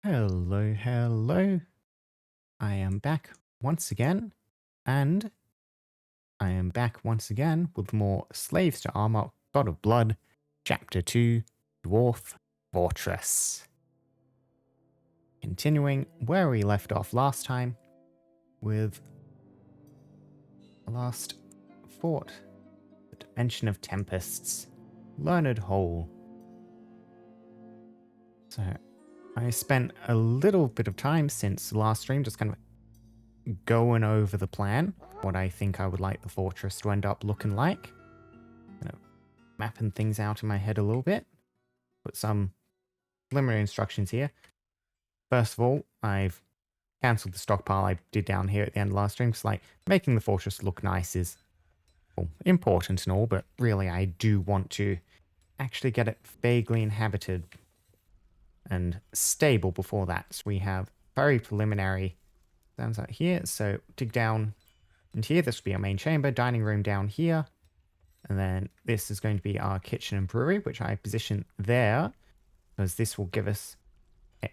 Hello, hello. I am back once again, and I am back once again with more Slaves to Armor, God of Blood, Chapter 2, Dwarf Fortress. Continuing where we left off last time with the last fort, the Dimension of Tempests, Learnedhall. So I spent a little bit of time since the last stream just kind of going over the plan, what I think I would like the fortress to end up looking like. Kind of mapping things out in my head a little bit. Put some preliminary instructions here. First of all, I've cancelled the stockpile I did down here at the end of last stream, because like making the fortress look nice is important and all, but really I do want to actually get it vaguely inhabited and stable before that. So we have very preliminary sounds out here. So dig down into here. This will be our main chamber, dining room down here. And then this is going to be our kitchen and brewery, which I position there, because this will give us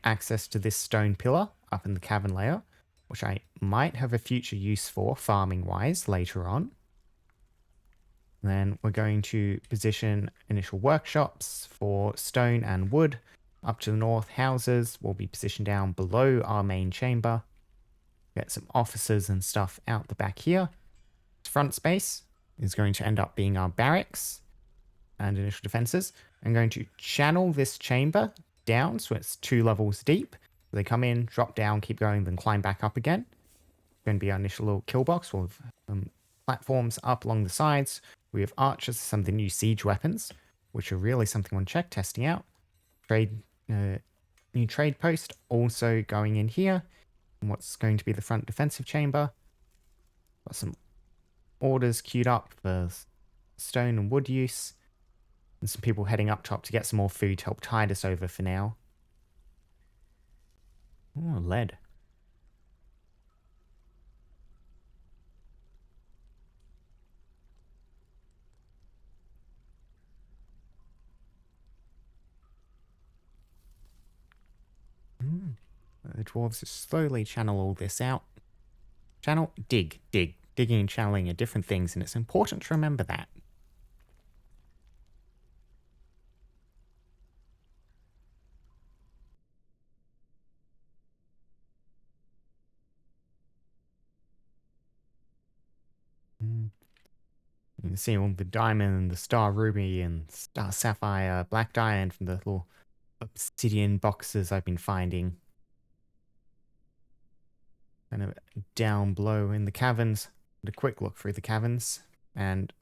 access to this stone pillar up in the cavern layer, which I might have a future use for farming-wise later on. And then we're going to position initial workshops for stone and wood. Up to the north, houses will be positioned down below our main chamber. Get some offices and stuff out the back here. Front space is going to end up being our barracks and initial defenses. I'm going to channel this chamber down so it's 2 levels deep. They come in, drop down, keep going, then climb back up again. Going to be our initial little kill box with platforms up along the sides. We have archers, some of the new siege weapons, which are really something on check testing out. New trade post also going in here. And what's going to be the front defensive chamber. Got some orders queued up for stone and wood use. And some people heading up top to get some more food to help tide us over for now. Oh, lead. The dwarves slowly channel all this out. Channel, dig, dig. Digging and channeling are different things, and it's important to remember that. You can see all the diamond and the star ruby and star sapphire, black diamond from the little obsidian boxes I've been finding. Kind of down below in the caverns. A quick look through the caverns, and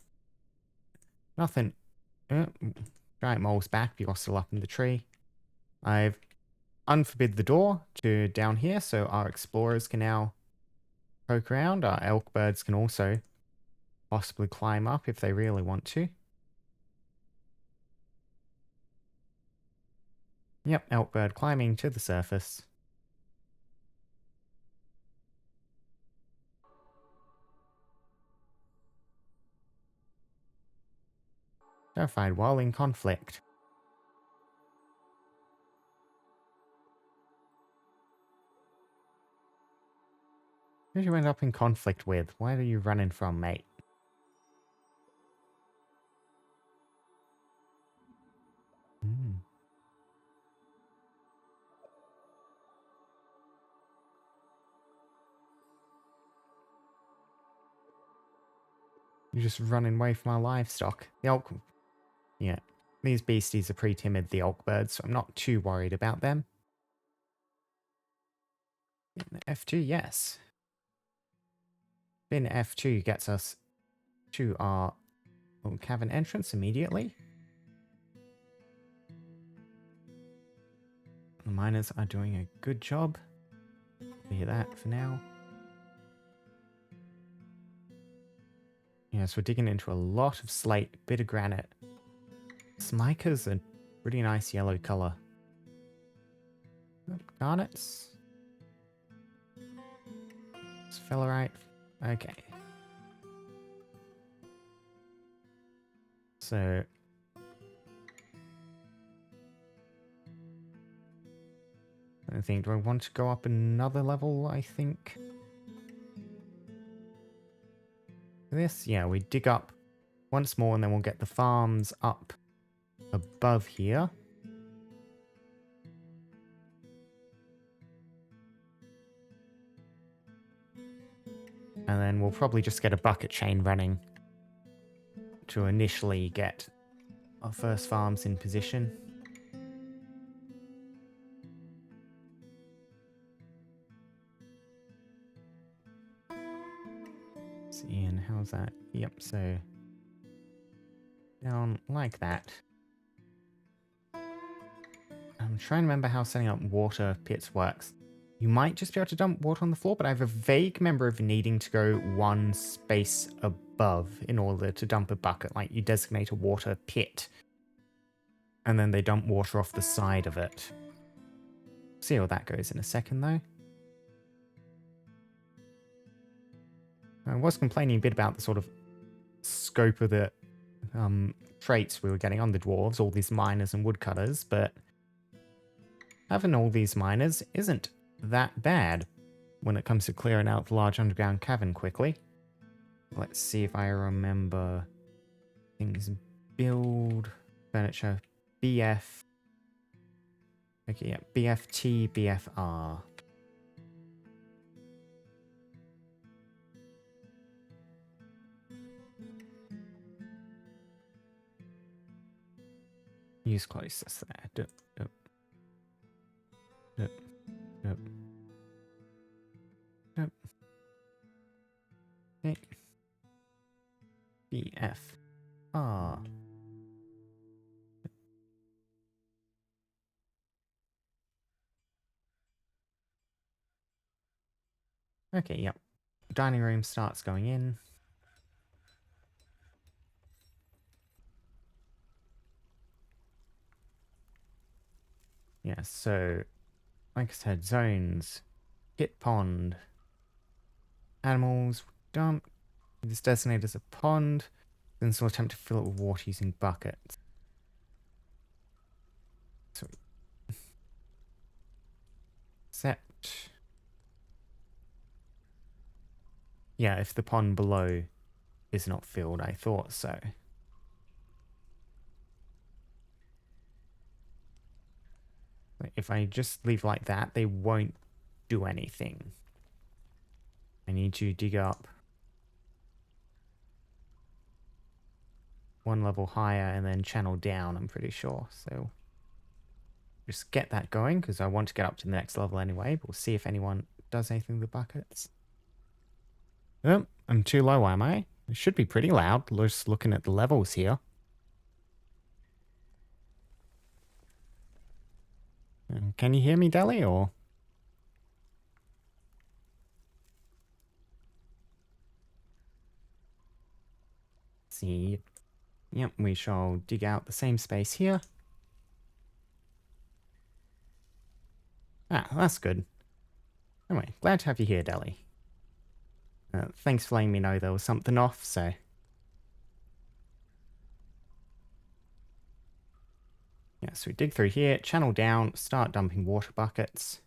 nothing. Giant mole's back, but you're still up in the tree. I've unforbid the door to down here, so our explorers can now poke around. Our elk birds can also possibly climb up if they really want to. Yep, elk bird climbing to the surface. Terrified while in conflict. Who did you end up in conflict with? Where are you running from, mate? You're just running away from our livestock. The elk... Yeah, these beasties are pretty timid, the elk birds, so I'm not too worried about them. F2, yes. Bin F2 gets us to our cavern entrance immediately. The miners are doing a good job. Hear that for now. Yes, we're digging into a lot of slate, bit of granite. Smika's a pretty nice yellow color. Garnets. Sphelerite. Okay. So I think, do I want to go up another level, I think? This? Yeah, we dig up once more and then we'll get the farms up above here. And then we'll probably just get a bucket chain running to initially get our first farms in position. See, and how's that? Yep, so down like that. I'm trying to remember how setting up water pits works. You might just be able to dump water on the floor, but I have a vague memory of needing to go one space above in order to dump a bucket. Like you designate a water pit, and then they dump water off the side of it. See how that goes in a second, though. I was complaining a bit about the sort of scope of the traits we were getting on the dwarves, all these miners and woodcutters, but having all these miners isn't that bad when it comes to clearing out the large underground cavern quickly. Let's see if I remember things. Build, furniture, BF. Okay, yeah, BFT, BFR. Use closest there. Dup, dup. Dup, dup. Dup. Okay. BFR. Okay, yep. Dining room starts going in. Yeah, so, like I said, zones, pit pond, animals, dump. This designated as a pond. Then we'll attempt to fill it with water using buckets. So, set. Yeah, if the pond below is not filled, I thought so. If I just leave like that, they won't do anything. I need to dig up one level higher and then channel down, I'm pretty sure. So just get that going because I want to get up to the next level anyway. But we'll see if anyone does anything with the buckets. Oh, I'm too low, am I? It should be pretty loud, just looking at the levels here. Can you hear me, Deli, or? See. Yep, we shall dig out the same space here. Ah, that's good. Anyway, glad to have you here, Deli. Thanks for letting me know there was something off, so... Yeah, so we dig through here, channel down, start dumping water buckets.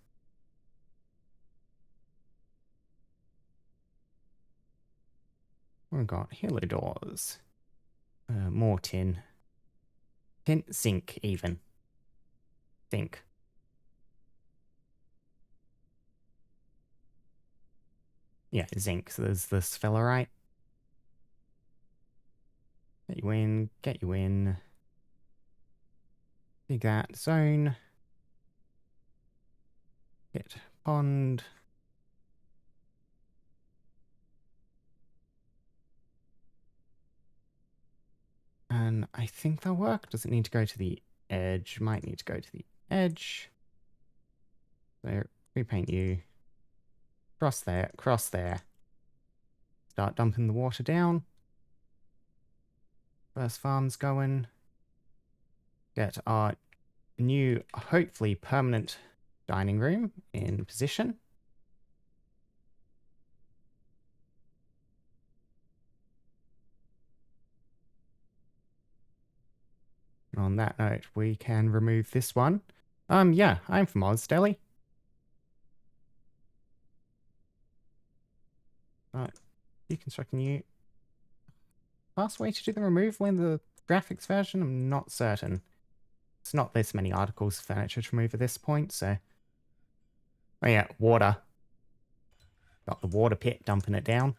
We've got hilo doors. More tin. Tin, zinc, even. Zinc. Yeah, zinc. So there's the sphelerite. Get you in, get you in. Dig that zone. Get pond. And I think that'll work. Does it need to go to the edge? Might need to go to the edge. So repaint you. Cross there, cross there. Start dumping the water down. First farm's going. Get our new, hopefully permanent dining room in position. On that note, we can remove this one. Yeah, I'm from Oz Deli. But deconstructing you. Fast way to do the removal in the graphics version? I'm not certain. It's not this many articles of furniture to remove at this point, so... Oh yeah, water. Got the water pit, dumping it down.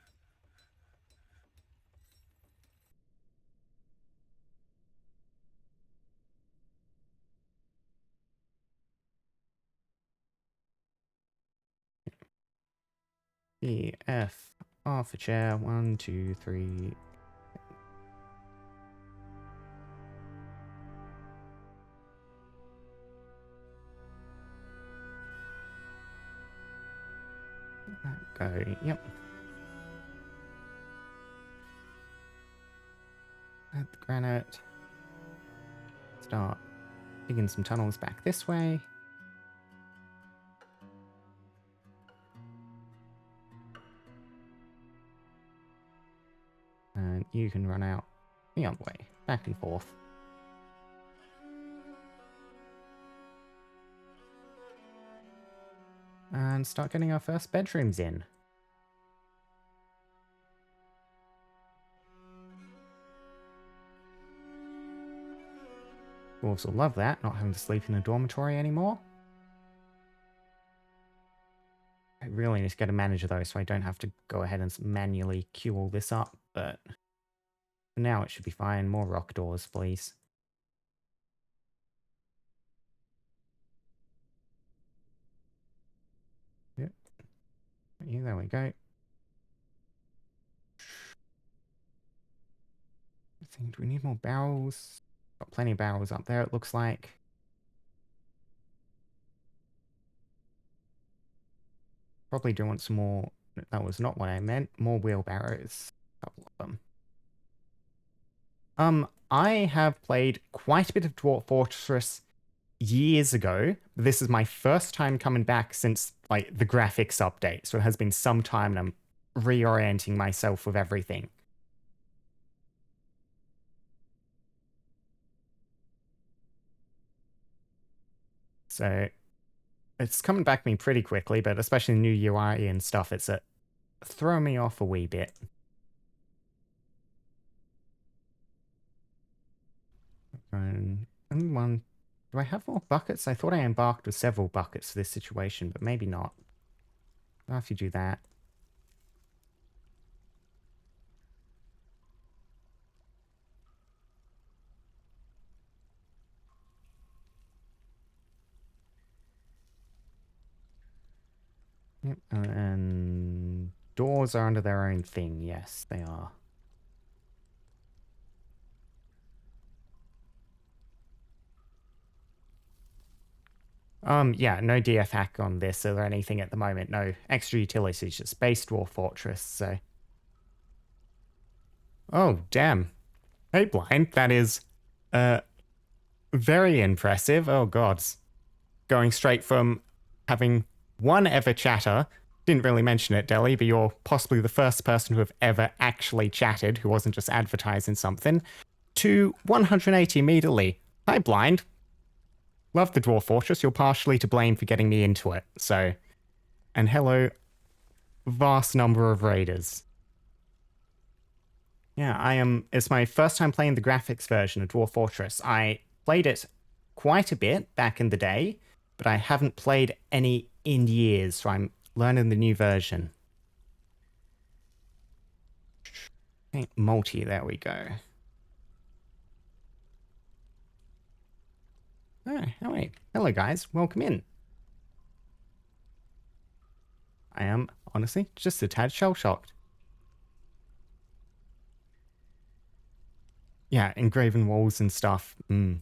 E, F, R for chair. 1, 2, 3. Go, yep. Add the granite. Start digging some tunnels back this way. And you can run out the other way, back and forth. And start getting our first bedrooms in. Dwarves will love that, not having to sleep in a dormitory anymore. I really need to get a manager though, so I don't have to go ahead and manually queue all this up, but for now it should be fine. More rock doors, please. Yep. Yeah, there we go. Do we need more barrels? Got plenty of barrels up there, it looks like. Probably do want some more. That was not what I meant. More wheelbarrows. A couple of them. I have played quite a bit of Dwarf Fortress years ago. This is my first time coming back since like the graphics update, so it has been some time and I'm reorienting myself with everything. So it's coming back to me pretty quickly, but especially the new UI and stuff, it's throwing me off a wee bit. And one. Do I have more buckets? I thought I embarked with several buckets for this situation, but maybe not. I'll have to do that. Yep, and doors are under their own thing. Yes, they are. Yeah, no DF hack on this or anything at the moment. No extra utilities, just base Dwarf Fortress, so... Oh, damn. Hey, Blind, that is, very impressive. Oh, gods. Going straight from having one ever chatter, didn't really mention it, Deli, but you're possibly the first person who have ever actually chatted, who wasn't just advertising something, to 180 immediately. Hi, Blind. Love the Dwarf Fortress. You're partially to blame for getting me into it, so... And hello, vast number of raiders. Yeah, it's my first time playing the graphics version of Dwarf Fortress. I played it quite a bit back in the day, but I haven't played any in years, so I'm learning the new version. Okay, multi, there we go. Oh, wait. Hello, guys. Welcome in. I am, honestly, just a tad shell-shocked. Yeah, engraven walls and stuff. Oh,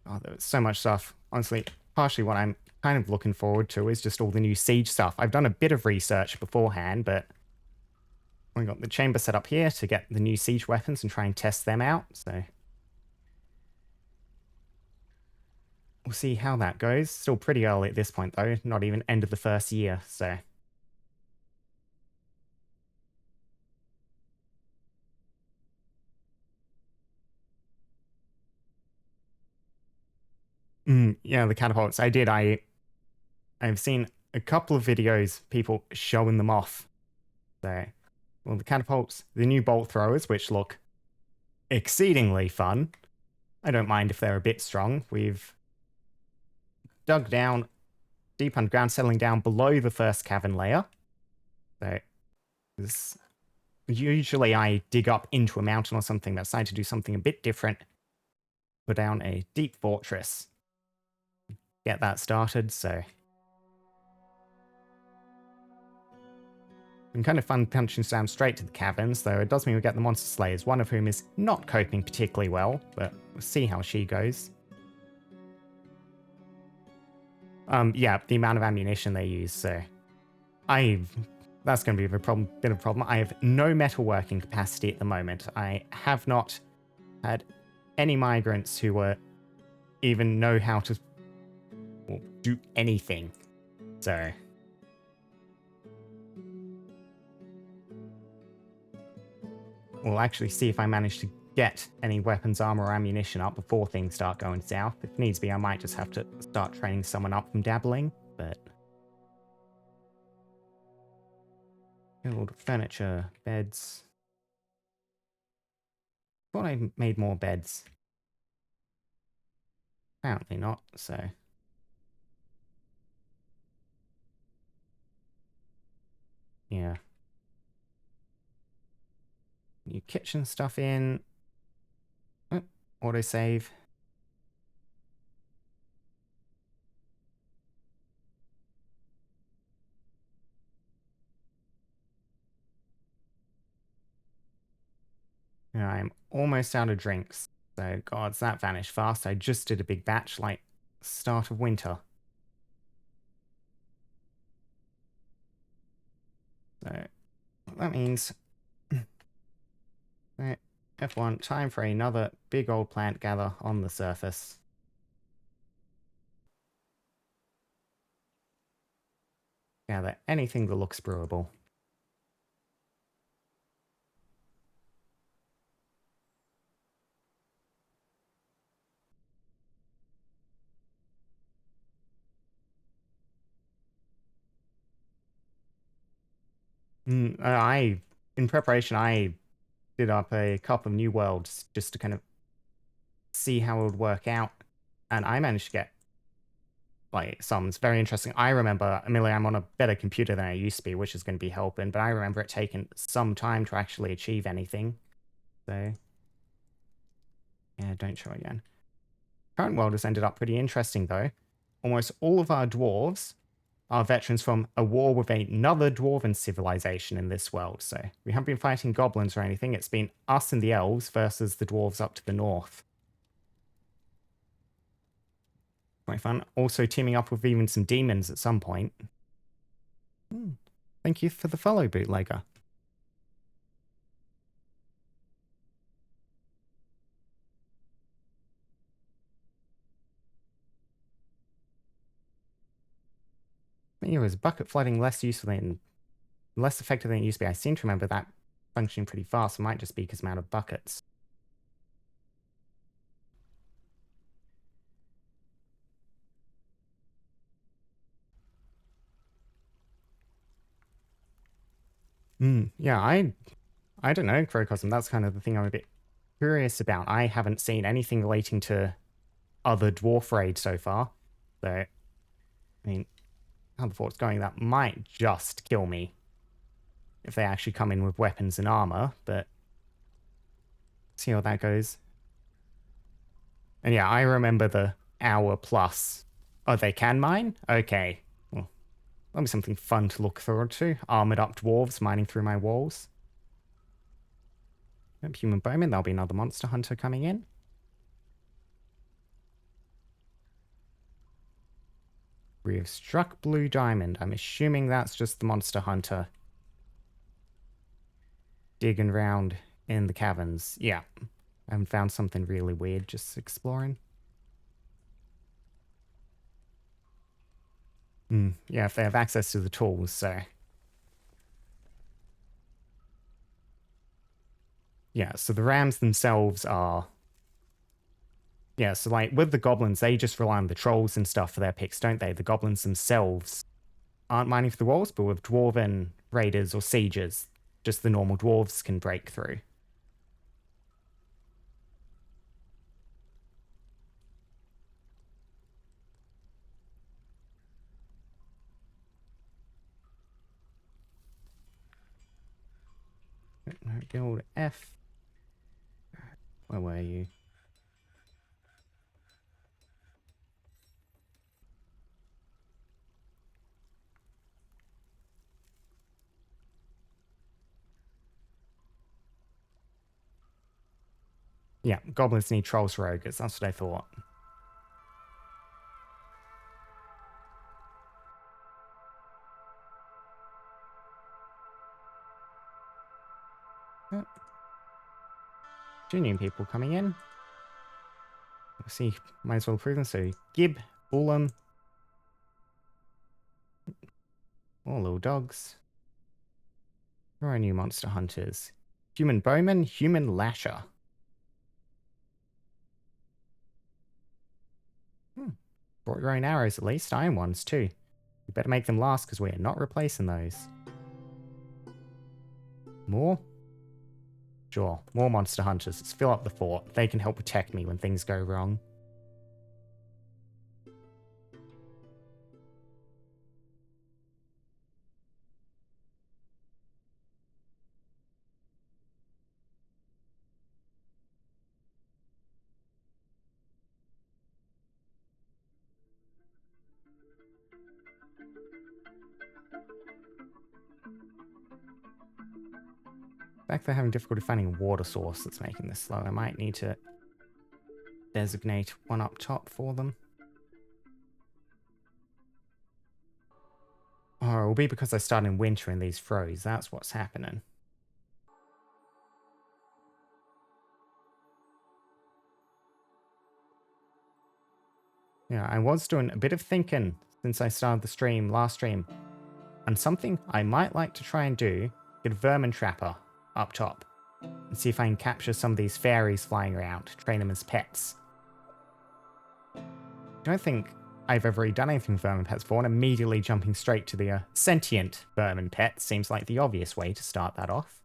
there was so much stuff. Honestly, partially what I'm kind of looking forward to is just all the new siege stuff. I've done a bit of research beforehand, but we got the chamber set up here to get the new siege weapons and try and test them out, so we'll see how that goes. Still pretty early at this point, though. Not even end of the first year, so... Yeah, the catapults. I've seen a couple of videos, people showing them off. So Well, the catapults, the new bolt throwers, which look exceedingly fun. I don't mind if they're a bit strong. We've dug down deep underground, settling down below the first cavern layer. So this, usually I dig up into a mountain or something, but I decided to do something a bit different. Put down a deep fortress. Get that started, so been kind of fun punching down straight to the caverns, though it does mean we get the monster slayers, one of whom is not coping particularly well, but we'll see how she goes. Yeah, the amount of ammunition they use, so that's going to be a bit of a problem. I have no metalworking capacity at the moment. I have not had any migrants who even know how to do anything, so we'll actually see if I manage to get any weapons, armor, or ammunition up before things start going south. If needs be, I might just have to start training someone up from dabbling, but build furniture, beds. Thought I made more beds. Apparently not, so yeah. New kitchen stuff in. Oh, autosave. Yeah, I'm almost out of drinks. So, gods, that vanished fast. I just did a big batch, like start of winter. So, that means right, F1, time for another big old plant gather on the surface. Gather anything that looks brewable. In preparation, I did up a couple of new worlds just to kind of see how it would work out. And I managed to get like some very interesting. I remember, Amelia, I'm on a better computer than I used to be, which is going to be helping, but I remember it taking some time to actually achieve anything. So, yeah, don't show again. Current world has ended up pretty interesting, though. Almost all of our dwarves are veterans from a war with another dwarven civilization in this world. So we haven't been fighting goblins or anything. It's been us and the elves versus the dwarves up to the north. Quite fun. Also teaming up with even some demons at some point. Thank you for the follow, bootlegger. Anyway, is bucket flooding less effective than it used to be? I seem to remember that functioning pretty fast. It might just be because I'm out of buckets. Yeah, I don't know, Crocosm. That's kind of the thing I'm a bit curious about. I haven't seen anything relating to other dwarf raids so far. So, I mean, how the fort's going, that might just kill me if they actually come in with weapons and armor, but see how that goes. And yeah, I remember the hour plus. Oh, they can mine? Okay. Well, that'll be something fun to look forward to. Armored up dwarves mining through my walls. Yep, human bowman, there'll be another monster hunter coming in. We have struck blue diamond. I'm assuming that's just the monster hunter digging around in the caverns. Yeah. I haven't found something really weird, just exploring. Yeah, if they have access to the tools, so. Yeah, so the rams themselves are. Yeah, so like with the goblins, they just rely on the trolls and stuff for their picks, don't they? The goblins themselves aren't mining for the walls, but with dwarven raiders or sieges, just the normal dwarves can break through. Guild F. Where were you? Yeah, goblins need trolls for ogres. That's what I thought. Yep. 2 new people coming in. Let's see, might as well prove them. So, Gib, Ulam, all little dogs. Who are our new monster hunters? Human bowman, human lasher. Brought your own arrows at least, iron ones too. You better make them last because we are not replacing those. More? Sure, more monster hunters. Let's fill up the fort. They can help protect me when things go wrong. In fact, they're having difficulty finding a water source that's making this slow. I might need to designate one up top for them. Oh, it will be because I start in winter and these froze. That's what's happening. Yeah, I was doing a bit of thinking since I started the stream, last stream. And something I might like to try and do, get a vermin trapper up top. And see if I can capture some of these fairies flying around, train them as pets. I don't think I've ever really done anything with vermin pets before, and immediately jumping straight to the sentient vermin pet seems like the obvious way to start that off.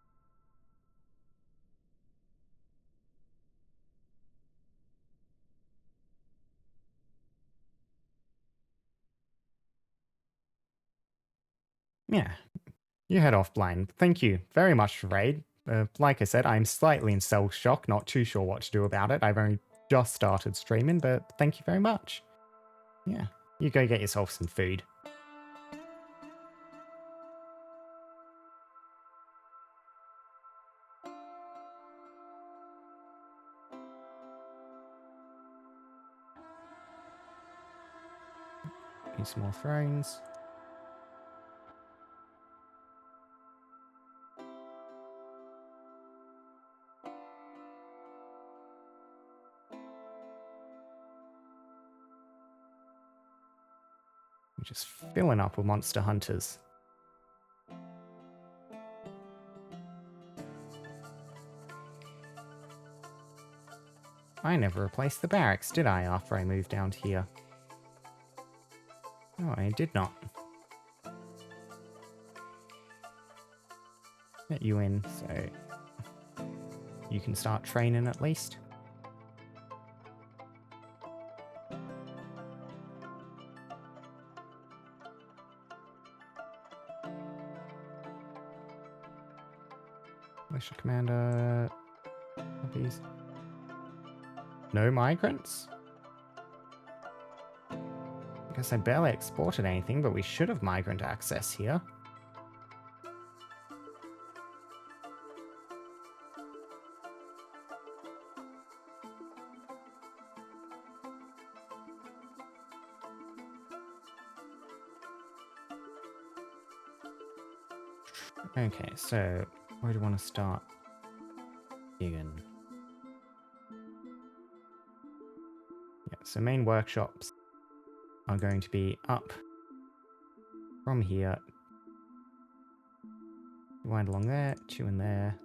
Yeah, you head off blind. Thank you very much for raid. Like I said, I'm slightly in cell shock, not too sure what to do about it. I've only just started streaming, but thank you very much. Yeah, you go get yourself some food. Need some more thrones. We're just filling up with monster hunters. I never replaced the barracks, did I, after I moved down to here? No, I did not. Get you in, so you can start training at least. Militia commander. These. No migrants? I guess I barely exported anything, but we should have migrant access here. Okay, so where do you want to start digging? Yeah, so main workshops are going to be up from here. Wind along there, 2 in there.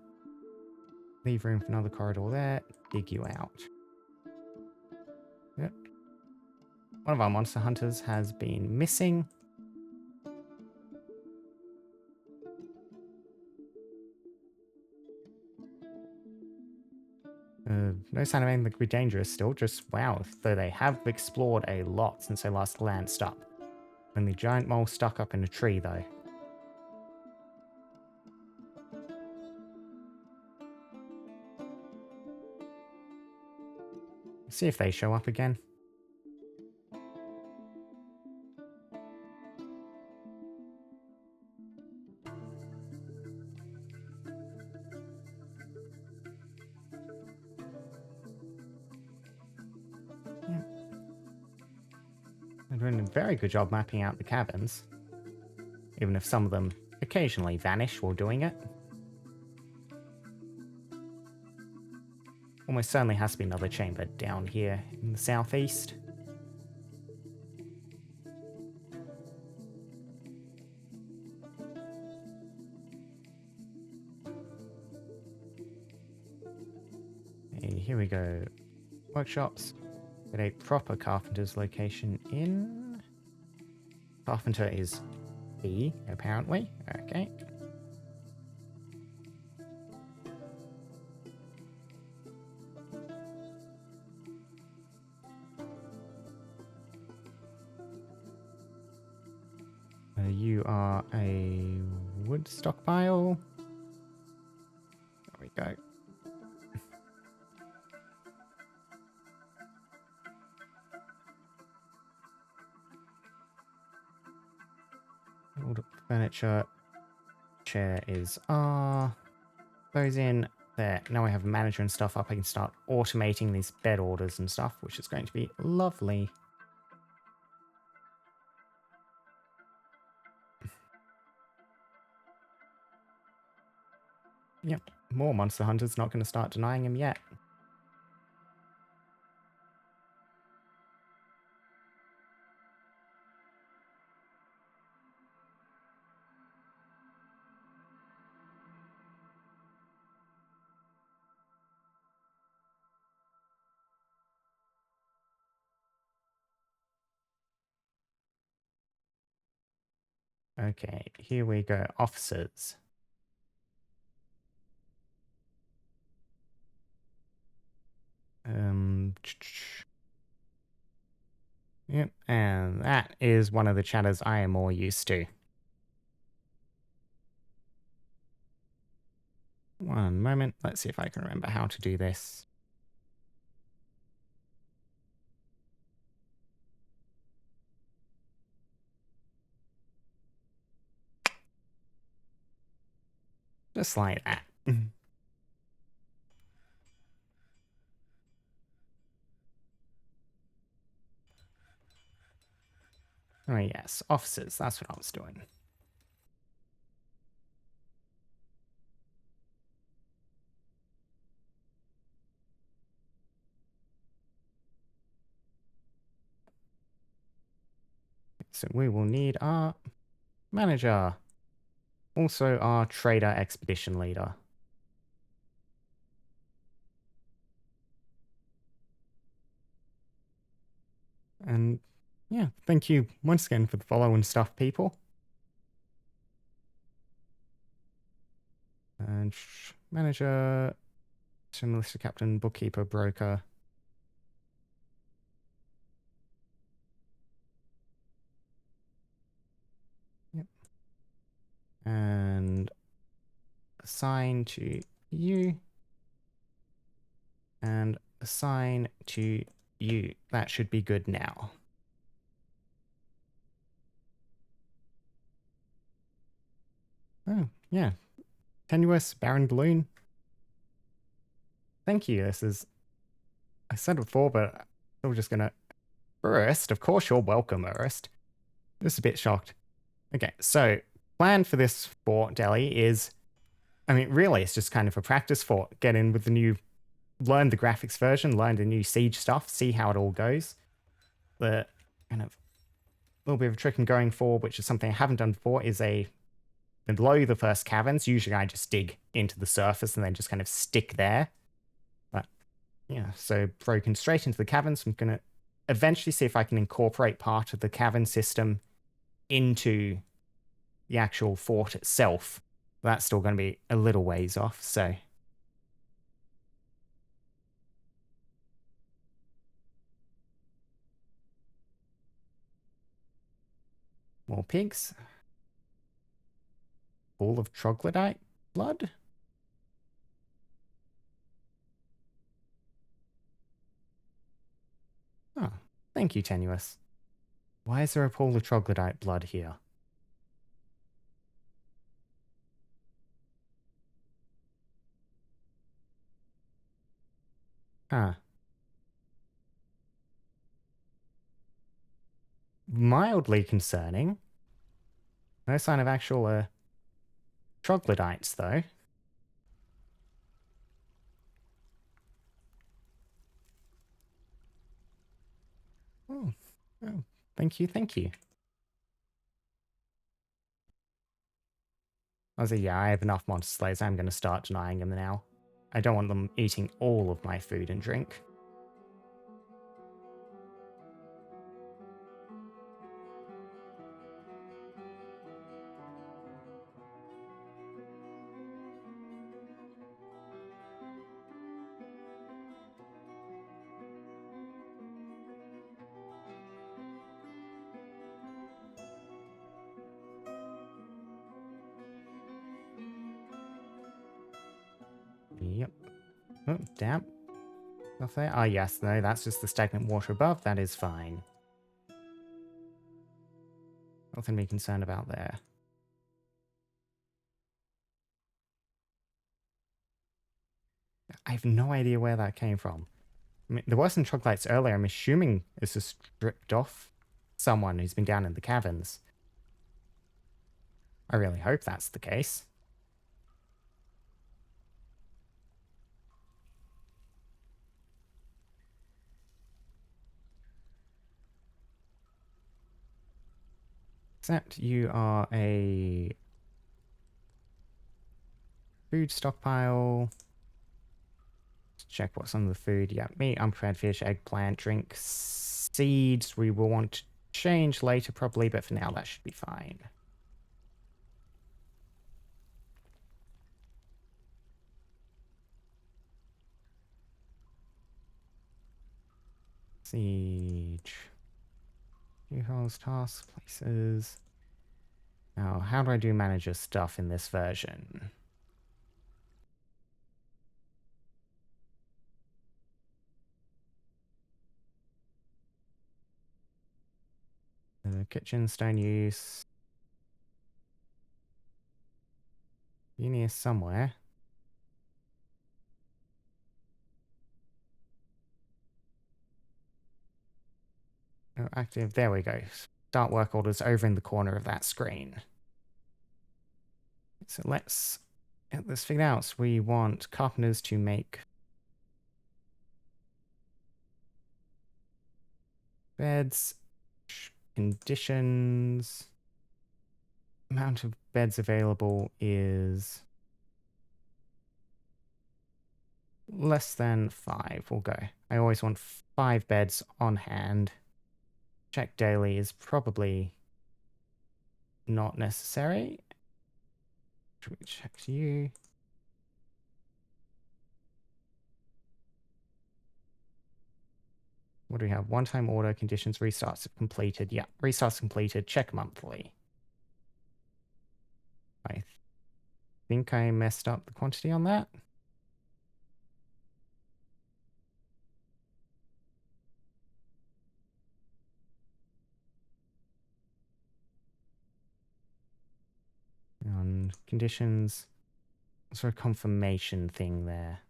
Leave room for another corridor there. Dig you out. Yep. One of our monster hunters has been missing. No sign of anything that could be dangerous still, just wow, though they have explored a lot since they last glanced up. Only giant mole stuck up in a tree though. See if they show up again. Yeah. They're doing a very good job mapping out the caverns, even if some of them occasionally vanish while doing it. Almost certainly has to be another chamber down here in the southeast. Hey, here we go. Workshops. Get a proper carpenter's location in. Carpenter is B, apparently. Okay. You are a wood stockpile. There we go. All the furniture. Chair is R. Those in there. Now I have a manager and stuff up. I can start automating these bed orders and stuff, which is going to be lovely. Yep, more monster hunters, not going to start denying him yet. Okay, here we go. Officers. Yep, and that is one of the chatters I am more used to. One moment, let's see if I can remember how to do this. Just like that. Oh yes, officers, that's what I was doing. So we will need our manager. Also our trader expedition leader. And yeah, thank you once again for the follow and stuff, people. And manager, militia captain, bookkeeper, broker. Yep. And assign to you. And assign to you. That should be good now. Oh, yeah. Tenuous Baron Balloon. Thank you. This is... I said it before, but I'm just gonna... Urist, of course you're welcome, Urist. Just a bit shocked. Okay, so plan for this fort, Delhi, is... I mean, really, it's just kind of a practice fort. Get in with the new... Learn the graphics version, learn the new siege stuff, see how it all goes. The kind of little bit of a trick in going for, which is something I haven't done before, is below the first caverns, usually I just dig into the surface and then just kind of stick there. But yeah, so broken straight into the caverns. I'm going to eventually see if I can incorporate part of the cavern system into the actual fort itself. That's still going to be a little ways off, so... More pigs. Pool of troglodyte blood? Oh, thank you, Tenuous. Why is there a pool of troglodyte blood here? Huh. Mildly concerning. No sign of actual troglodytes, though. Oh, oh, thank you, thank you. I was like, yeah, I have enough monster slayers. I'm going to start denying them now. I don't want them eating all of my food and drink. Yep. Oh, damp. Stuff there. Ah, yes, no, that's just the stagnant water above. That is fine. Nothing to be concerned about there. I have no idea where that came from. I mean, there were some troglodytes earlier. I'm assuming it's just stripped off someone who's been down in the caverns. I really hope that's the case. Except you are a food stockpile. Let's check what's on the food. Yeah, meat, unprepared fish, eggplant, drink, seeds. We will want to change later probably, but for now that should be fine. Siege. Few holes, tasks, places. Now, how do I do manager stuff in this version? Kitchen, stone use. Uni is somewhere. Oh, active. There we go. Start work orders over in the corner of that screen. So let's get this figured out. So we want carpenters to make beds, conditions. Amount of beds available is less than 5. We'll go. I always want 5 beds on hand. Check daily is probably not necessary. Should we check you? What do we have? One-time order, conditions, restarts completed. Yeah, restarts completed. Check monthly. I think I messed up the quantity on that. On conditions, sort of confirmation thing there.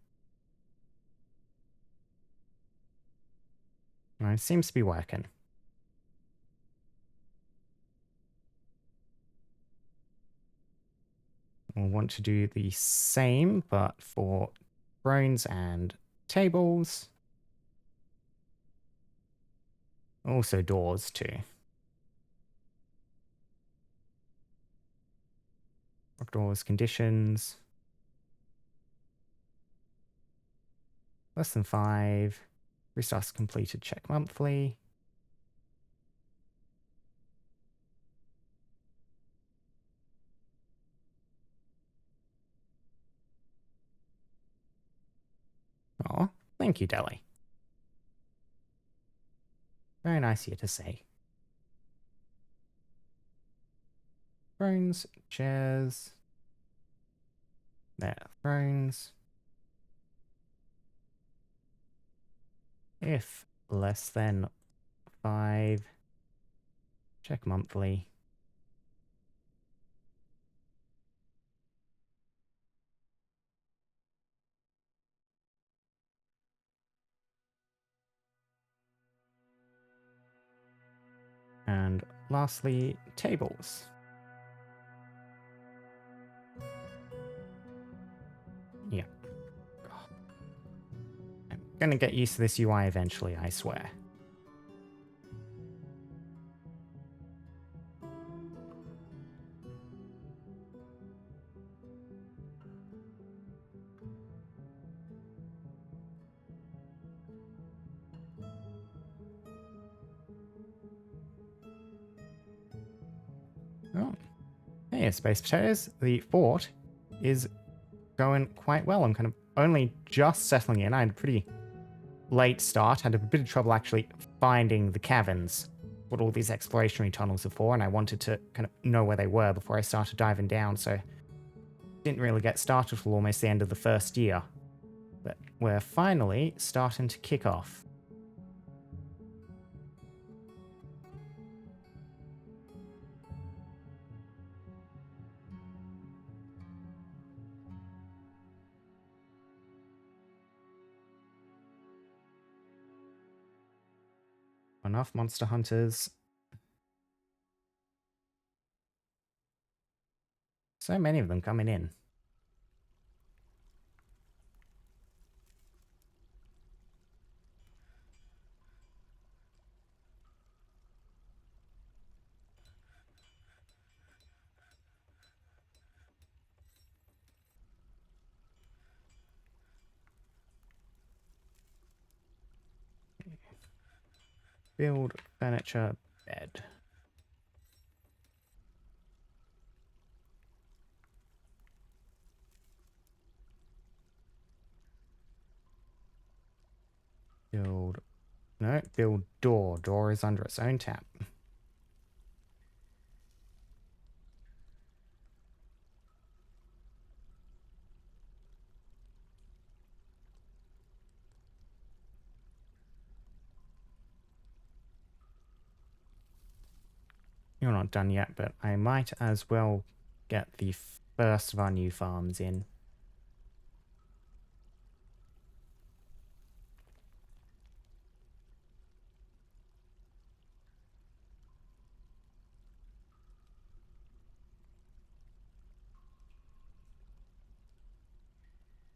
It seems to be working. We'll want to do the same, but for thrones and tables. Also doors too. Lock doors, conditions. Less than 5. Restarts completed, check monthly. Oh, thank you, Deli. Very nice of you to say. thrones, chairs. There, thrones. If less than 5, check monthly. And lastly, tables. Yeah. I'm gonna get used to this UI eventually, I swear. Oh, hey, Space Potatoes. The fort is going quite well. I'm kind of only just settling in. I had a pretty late start. Had a bit of trouble actually finding the caverns, what all these explorationary tunnels are for, and I wanted to kind of know where they were before I started diving down, so didn't really get started till almost the end of the first year. But we're finally starting to kick off. Enough monster hunters. So many of them coming in. Build furniture bed. Build. No, build door. Door is under its own tab. You're not done yet, but I might as well get the first of our new farms in.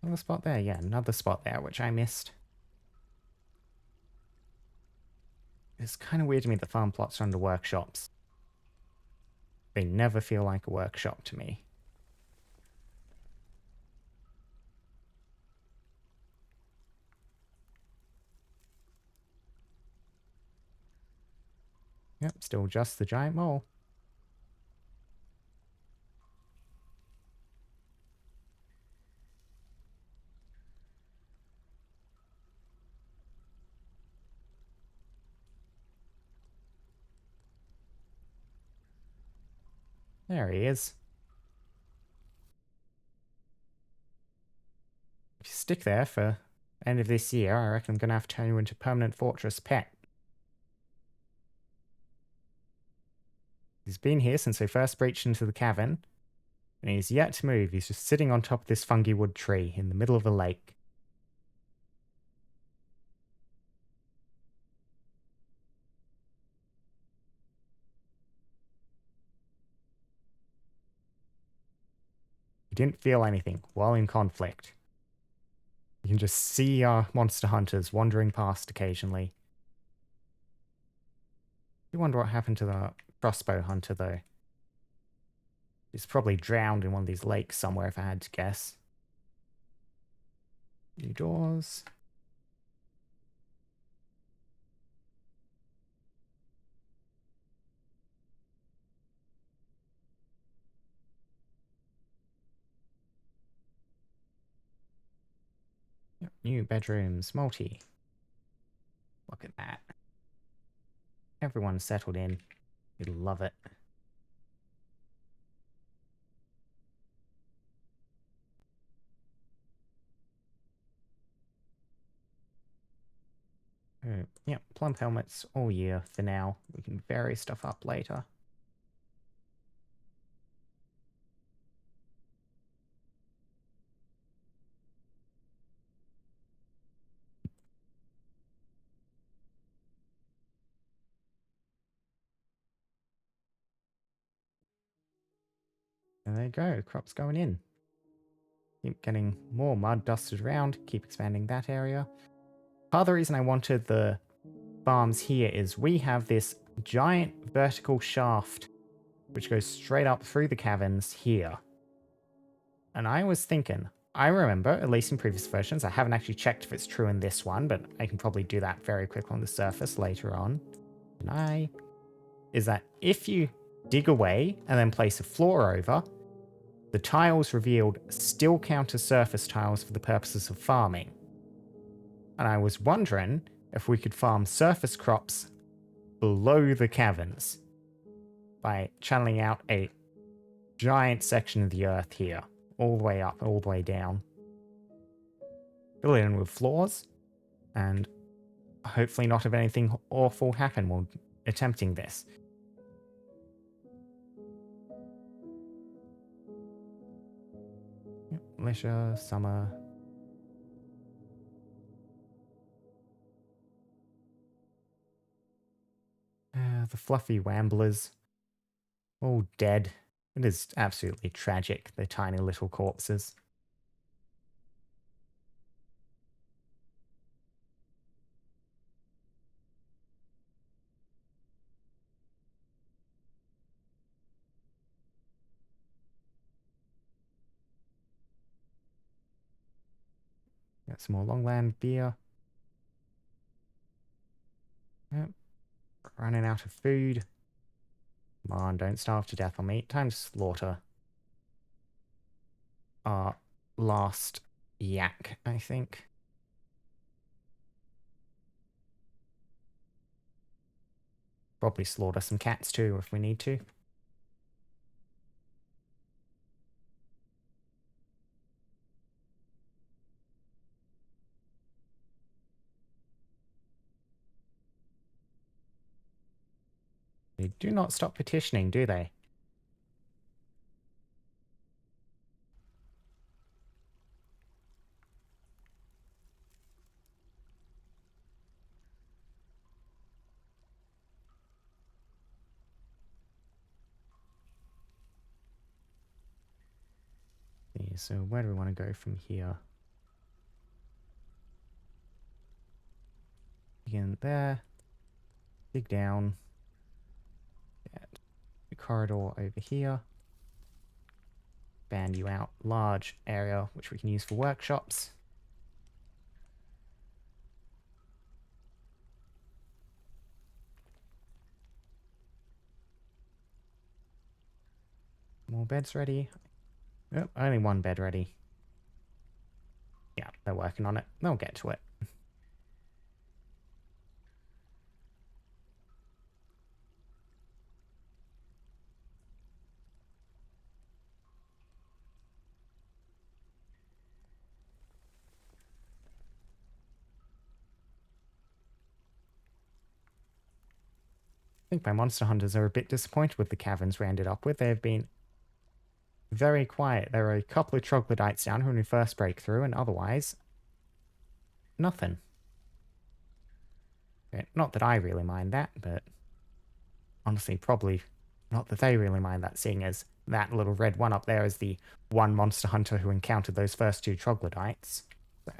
Another spot there, yeah, another spot there, which I missed. It's kind of weird to me that farm plots are under workshops. They never feel like a workshop to me. Yep, still just the giant mole. There he is. If you stick there for end of this year, I reckon I'm going to have to turn you into permanent fortress pet. He's been here since we first breached into the cavern, and he's yet to move. He's just sitting on top of this fungi wood tree in the middle of a lake. He didn't feel anything while in conflict. You can just see our monster hunters wandering past occasionally. You wonder what happened to the crossbow hunter, though. He's probably drowned in one of these lakes somewhere, if I had to guess. New doors. Yep, new bedrooms, multi. Look at that. Everyone's settled in. You love it. yeah, plump helmets all year for now. We can vary stuff up later. And there you go, crops going in. Keep getting more mud dusted around, keep expanding that area. Part of the reason I wanted the farms here is we have this giant vertical shaft which goes straight up through the caverns here. And I was thinking, I remember, at least in previous versions, I haven't actually checked if it's true in this one, but I can probably do that very quickly on the surface later on. Is that if you dig away and then place a floor over, the tiles revealed still count as surface tiles for the purposes of farming. And I was wondering if we could farm surface crops below the caverns by channeling out a giant section of the earth here, all the way up, all the way down. Fill it in with floors, and hopefully not have anything awful happen while attempting this. Yep, leisure, summer. The fluffy wamblers. All dead. It is absolutely tragic, the tiny little corpses. Got some more Longland beer. Yep. Running out of food. Come on, don't starve to death on me. Time to slaughter our last yak, I think. Probably slaughter some cats too if we need to. They do not stop petitioning, do they? Yeah, so where do we want to go from here? Begin there. Dig down. Get the corridor over here. Band you out. Large area which we can use for workshops. More beds ready. Oh, only one bed ready. Yeah, they're working on it. They'll get to it. I think my monster hunters are a bit disappointed with the caverns we ended up with. They've been very quiet. There are a couple of troglodytes down when we first break through, and otherwise, nothing. Okay, not that I really mind that, but honestly, probably not that they really mind that, seeing as that little red one up there is the one monster hunter who encountered those first two troglodytes. So.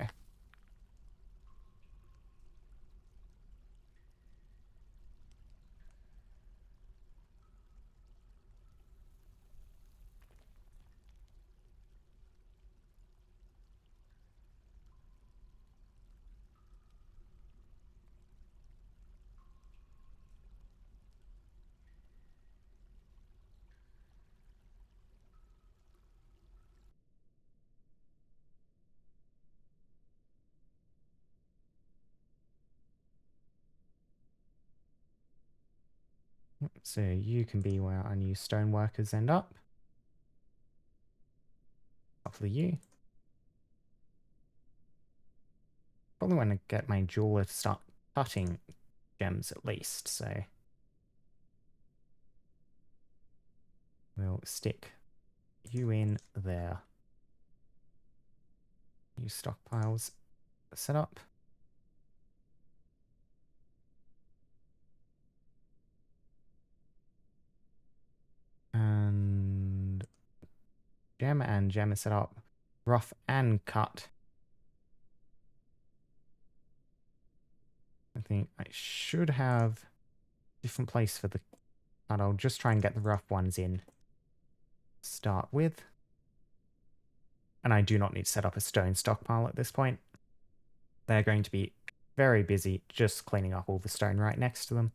So you can be where our new stoneworkers end up. Hopefully you. Probably want to get my jeweler to start cutting gems at least, so we'll stick you in there. New stockpiles set up. And gem is set up. Rough and cut. I think I should have a different place for the cut. I'll just try and get the rough ones in. Start with. And I do not need to set up a stone stockpile at this point. They're going to be very busy just cleaning up all the stone right next to them.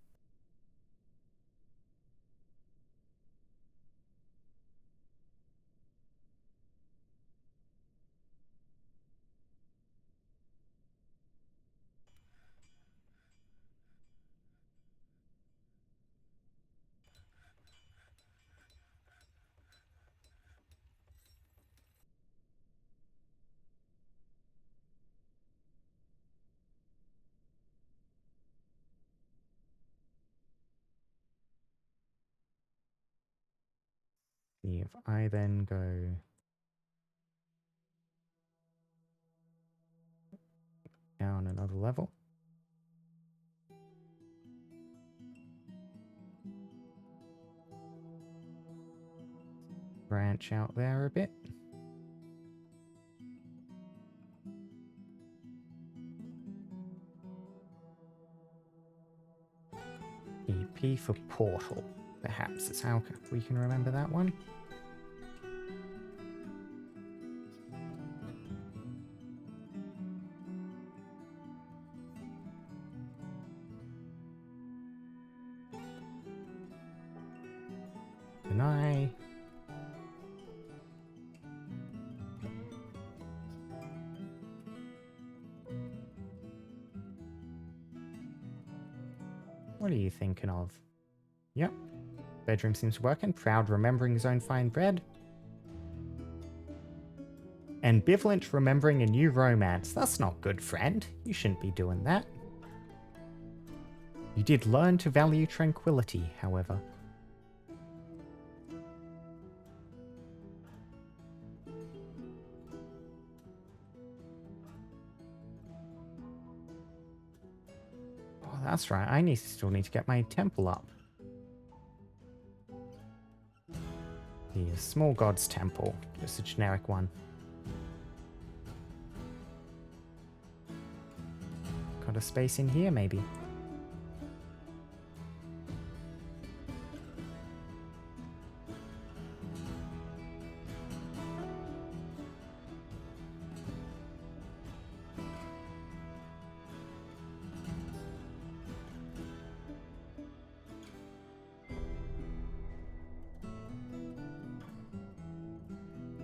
If I then go down another level. Branch out there a bit. EP for portal. Perhaps is how we can remember that one. Deny. What are you thinking of? Yep. Bedroom seems working. Proud remembering his own fine bread. Ambivalent remembering a new romance. That's not good, friend. You shouldn't be doing that. You did learn to value tranquility, however. Oh, that's right. I still need to get my temple up. The Small Gods Temple. Just a generic one. Got a space in here, maybe.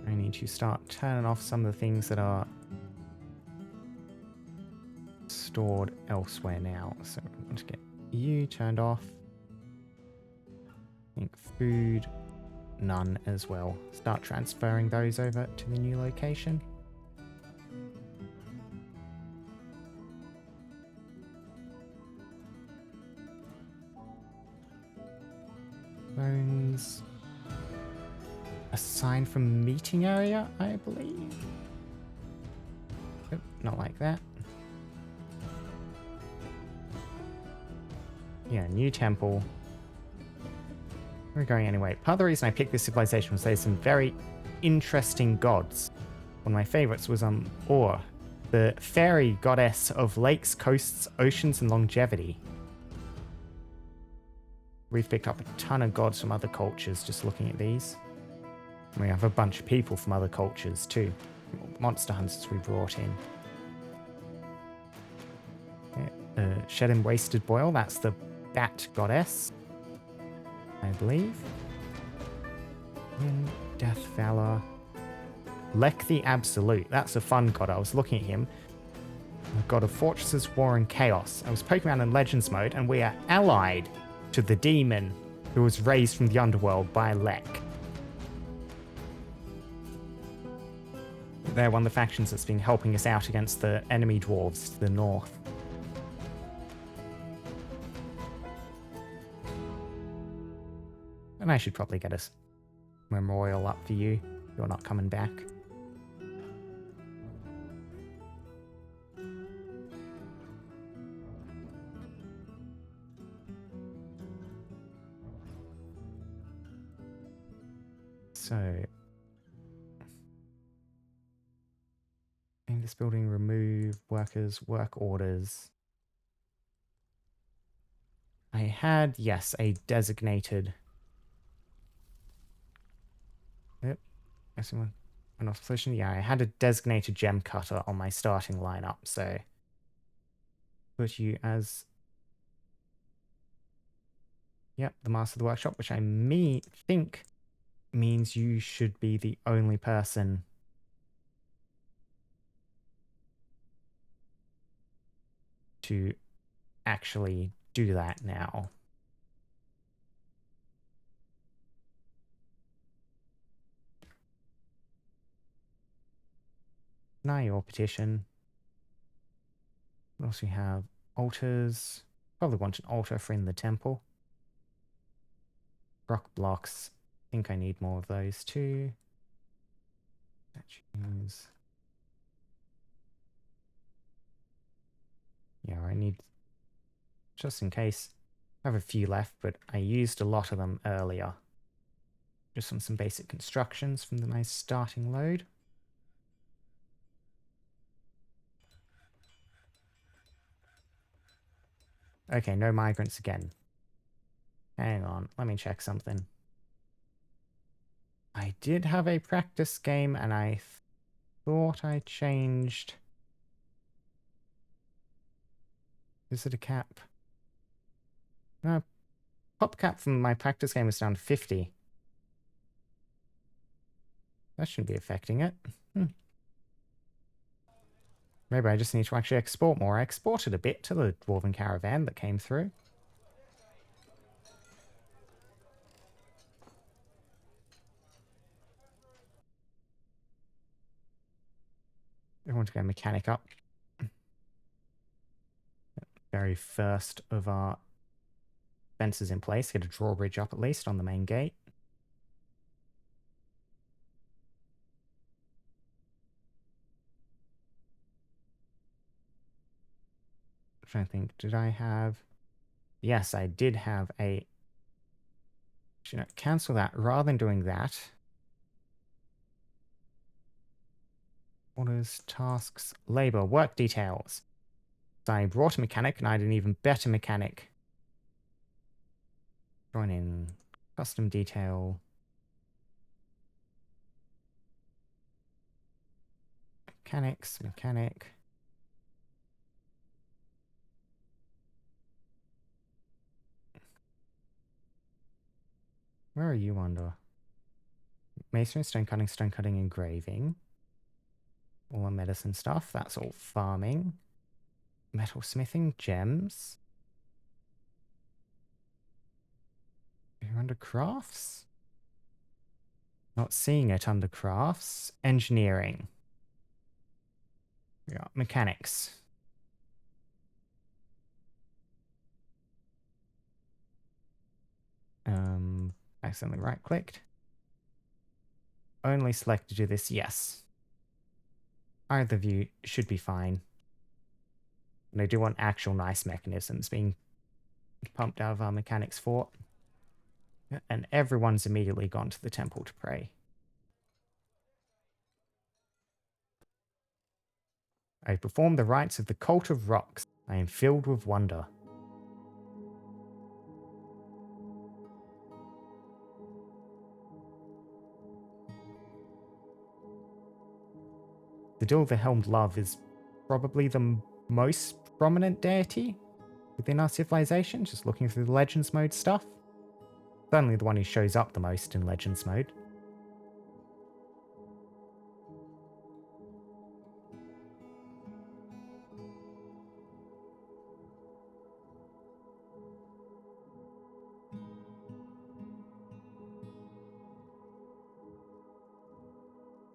I need to start turning off some of the things that are stored elsewhere now. So I want to get you turned off. I think food, none as well. Start transferring those over to the new location. Bones. A sign from meeting area, I believe. Oh, not like that. Yeah, new temple. We're going anyway. Part of the reason I picked this civilization was there's some very interesting gods. One of my favorites was Or, the fairy goddess of lakes, coasts, oceans, and longevity. We've picked up a ton of gods from other cultures just looking at these. We have a bunch of people from other cultures too. Monster hunters we brought in. Shed and Wasted Boil, that's the bat goddess, I believe. Wind, Death, Valor. Lek the Absolute, that's a fun god. I was looking at him. A god of fortresses, war, and chaos. I was poking around in Legends mode, and we are allied to the demon who was raised from the underworld by Lek. They're one of the factions that's been helping us out against the enemy dwarves to the north. And I should probably get a memorial up for you. You're not coming back. So, in this building, remove workers, work orders. I had, yes, a designated. Yep. An off position. Yeah, I had a designated gem cutter on my starting lineup, so put you as. Yep, the master of the workshop, which I think means you should be the only person to actually do that now. Deny your petition. What else we have? Altars. Probably want an altar for in the temple. Rock blocks. I think I need more of those too. Statues. Yeah, I need, just in case. I have a few left, but I used a lot of them earlier. Just on some basic constructions from my starting load. Okay, no migrants again. Hang on, let me check something. I did have a practice game, and I thought I changed. Is it a cap? No, pop cap from my practice game is down to 50. That shouldn't be affecting it. Maybe I just need to actually export more. I exported a bit to the Dwarven caravan that came through. I want to go mechanic up. Very first of our fences in place. Get a drawbridge up at least on the main gate. I'm trying to think, did I have... Yes, I did have a... Should I cancel that? Rather than doing that... Orders, tasks, labor, work details. So I brought a mechanic and I had an even better mechanic. Join in custom detail. Mechanic. Where are you under? Masonry, stone cutting, engraving. All the medicine stuff, that's all farming. Metal smithing, gems. You're under crafts? Not seeing it under crafts. Engineering. Yeah, mechanics. Accidentally right-clicked. Only select to do this, yes. Either of you should be fine. And I do want actual nice mechanisms being pumped out of our mechanics fort. And everyone's immediately gone to the temple to pray. I perform the rites of the cult of rocks. I am filled with wonder. The Dill the Helmed Love is probably the most prominent deity within our civilization, just looking through the Legends mode stuff. Certainly the one who shows up the most in Legends mode.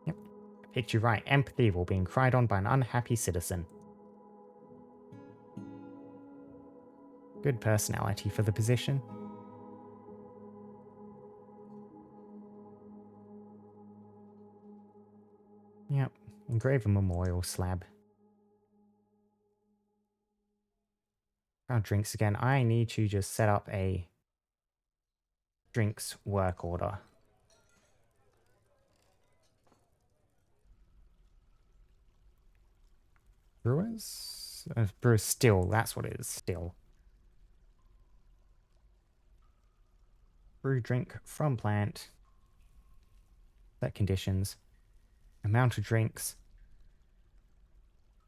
Yep, I picked you right. Empathy while being cried on by an unhappy citizen. Good personality for the position. Yep. Engrave a memorial slab. Our drinks again. I need to just set up a drinks work order. Brewers? Brewers still. That's what it is. Still. Brew drink from plant. Set conditions. Amount of drinks.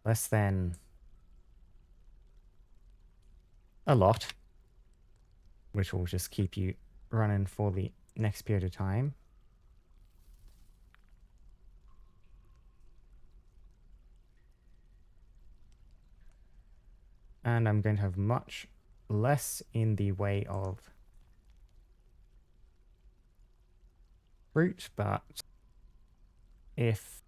Less than a lot. Which will just keep you running for the next period of time. And I'm going to have much less in the way of fruit, but if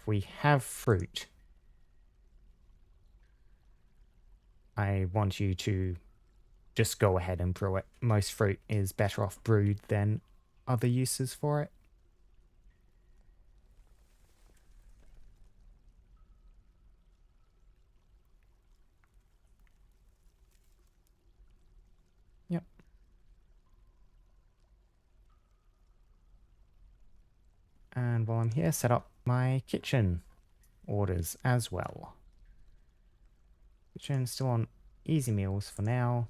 we have fruit, I want you to just go ahead and brew it. Most fruit is better off brewed than other uses for it. Yep. And while I'm here, set up my kitchen orders as well. Kitchen still on easy meals for now.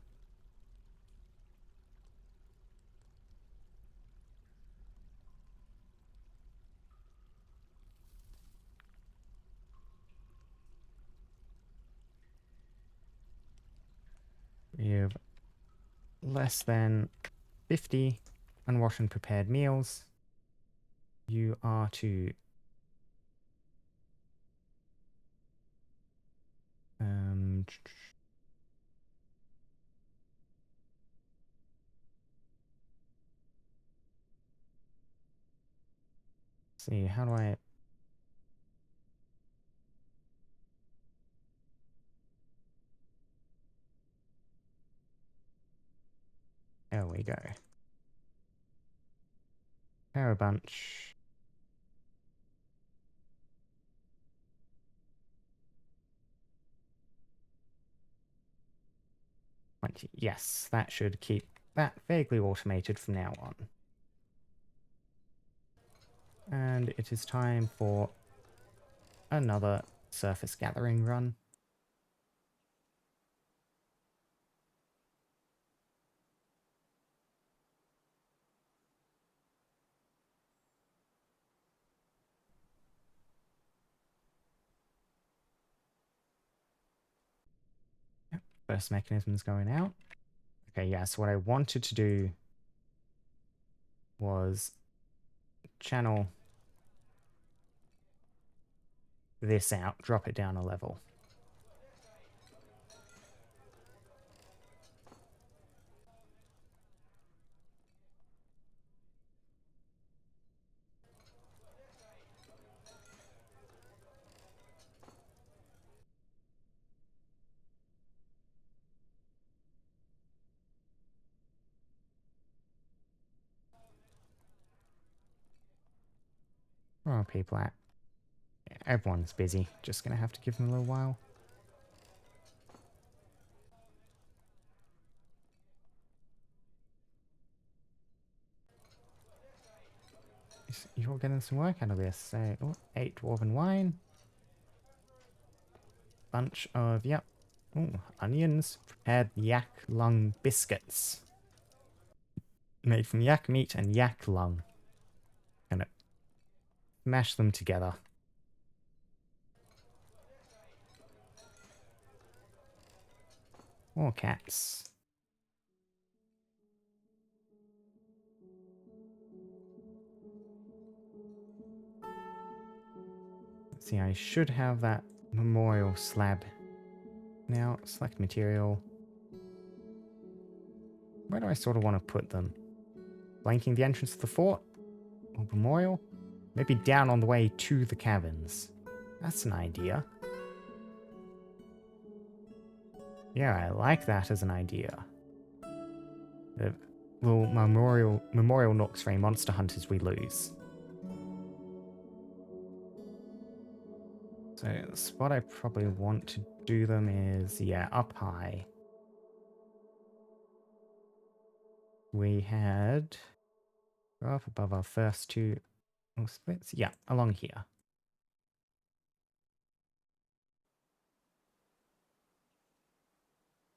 We have less than 50 unwashed and prepared meals. You are to see, how do I... There we go. Prepare a bunch. Yes, that should keep that vaguely automated from now on. And it is time for another surface gathering run. Yep, first mechanism's going out. Okay, yeah, so what I wanted to do was channel this out, drop it down a level. Where are people at? Yeah, everyone's busy. Just gonna have to give them a little while. You're getting some work out of this. So, 8 dwarven wine. Bunch of, yep. Ooh, onions. Prepared yak lung biscuits. Made from yak meat and yak lung. Gonna mash them together. More cats. Let's see, I should have that memorial slab. Now, select material. Where do I sort of want to put them? Flanking the entrance of the fort? Or memorial? Maybe down on the way to the caverns. That's an idea. Yeah, I like that as an idea. little memorial nooks for any monster hunters we lose. So the spot I probably want to do them is, yeah, up high. We had up above our first two splits. Yeah, along here.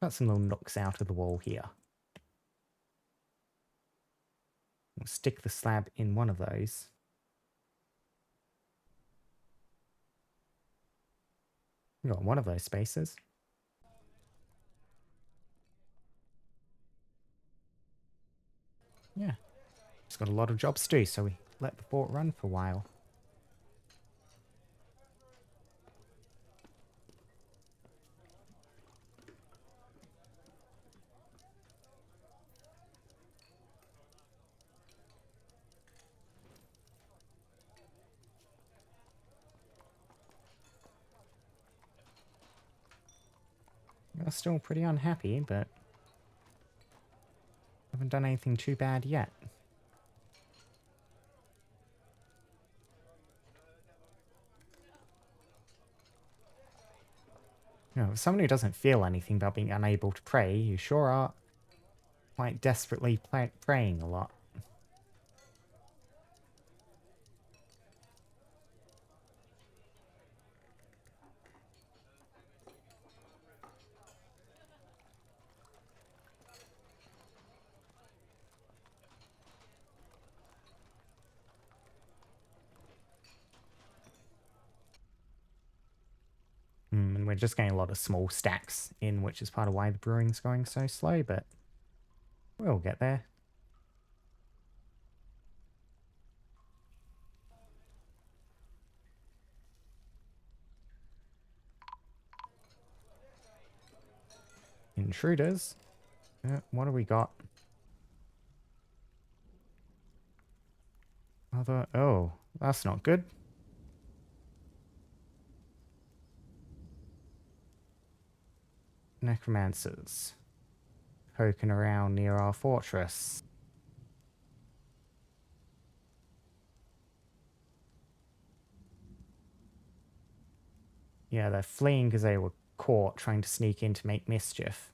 Got some little nooks out of the wall here. We'll stick the slab in one of those. We've got one of those spaces. Yeah. It's got a lot of jobs to do, so we let the fort run for a while. We're still pretty unhappy, but haven't done anything too bad yet. You know, someone who doesn't feel anything about being unable to pray, you sure are quite desperately praying a lot. And we're just getting a lot of small stacks in, which is part of why the brewing's going so slow, but we'll get there. Intruders. What do we got? Oh, that's not good. Necromancers. Poking around near our fortress. Yeah, they're fleeing because they were caught trying to sneak in to make mischief.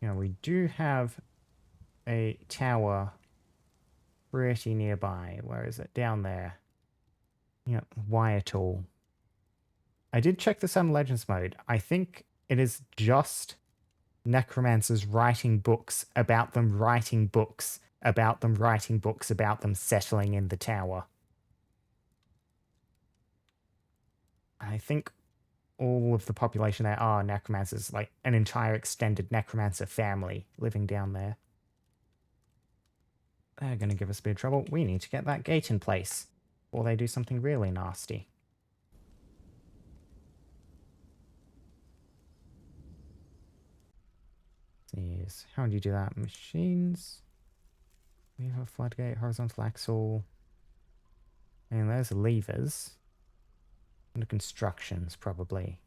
Yeah, we do have a tower pretty nearby. Where is it? Down there. Yeah, Wyatall. I did check this on Legends mode. I think it is just necromancers writing books about them writing books about them writing books about them settling in the tower. I think all of the population there are necromancers, like an entire extended necromancer family living down there. They're going to give us a bit of trouble. We need to get that gate in place, or they do something really nasty. Yes. How do you do that? Machines. We have a floodgate, horizontal axle. And there's levers. Under constructions, probably.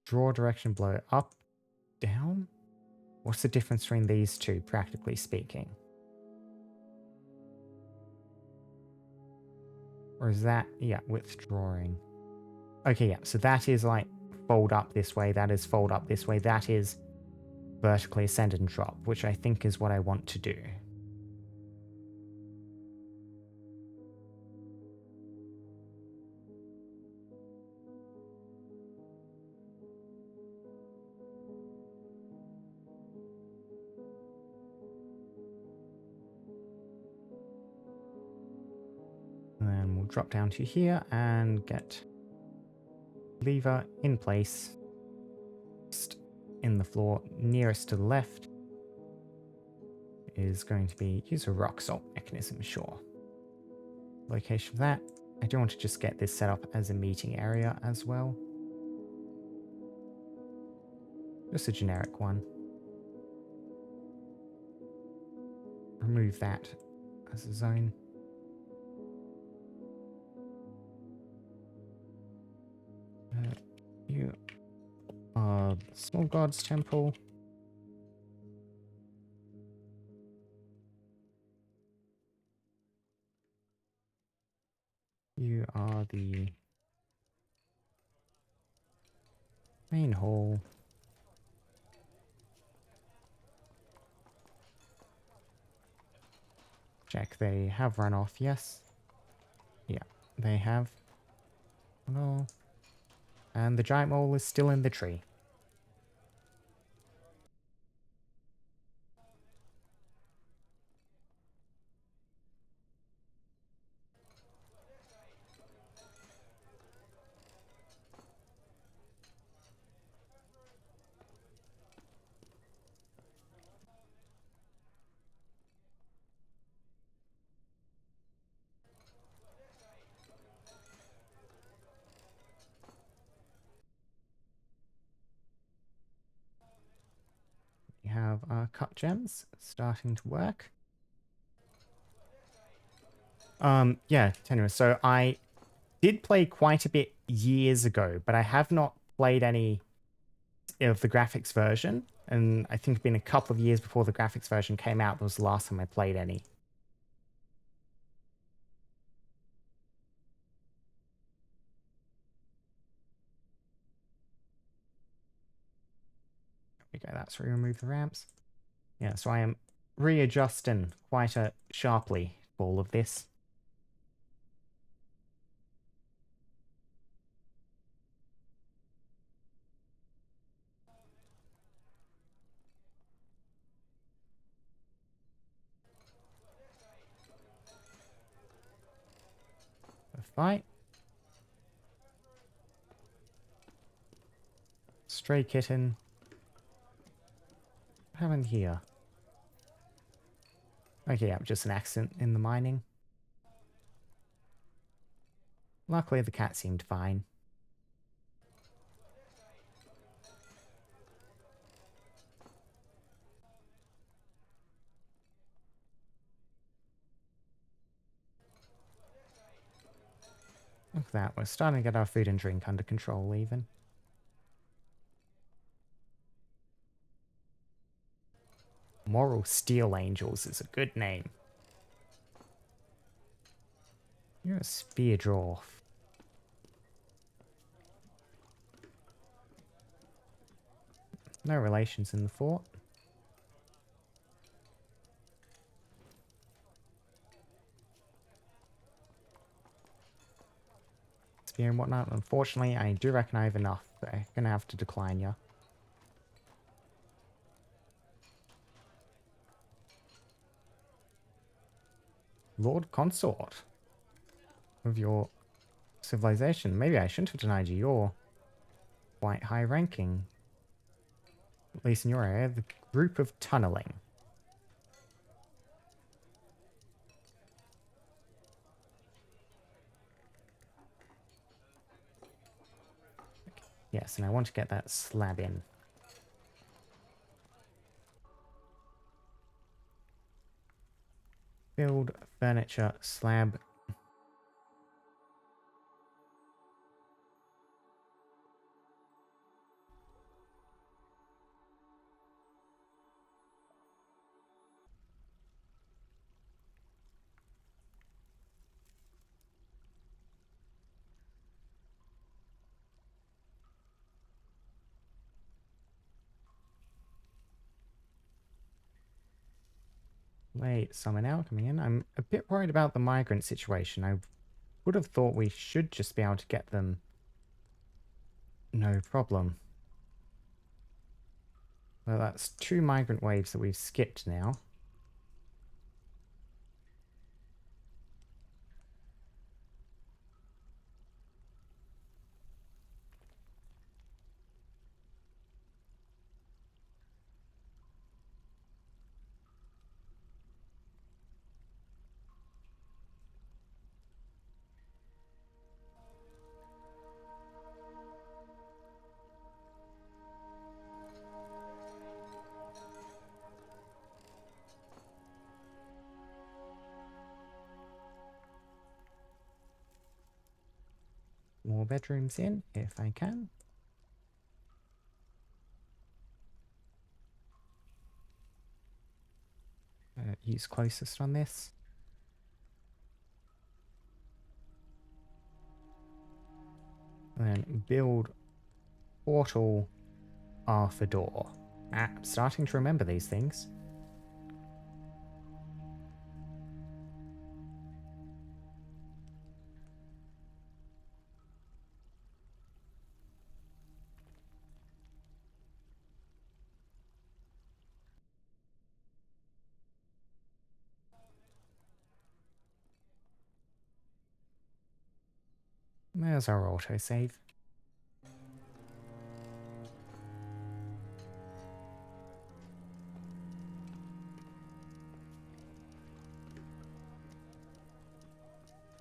Draw direction, blow up, down? What's the difference between these two, practically speaking? Or is that, yeah, withdrawing. Okay, yeah, so that is like fold up this way, that is fold up this way, that is vertically ascend and drop, which I think is what I want to do. And then we'll drop down to here and get lever in place. Just in the floor nearest to the left is going to be use a rock salt mechanism, sure. Location for that. I do want to just get this set up as a meeting area as well. Just a generic one. Remove that as a zone. You are the Small Gods Temple. You are the main hall. Check they have run off, yes. Yeah, they have. No. And the giant mole is still in the tree. We have our cut gems starting to work. Yeah, tenuous. So I did play quite a bit years ago, but I have not played any of the graphics version. And I think it's been a couple of years before the graphics version came out. That was the last time I played any. There we go. That's where we remove the ramps. Yeah, so I am readjusting quite sharply all of this. A fight. Stray kitten. What happened here? Okay, yeah, just an accident in the mining. Luckily, the cat seemed fine. Look at that, we're starting to get our food and drink under control even. Moral Steel Angels is a good name. You're a spear dwarf. No relations in the fort. Spear and whatnot. Unfortunately, I do reckon I have enough. So I'm gonna have to decline you. Lord Consort of your civilization. Maybe I shouldn't have denied you. You're quite high ranking. At least in your area. The group of tunneling. Yes, and I want to get that slab in. Build furniture slab. Wait, someone out coming in. I'm a bit worried about the migrant situation. I would have thought we should just be able to get them. No problem. Well, that's 2 migrant waves that we've skipped now. bedrooms in if I can. Use closest on this. And then build portal half a door. I'm starting to remember these things. There's our autosave.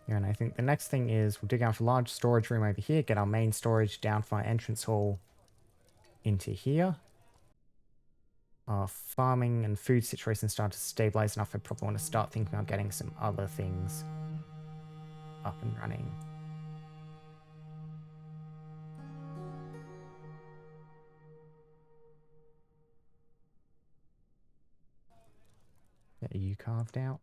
Yeah, and I think the next thing is we'll dig out a large storage room over here, get our main storage down for our entrance hall into here. Our farming and food situation started to stabilize enough. I probably want to start thinking about getting some other things up and running. Get you carved out.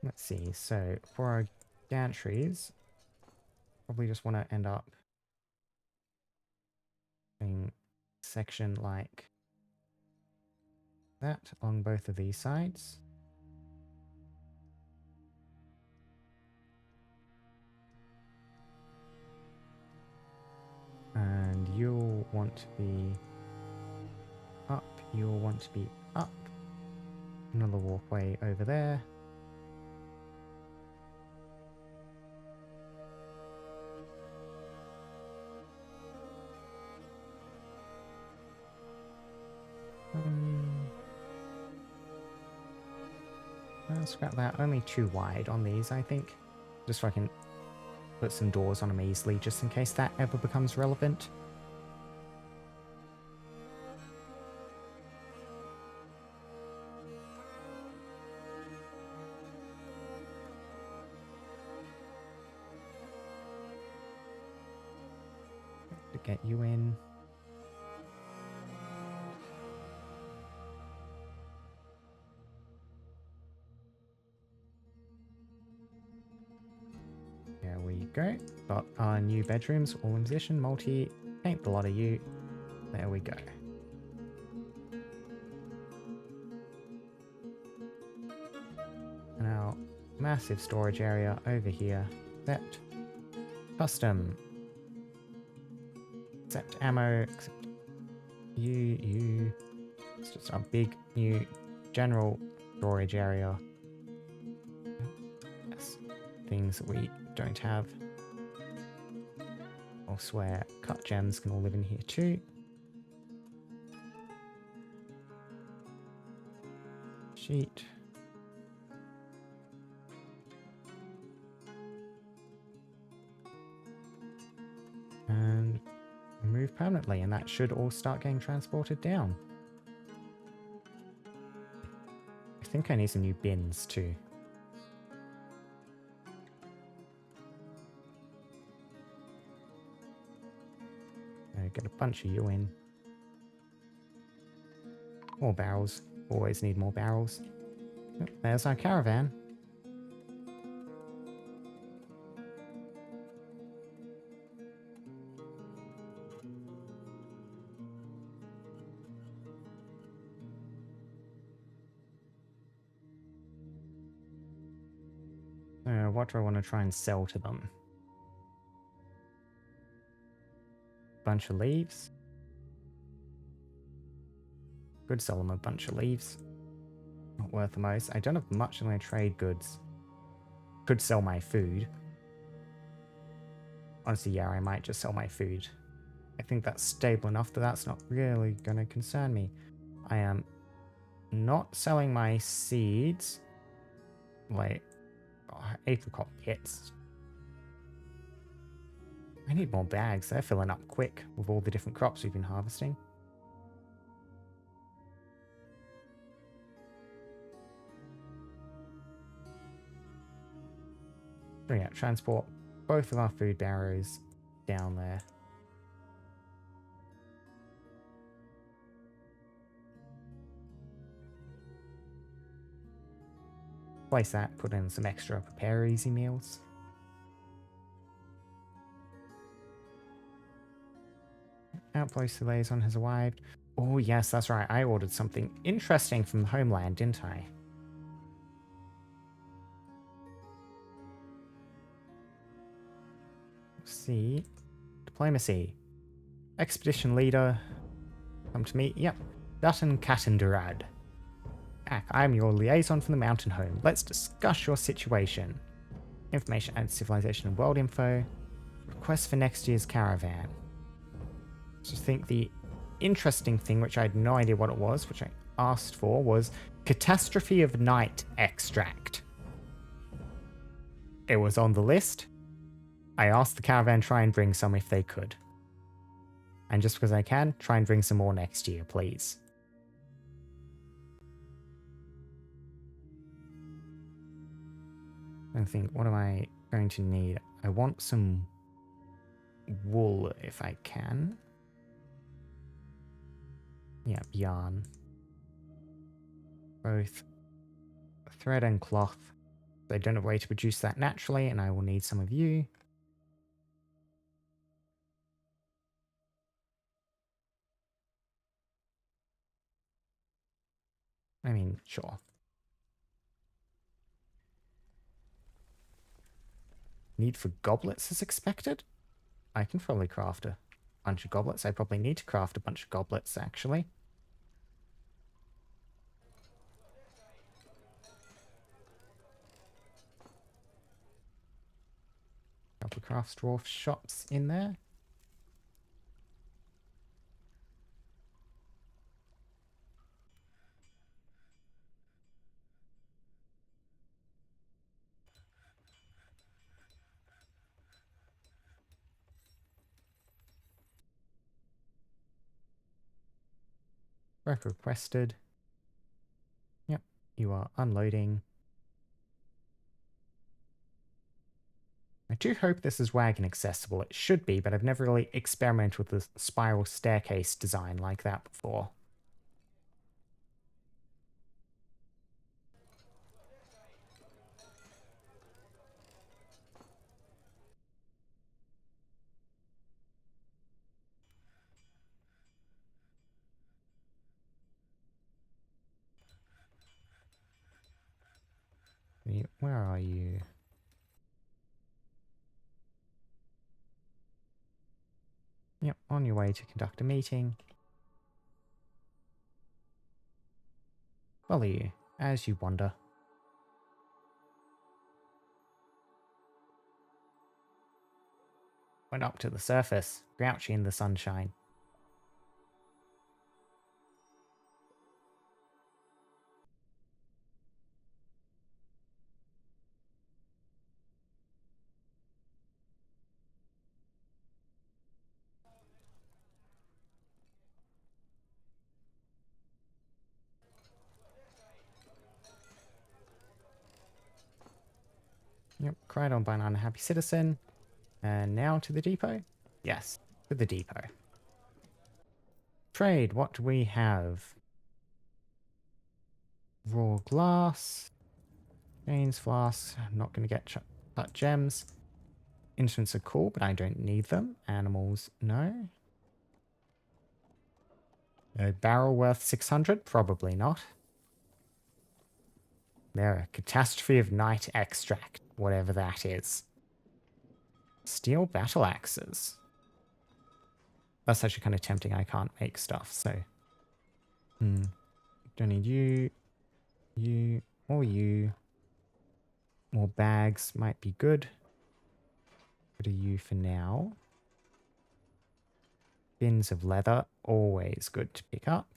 Let's see, so for our gantries, probably just want to end up doing section like that along both of these sides. And you'll want to be up, you'll want to be up. Another walkway over there. Scrap that. Only too wide on these, I think. Just so I can put some doors on them easily, just in case that ever becomes relevant. To get you in. There we go. Got our new bedrooms all in position. Multi. Paint the lot of you. There we go. Now, massive storage area over here. Set. Custom. Accept ammo. Accept you. It's just a big new general storage area. Yes. Things that we don't have. I swear cut gems can all live in here too. Sheet. And remove permanently, and that should all start getting transported down. I think I need some new bins too. Get a bunch of you in. More barrels. Always need more barrels. Oh, there's our caravan. What do I want to try and sell to them? Bunch of leaves. Could sell them a bunch of leaves. Not worth the most. I don't have much in my trade goods. Could sell my food. Honestly, yeah, I might just sell my food. I think that's stable enough that that's not really going to concern me. I am not selling my seeds. Like, apricot pits. I need more bags. They're filling up quick with all the different crops we've been harvesting. So yeah, transport both of our food barrows down there. Place that, put in some extra prepare easy meals. Outpost liaison has arrived. Oh yes, that's right. I ordered something interesting from the homeland, didn't I? Let's see. Diplomacy. Expedition leader. Come to me. Yep. Dutton Kattenderad. I'm your liaison from the mountain home. Let's discuss your situation. Information and civilization and world info. Request for next year's caravan. So I think the interesting thing, which I had no idea what it was, which I asked for, was Catastrophe of Night extract. It was on the list. I asked the caravan try and bring some if they could. And just because I can, try and bring some more next year, please. I think, what am I going to need? I want some wool if I can. Yeah, yarn. Both thread and cloth. They don't have a way to produce that naturally, and I will need some of you. I mean, sure. Need for goblets as expected? I can probably craft a bunch of goblets. I probably need to craft a bunch of goblets, actually. Couple of craft dwarf shops in there. Work requested. Yep, you are unloading. I do hope this is wagon accessible. It should be, but I've never really experimented with the spiral staircase design like that before. Where are you? Yep, on your way to conduct a meeting. Follow you, as you wander. Went up to the surface, grouchy in the sunshine. Yep, cried on by an unhappy citizen. And now to the depot? Yes, to the depot. Trade, what do we have? Raw glass. Chains, flasks. I'm not going to get cut gems. Instruments are cool, but I don't need them. Animals, no. A barrel worth 600? Probably not. There, a catastrophe of night extract, whatever that is. Steel battle axes. That's actually kind of tempting. I can't make stuff, so. Don't need you, or you. More bags might be good. What are you for now? Bins of leather, always good to pick up.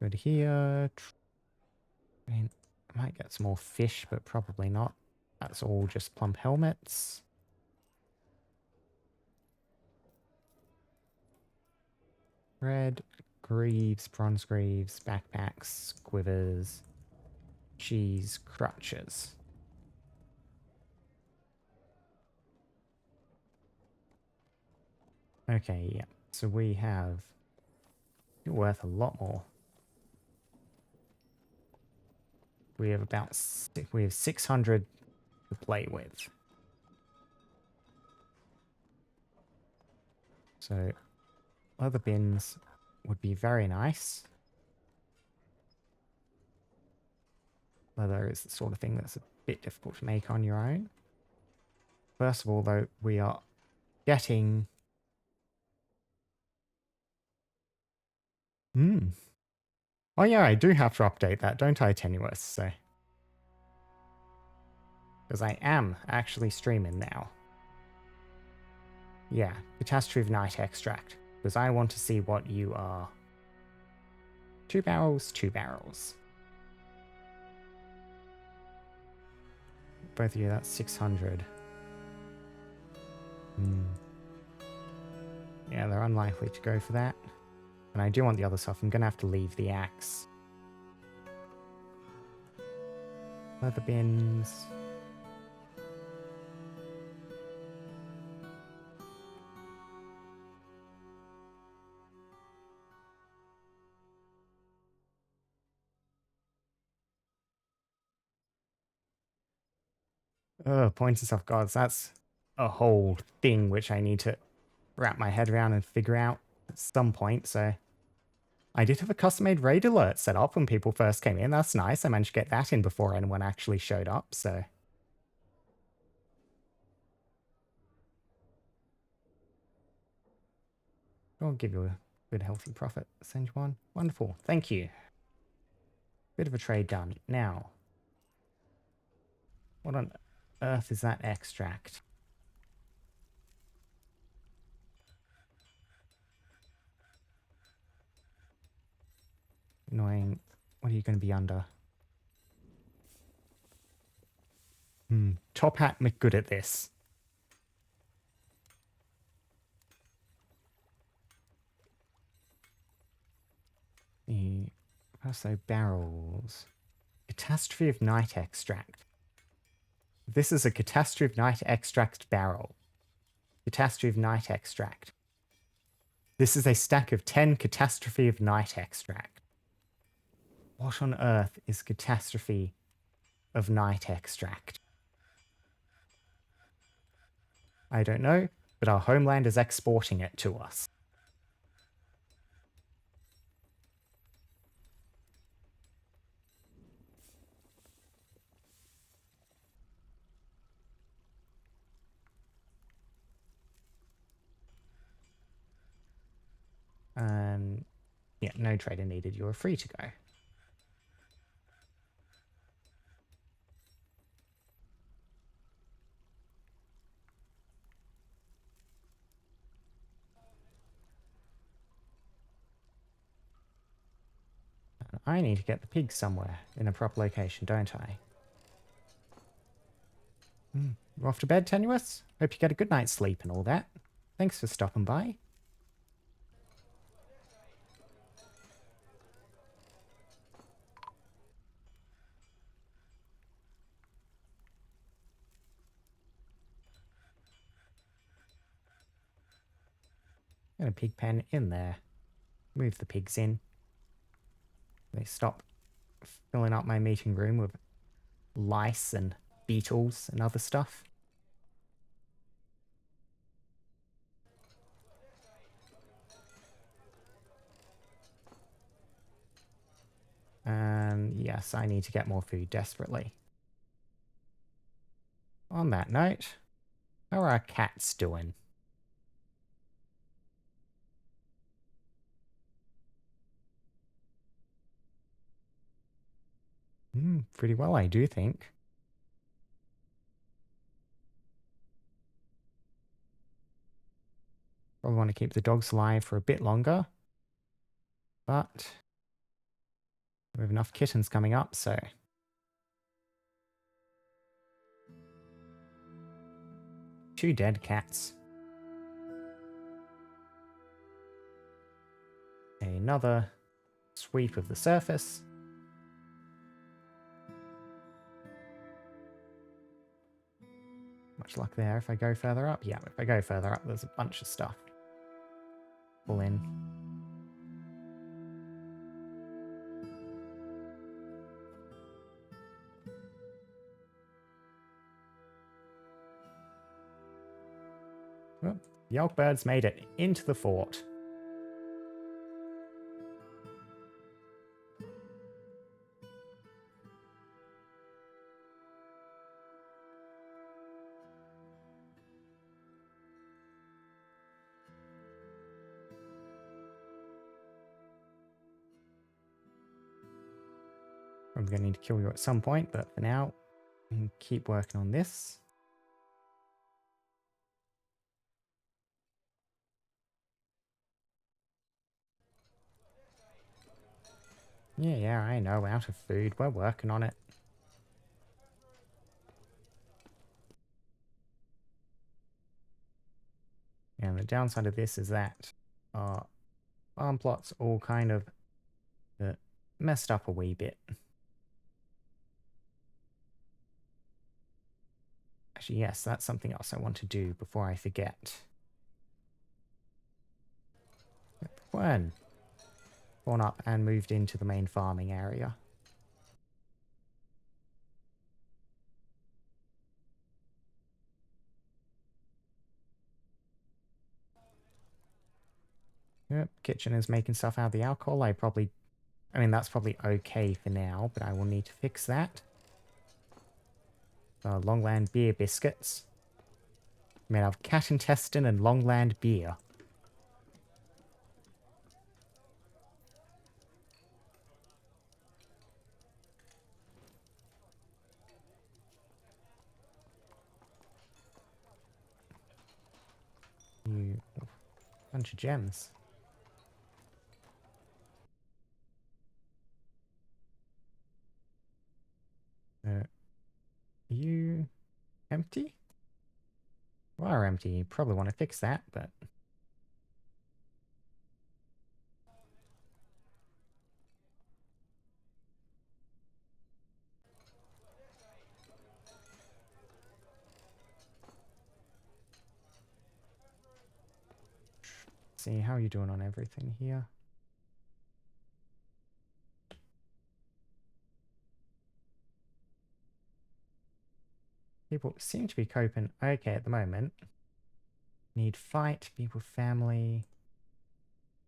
Good here. I mean, I might get some more fish, but probably not. That's all just plump helmets. Red greaves, bronze greaves, backpacks, quivers, cheese, crutches. Okay, yeah. So we have... You're worth a lot more. We have we have 600 to play with. So other bins would be very nice. Leather is the sort of thing that's a bit difficult to make on your own. First of all, though, we are getting... Oh yeah, I do have to update that, don't I, Tenuous? So... Because I am actually streaming now. Yeah, Catastrophe of Night Extract. Because I want to see what you are. 2 barrels, 2 barrels. Both of you, that's 600. Yeah, they're unlikely to go for that. And I do want the other stuff. I'm going to have to leave the axe. Leather bins. Pointers of gods. That's a whole thing which I need to wrap my head around and figure out at some point. So I did have a custom-made raid alert set up when people first came in. That's nice. I managed to get that in before anyone actually showed up. So I'll give you a good healthy profit. Send you one. Wonderful. Thank you. Bit of a trade done. Now, what on earth is that extract? Annoying. What are you going to be under? Top Hat McGood at this. So barrels. Catastrophe of Night Extract. This is a Catastrophe of Night Extract barrel. Catastrophe of Night Extract. This is a stack of 10 Catastrophe of Night Extract. What on earth is Catastrophe of Night Extract? I don't know, but our homeland is exporting it to us. Yeah, no trader needed. You're free to go. I need to get the pigs somewhere in a proper location, don't I? You off to bed, Tenuous? Hope you get a good night's sleep and all that. Thanks for stopping by. Got a pig pen in there. Move the pigs in. They stop filling up my meeting room with lice and beetles and other stuff. And yes, I need to get more food desperately. On that note, how are our cats doing? Pretty well, I do think. Probably want to keep the dogs alive for a bit longer. But We have enough kittens coming up, so... Two dead cats. Another sweep of the surface. Much luck there if I go further up. Yeah, if I go further up, there's a bunch of stuff. Pull in. Well, the elk birds made it into the fort. I'm going to need to kill you at some point, but for now, we can keep working on this. Yeah, I know. We're out of food. We're working on it. And the downside of this is that our farm plots all kind of messed up a wee bit. Actually, yes, that's something else I want to do before I forget. When? Gone up and moved into the main farming area. Yep, kitchen is making stuff out of the alcohol. I mean, that's probably okay for now, but I will need to fix that. Longland beer biscuits. Made out of cat intestine and Longland beer. Bunch of gems. Are you empty? You are empty. You probably want to fix that, but... See, how are you doing on everything here? People seem to be coping okay at the moment. Need fight, people, family.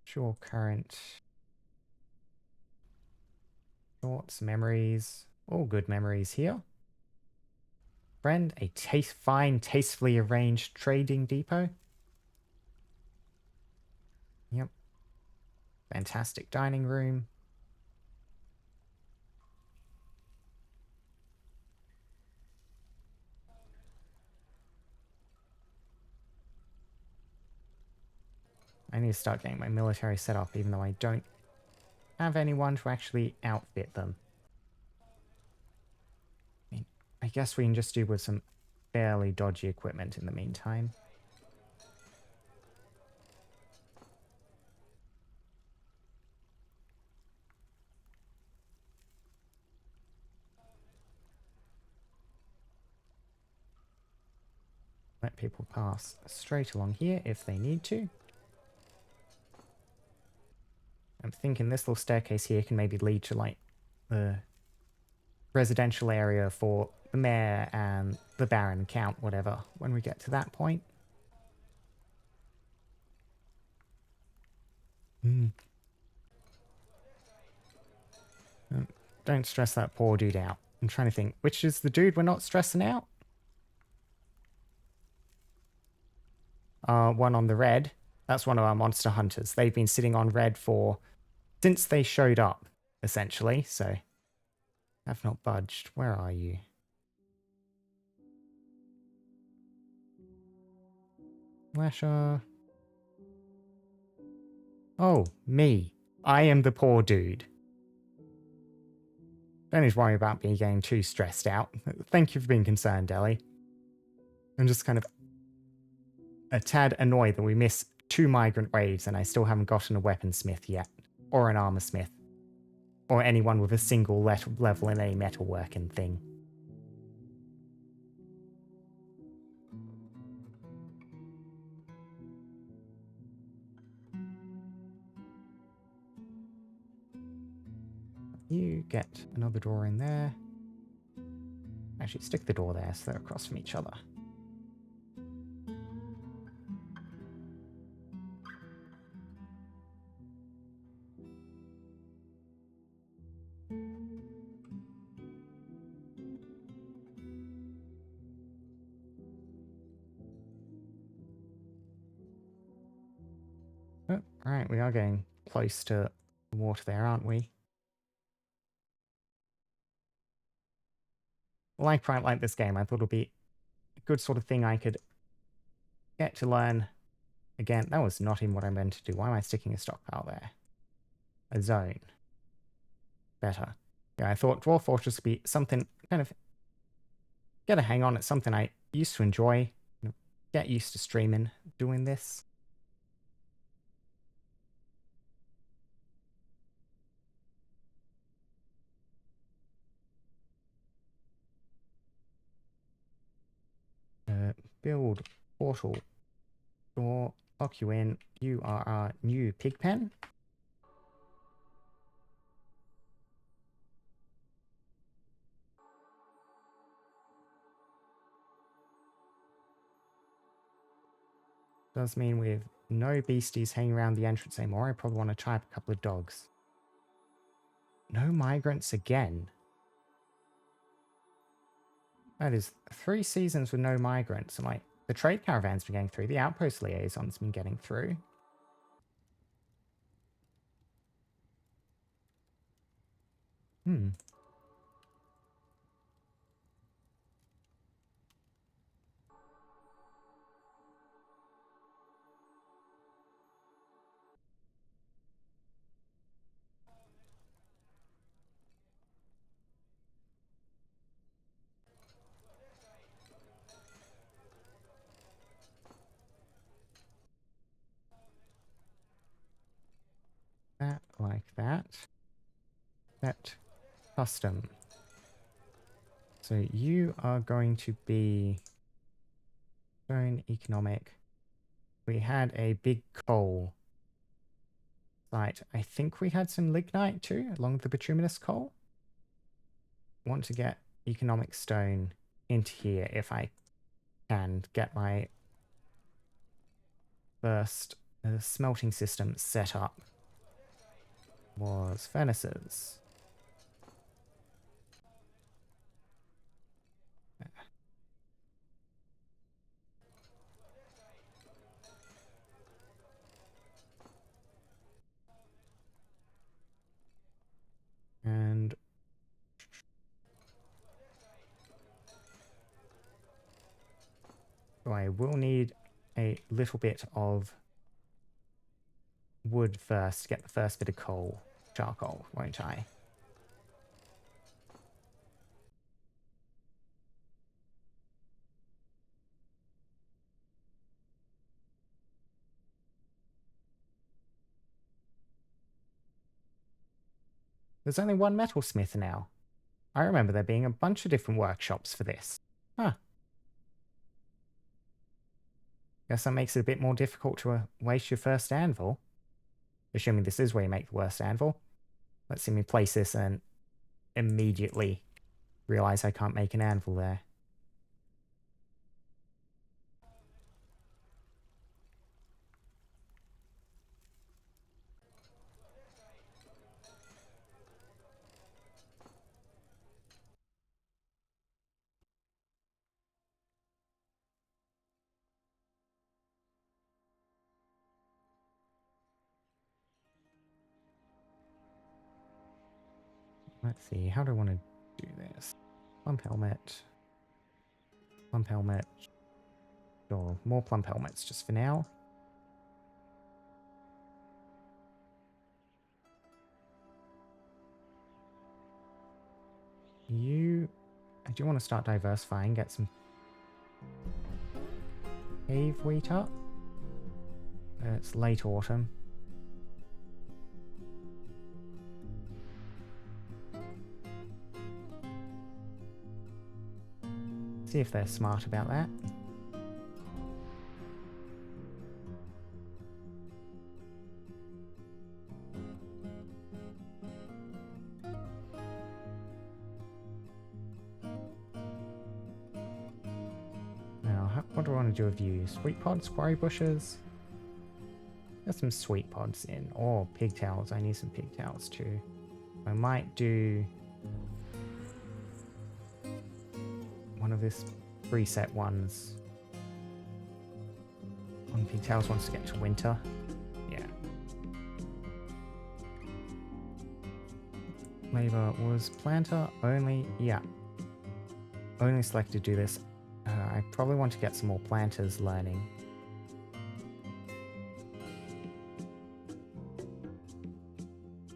Sure, current. Thoughts, memories. All good memories here. Friend, a fine, tastefully arranged trading depot. Yep. Fantastic dining room. I need to start getting my military set up, even though I don't have anyone to actually outfit them. I mean, I guess we can just do with some fairly dodgy equipment in the meantime. Let people pass straight along here if they need to. I'm thinking this little staircase here can maybe lead to, like, the residential area for the mayor and the baron, count, whatever, when we get to that point. Don't stress that poor dude out. I'm trying to think, which is the dude we're not stressing out? One on the red. That's one of our monster hunters. They've been sitting on red since they showed up, essentially, so have not budged. Where are you? Lasher. Oh, me. I am the poor dude. Don't need to worry about me getting too stressed out. Thank you for being concerned, Ellie. I'm just kind of a tad annoyed that we missed 2 migrant waves and I still haven't gotten a weaponsmith yet. Or an armor smith. Or anyone with a single level in a metalworking thing. You get another door in there. Actually, stick the door there so they're across from each other. Oh, alright, we are getting close to the water there, aren't we? Well, I quite like this game. I thought it would be a good sort of thing I could get to learn. Again, that was not even what I meant to do. Why am I sticking a stockpile there? A zone. Better. Yeah, I thought Dwarf Fortress would be something kind of get a hang on. It's something I used to enjoy. Get used to streaming, doing this. Build portal door, lock you in. You are our new pig pen. Does mean with no beasties hanging around the entrance anymore. I probably want to try up a couple of dogs. No migrants again. That is 3 seasons with no migrants. And like the trade caravan's been getting through. The outpost liaison's been getting through. That like that. That custom. So you are going to be stone economic. We had a big coal site. I think we had some lignite too, along with the bituminous coal. Want to get economic stone into here if I can get my first smelting system set up. Was furnaces. And so I will need a little bit of wood first to get the first bit of coal. Charcoal, won't I? There's only one metalsmith now. I remember there being a bunch of different workshops for this. Huh. Guess that makes it a bit more difficult to waste your first anvil. Assuming this is where you make the worst anvil. Let's see me place this and immediately realize I can't make an anvil there. Let's see, how do I want to do this? Plump helmet. Plump helmet. Sure, more plump helmets just for now. I do want to start diversifying, get some cave wheat up. It's late autumn. See if they're smart about that. Now, what do I want to do with you? Sweet pods, quarry bushes? Get some sweet pods in. Or pigtails. I need some pigtails too. I might do one of this preset ones. One pigtails wants to get to winter. Yeah. Labor was planter only. Yeah. Only selected to do this. I probably want to get some more planters learning.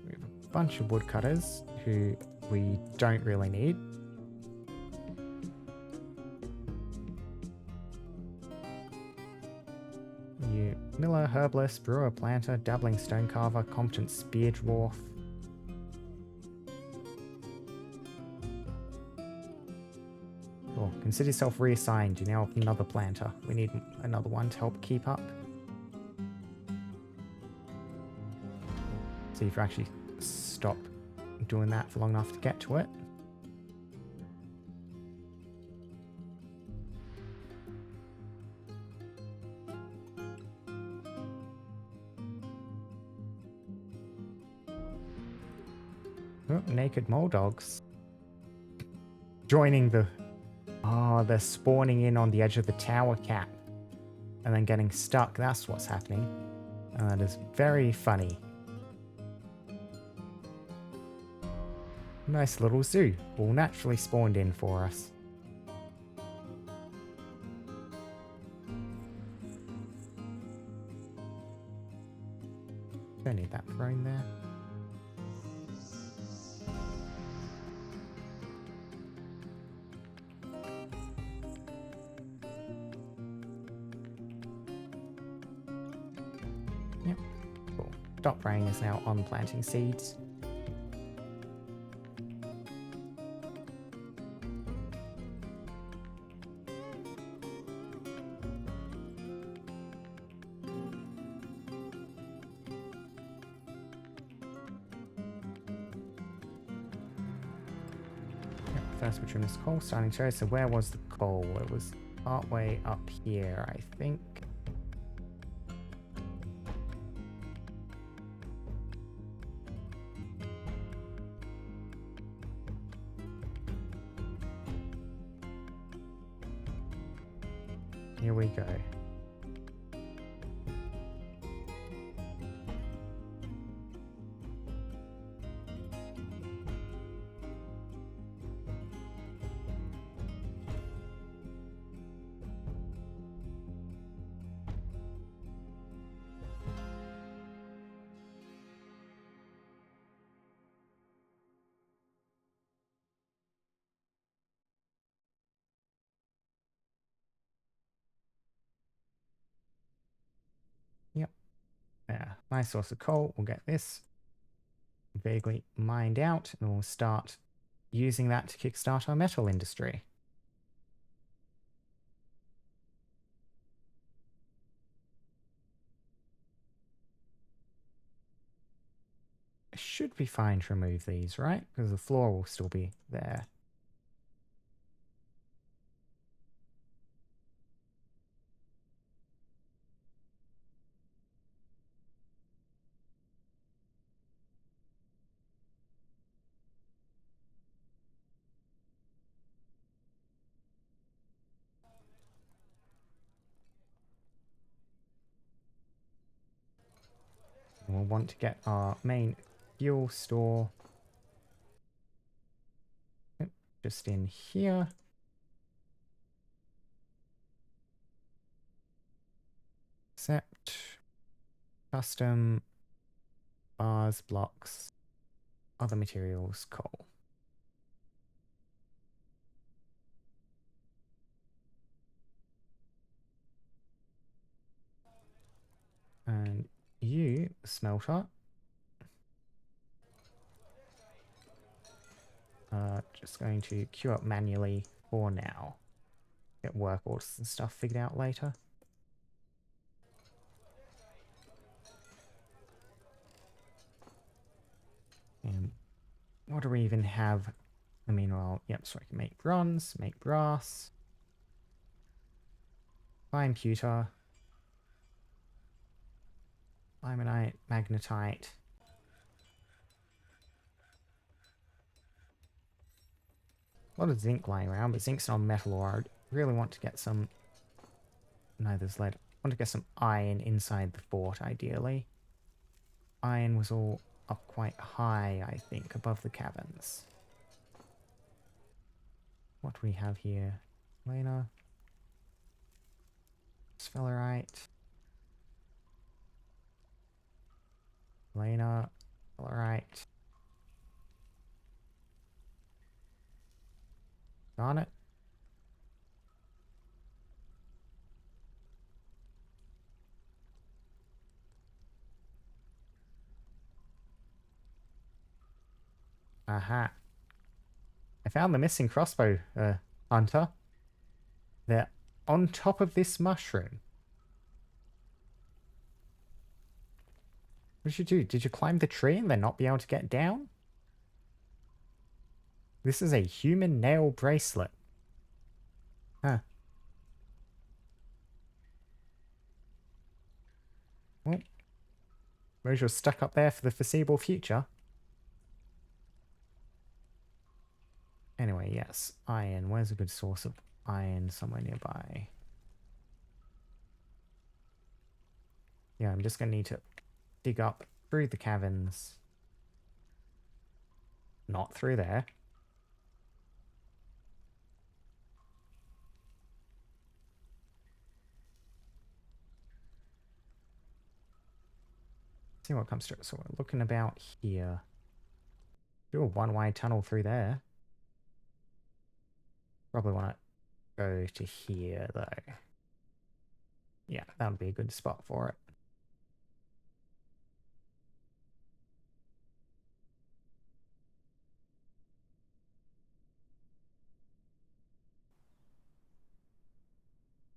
We have a bunch of woodcutters who we don't really need. You miller, herbalist, brewer, planter, dabbling stone carver, competent spear dwarf. Cool. Consider yourself reassigned. You now have another planter. We need another one to help keep up. See if you actually stop doing that for long enough to get to it. Oh, naked mole dogs. Joining the... Oh, they're spawning in on the edge of the tower cap. And then getting stuck. That's what's happening. And that is very funny. Nice little zoo. All naturally spawned in for us. Don't need that thrown there. Yep. Cool. Dot brain is now on planting seeds. First bituminous coal starting to show. So where was the coal? It was part way up here, I think. Here we go. Yep. Yeah, nice source of coal. We'll get this vaguely mined out and we'll start using that to kickstart our metal industry. I should be fine to remove these, right? Because the floor will still be there. We'll want to get our main fuel store just in here. Accept custom bars, blocks, other materials, coal. And you, smelter, just going to queue up manually for now. Get work orders and stuff figured out later. And what do we even have? I mean, well, yep, so I can make bronze, make brass, fine pewter, limonite, magnetite. A lot of zinc lying around, but zinc's not a metal ore. I really want to get some... No, there's lead. I want to get some iron inside the fort, ideally. Iron was all up quite high, I think, above the caverns. What do we have here? Lena. Sphelerite. Lena. Sphelerite. Garnet. Aha. I found the missing crossbow, hunter. They're on top of this mushroom. What did you do? Did you climb the tree and then not be able to get down? This is a human nail bracelet. Huh. Well, suppose you're stuck up there for the foreseeable future. Anyway, yes. Iron. Where's a good source of iron somewhere nearby? Yeah, I'm just going to need to dig up through the caverns. Not through there. See what comes through. So we're looking about here. Do a one-way tunnel through there. Probably want to go to here, though. Yeah, that would be a good spot for it.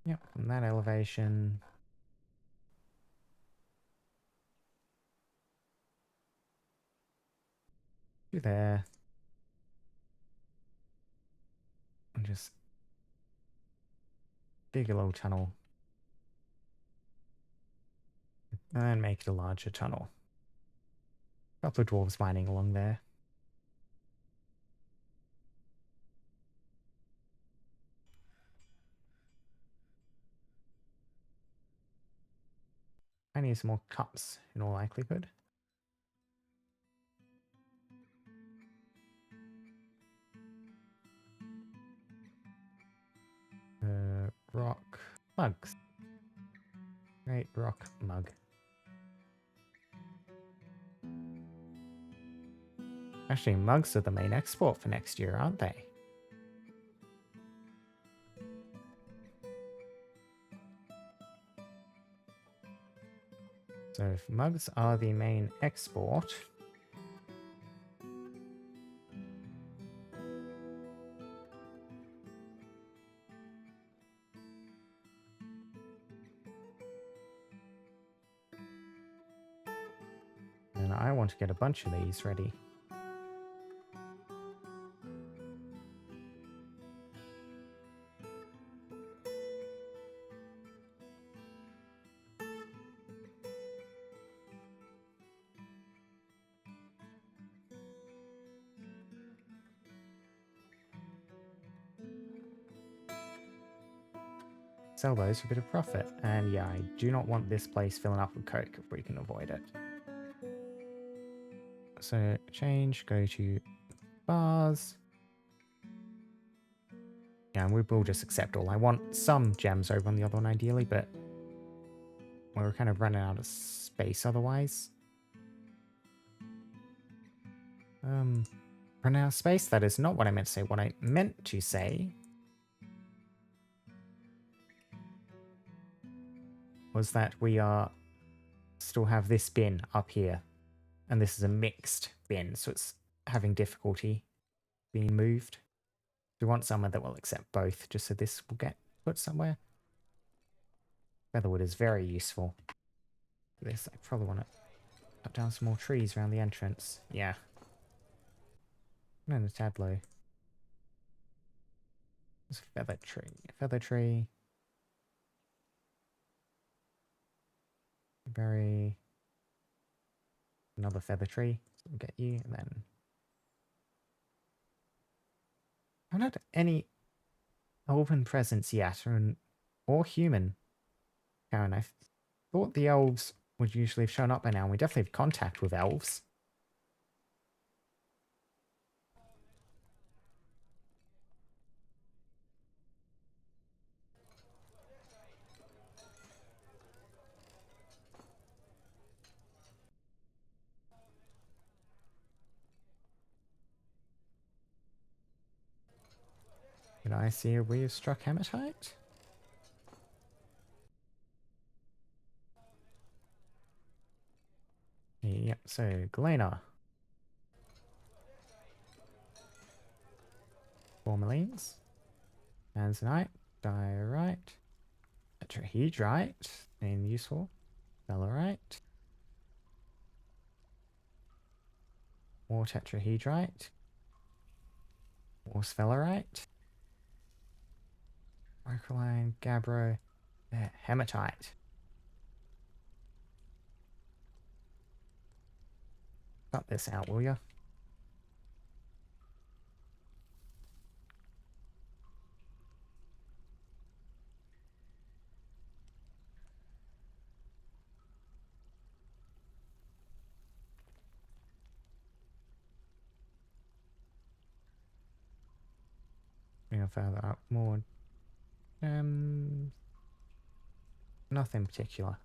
Yep, from that elevation. To there. And just dig a little tunnel. And make it a larger tunnel. A couple of dwarves mining along there. I need some more cups, in all likelihood. Rock mugs. Great rock mug. Actually, mugs are the main export for next year, aren't they? So if mugs are the main export... And I want to get a bunch of these ready. Sell those for a bit of profit. And yeah, I do not want this place filling up with coke if we can avoid it. So change, go to bars. Yeah, and we will just accept all. I want some gems over on the other one ideally, but we're kind of running out of space otherwise. Run out of space? That is not what I meant to say. What I meant to say was that we are still have this bin up here. And this is a mixed bin, so it's having difficulty being moved. We want somewhere that will accept both, just so this will get put somewhere. Featherwood is very useful. For this, I probably want to cut down some more trees around the entrance. Yeah. No, the tad low. There's a feather tree. A feather tree. Very. Another feather tree. So we'll get you, and then. I haven't had any elven presence yet, or human. Karen, I thought the elves would usually have shown up by now, and we definitely have contact with elves. Did I see a weird struck hematite? Yep, so Galena. Tourmalines. Tanzanite. Diorite. Tetrahedrite. Being useful. Bellerite. More tetrahedrite. More sphelerite. Microline. Gabbro. Hematite. Cut this out, will ya? Bring it further up. More. Nothing particular.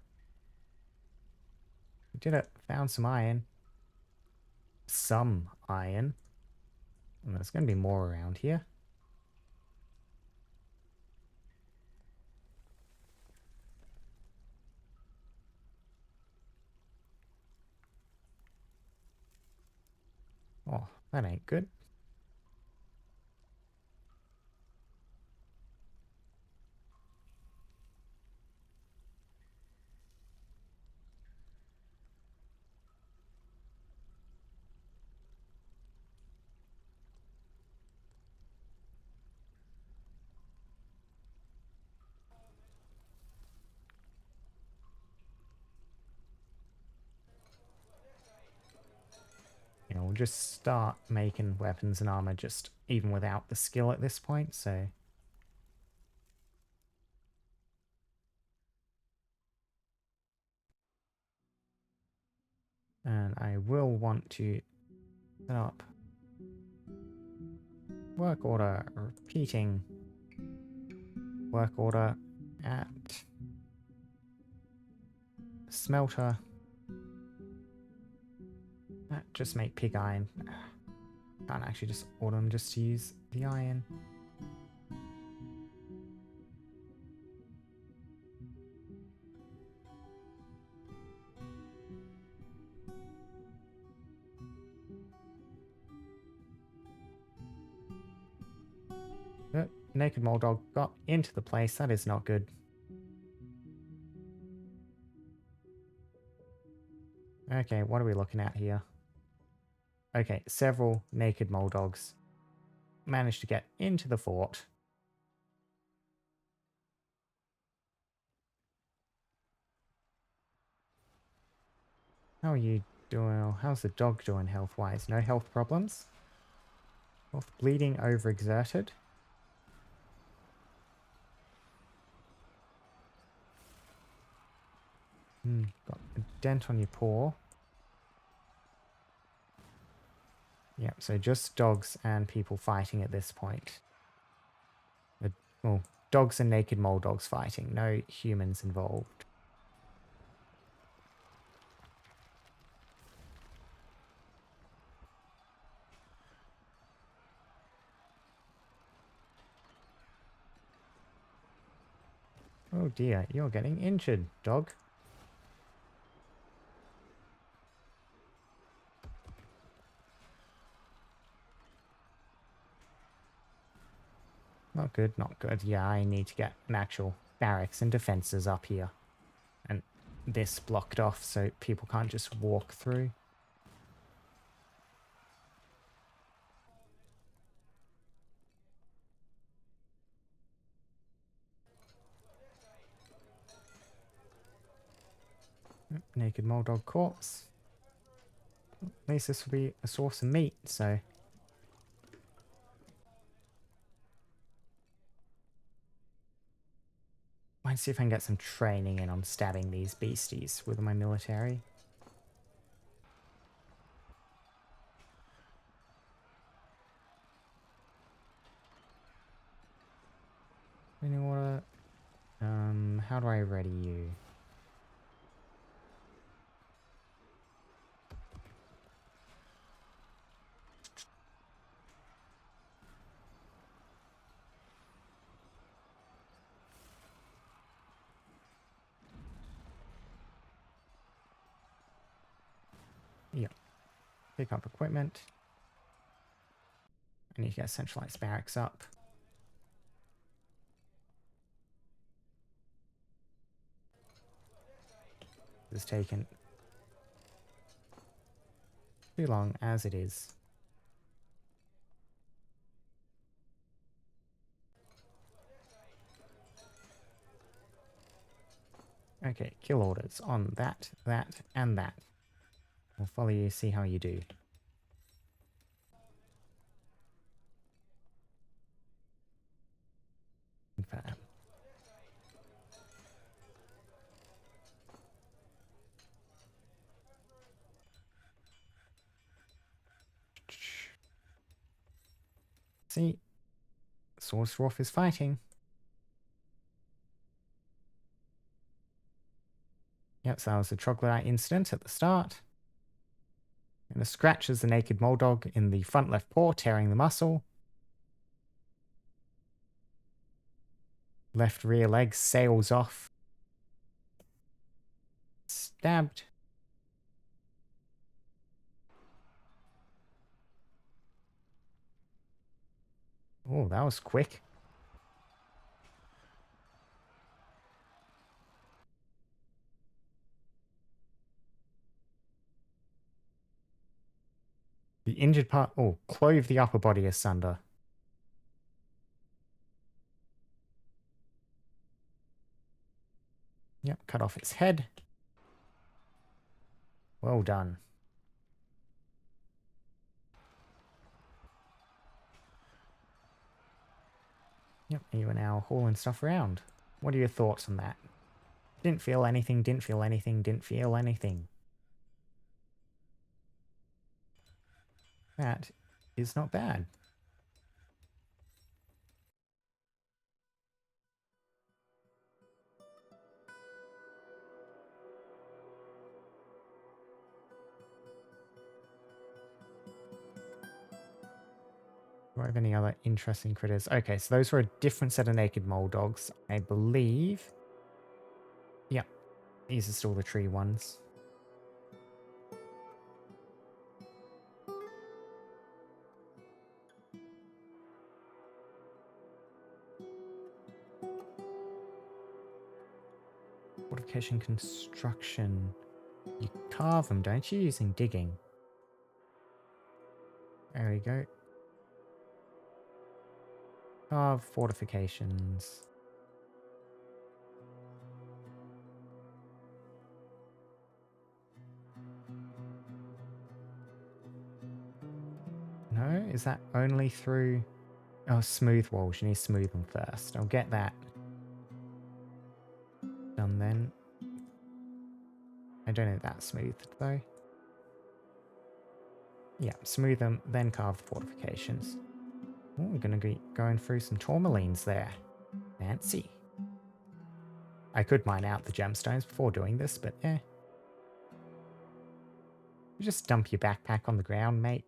We did it. Found some iron. Some iron. And there's going to be more around here. Oh, that ain't good. You know, we'll just start making weapons and armor just even without the skill at this point, so. And I will want to set up work order, repeating work order at smelter. Just make pig iron. Can't actually just order them just to use the iron. Naked mole dog got into the place. That is not good. Okay, what are we looking at here? Okay, several naked mole dogs managed to get into the fort. How are you doing? How's the dog doing health-wise? No health problems? Health bleeding overexerted? Got a dent on your paw. Yep, so just dogs and people fighting at this point. Well, dogs and naked mole dogs fighting. No humans involved. Oh dear, you're getting injured, dog. Not good, not good. Yeah, I need to get an actual barracks and defenses up here. And this blocked off so people can't just walk through. Naked Moldog corpse. At least this will be a source of meat, so... Might see if I can get some training in on stabbing these beasties with my military. Any water? How do I ready you? Yep. Pick up equipment. I need to get centralized barracks up. It's taken too long as it is. Okay, kill orders on that, that, and that. I'll follow you, see how you do. Confirm. See? Dwarf is fighting. Yep, so that was the troglodyte incident at the start. And the scratches the naked Moldog in the front left paw, tearing the muscle. Left rear leg sails off. Stabbed. Oh, that was quick. The injured part, oh, clove the upper body asunder. Yep, cut off its head. Well done. Yep, you are now hauling stuff around. What are your thoughts on that? Didn't feel anything, didn't feel anything, didn't feel anything. That is not bad. Do I have any other interesting critters? Okay, so those were a different set of naked mole dogs, I believe. Yep, these are still the tree ones. Fortification construction. You carve them, don't you, using digging? There we go. Carve fortifications. No? Is that only through... Oh, smooth walls. You need to smooth them first. I'll get that done then. I don't know that smoothed, though. Yeah, smooth them, then carve the fortifications. Oh, we're going to be going through some tourmalines there. Fancy. I could mine out the gemstones before doing this, but eh. You just dump your backpack on the ground, mate.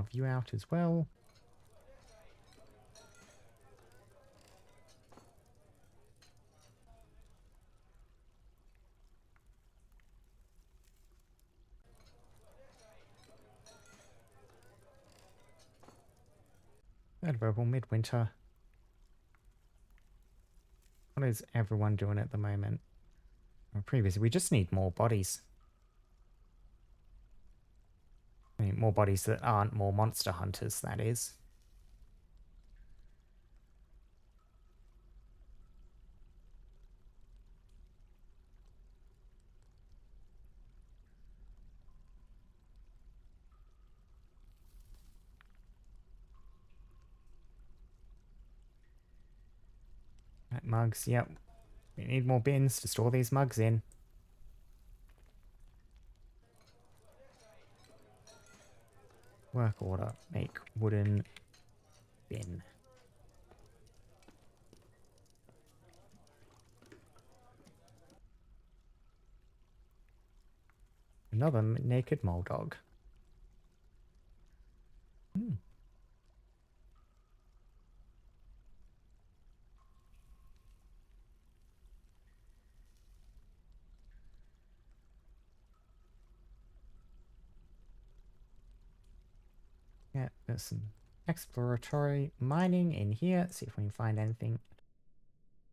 carve you out as well. Third verbal midwinter. What is everyone doing at the moment? Well, previously, we just need more bodies. I mean, more bodies that aren't more monster hunters, that is. Right, mugs, yep. We need more bins to store these mugs in. Work order. Make wooden bin. Another naked mole dog. Hmm. Yeah, there's some exploratory mining in here. See if we can find anything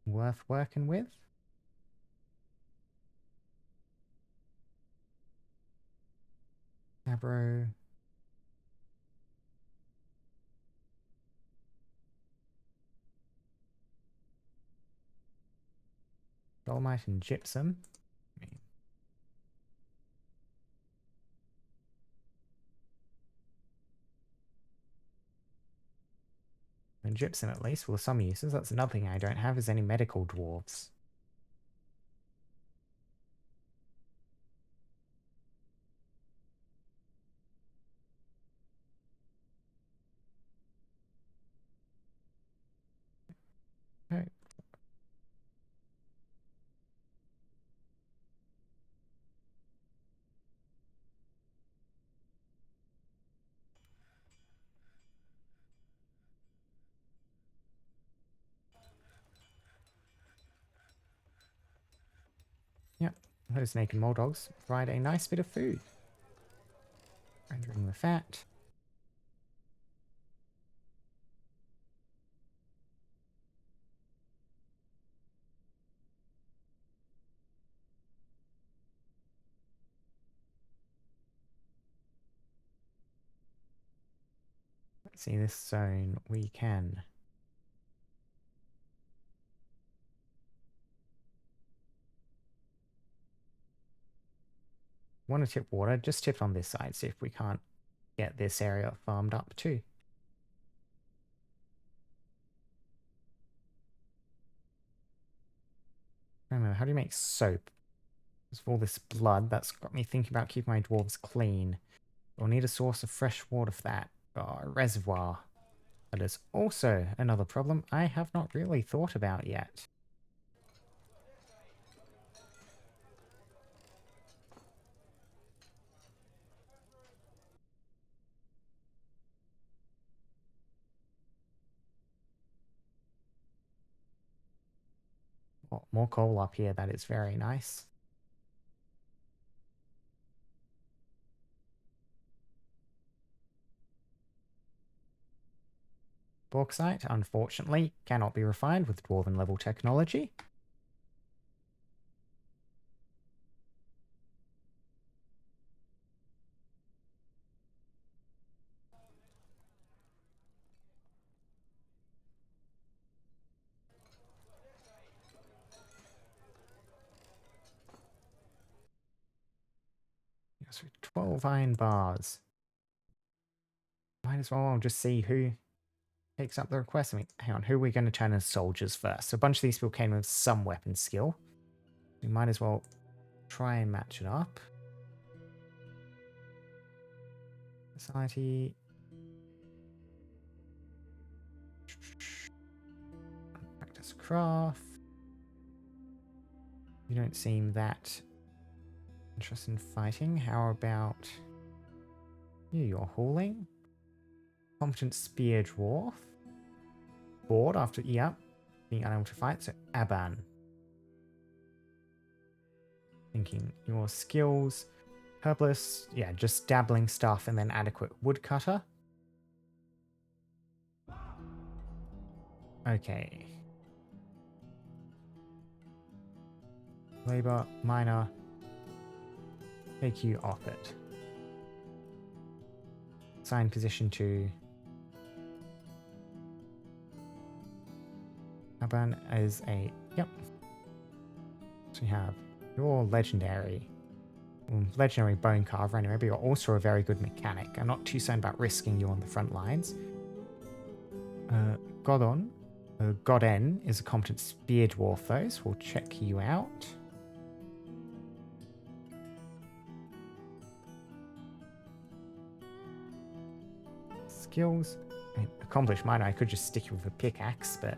worth working with. Abro. Dolomite and gypsum. And gypsum at least for some uses. That's another thing I don't have is any medical dwarves. Okay. Yep, those naked mole dogs provide a nice bit of food. Rendering the fat. Let's see this zone. We can want to tip water. Just tip on this side. See if we can't get this area farmed up too. I don't know, how do you make soap? With all this blood, that's got me thinking about keeping my dwarves clean. We'll need a source of fresh water for that. A reservoir. That is also another problem I have not really thought about yet. Oh, more coal up here, that is very nice. Bauxite, unfortunately, cannot be refined with dwarven level technology. So 12 iron bars. Might as well just see who takes up the request. I mean, hang on, who are we going to turn as soldiers first? So a bunch of these people came with some weapon skill. We might as well try and match it up. Society. Practice craft. You don't seem that interested in fighting. How about you? You're hauling? Competent spear dwarf. Bored after, yep, being unable to fight. So Aban. Thinking your skills. Herbalist, yeah, just dabbling stuff and then adequate woodcutter. Okay. Labor, miner. Take you off it. Assign position to Aban is a, yep. So we have your legendary bone carver anyway, but you're also a very good mechanic. I'm not too concerned about risking you on the front lines. Godon. Goden is a competent spear dwarf though, so we'll check you out. Skills. Accomplished miner, I could just stick you with a pickaxe, but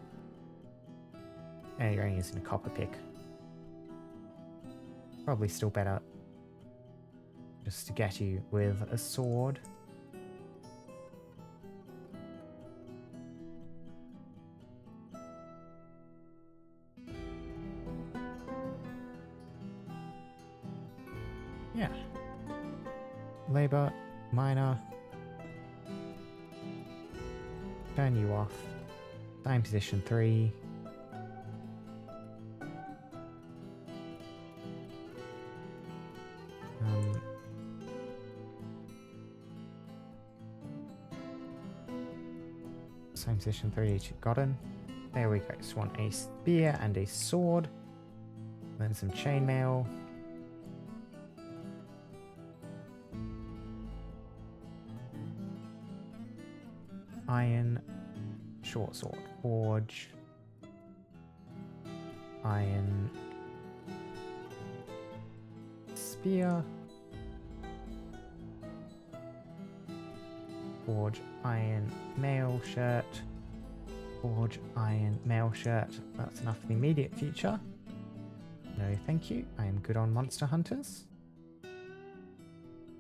you're only using a copper pick. Probably still better just to get you with a sword. Yeah. Labor, miner. Turn you off. Time position 3. Same position 3 each gotten. There we go. Just want a spear and a sword. Then some chainmail. Iron. Short sword. Forge. Iron. Spear. Forge iron mail shirt. Forge iron mail shirt. That's enough for the immediate future. No, thank you. I am good on monster hunters.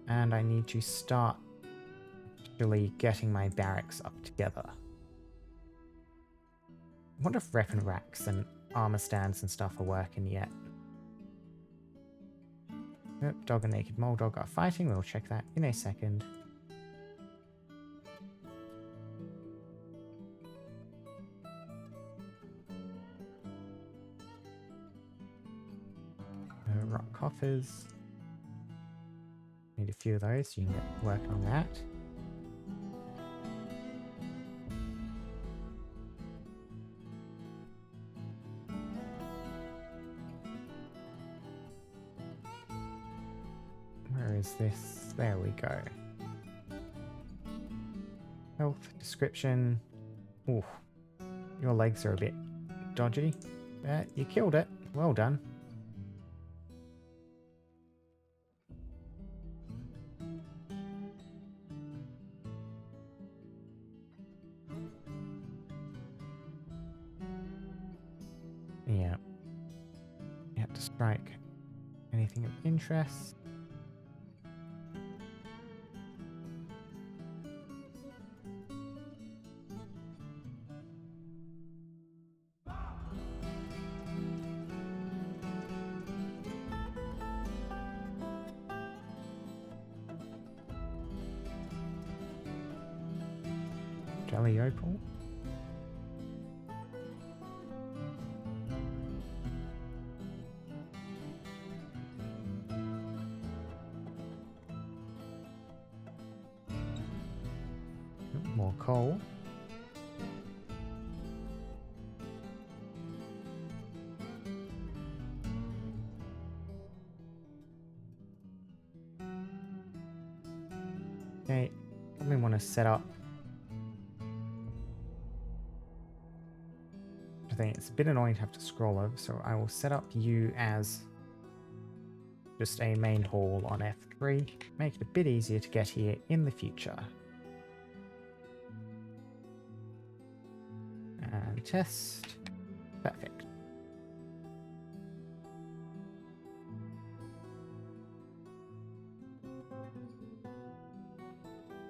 And I need to start actually getting my barracks up together. I wonder if weapon racks and armor stands and stuff are working yet. Yep, dog and naked mole dog are fighting. We'll check that in a second. Rock coffers. Need a few of those so you can get working on that. Where is this? There we go. Health, description. Ooh, your legs are a bit dodgy. You killed it. Well done. Yeah. You have to strike anything of interest. Jelly opal. More coal. Okay, probably want to set up. I think it's a bit annoying to have to scroll over, so I will set up you as just a main hall on F3. Make it a bit easier to get here in the future. And test. Perfect.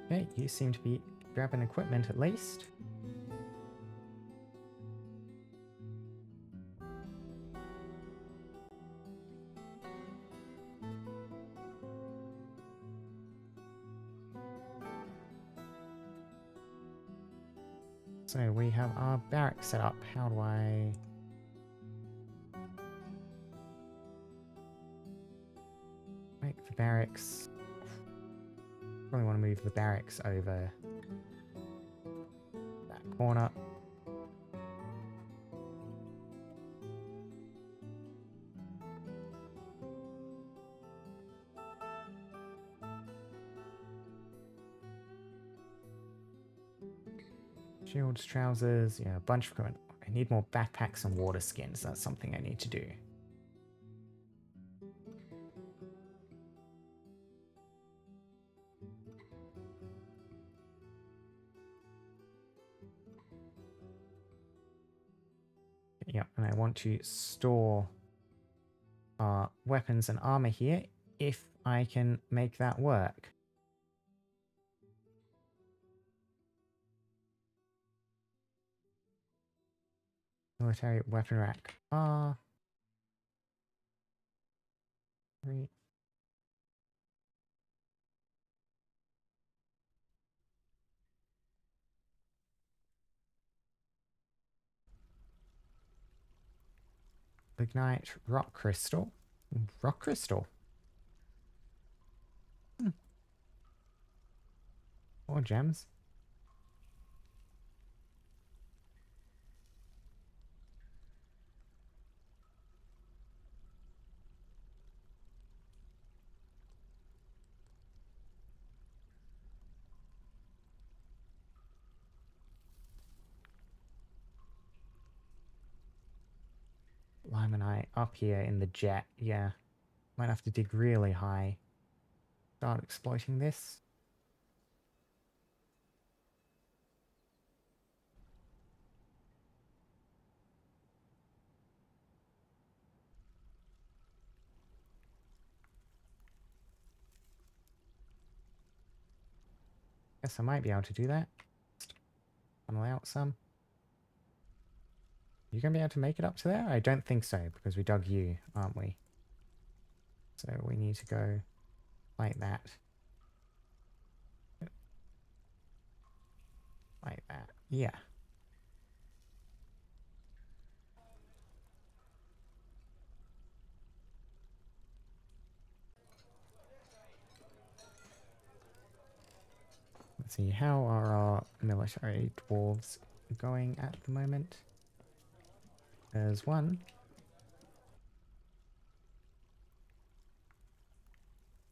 Okay, you seem to be grabbing equipment at least. So we have our barracks set up. How do I... Make the barracks... Probably want to move the barracks over that corner. Shields, trousers, yeah, a bunch of equipment. I need more backpacks and water skins. That's something I need to do. Yeah, and I want to store weapons and armor here if I can make that work. Military weapon rack. Three. Ignite rock crystal. Rock crystal. Or gems. Limonite up here in the jet. Yeah. Might have to dig really high. Start exploiting this. Guess I might be able to do that. Funnel out some. You gonna be able to make it up to there? I don't think so, because we dug you, aren't we? So we need to go like that. Like that. Yeah. Let's see, how are our military dwarves going at the moment? There's one.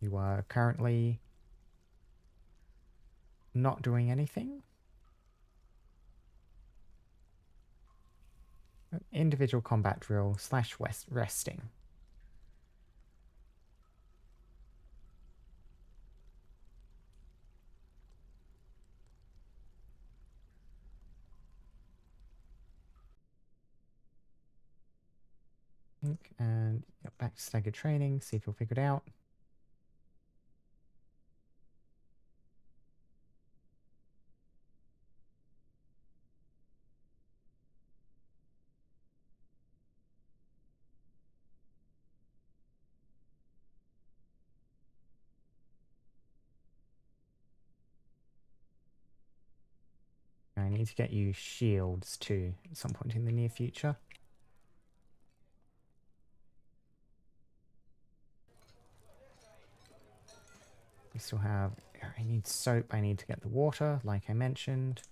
You are currently not doing anything. Individual combat drill / resting. And back to staggered training, see if you'll figure it out. I need to get you shields too at some point in the near future. We still have... I need soap, I need to get the water, like I mentioned.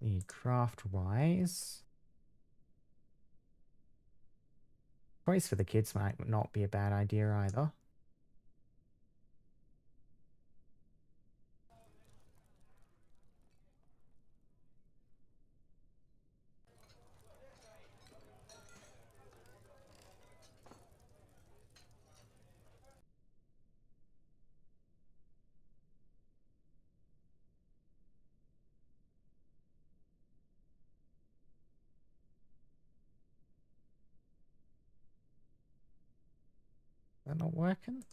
The craft-wise... Toys for the kids might not be a bad idea either. Is that not working?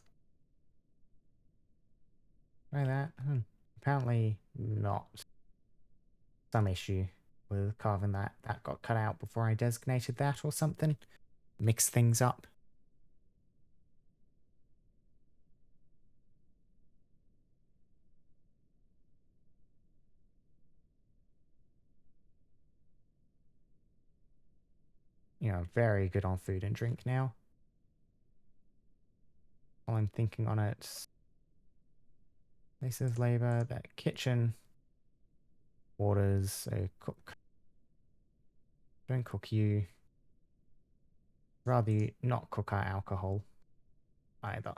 Try that. Apparently not. Some issue with carving that. That got cut out before I designated that or something. Mix things up. You know, very good on food and drink now. While I'm thinking on it, this is labor, that kitchen, waters, so cook. Don't cook you. Rather you not cook our alcohol either.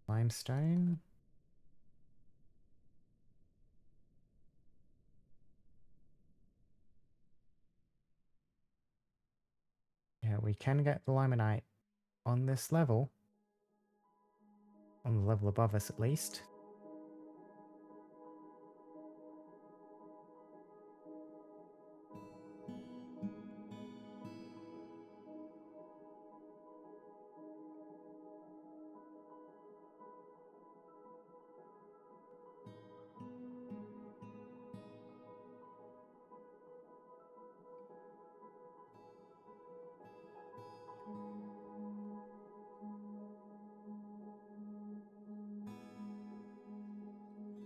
Limestone. Yeah, we can get the limonite on this level. On the level above us at least.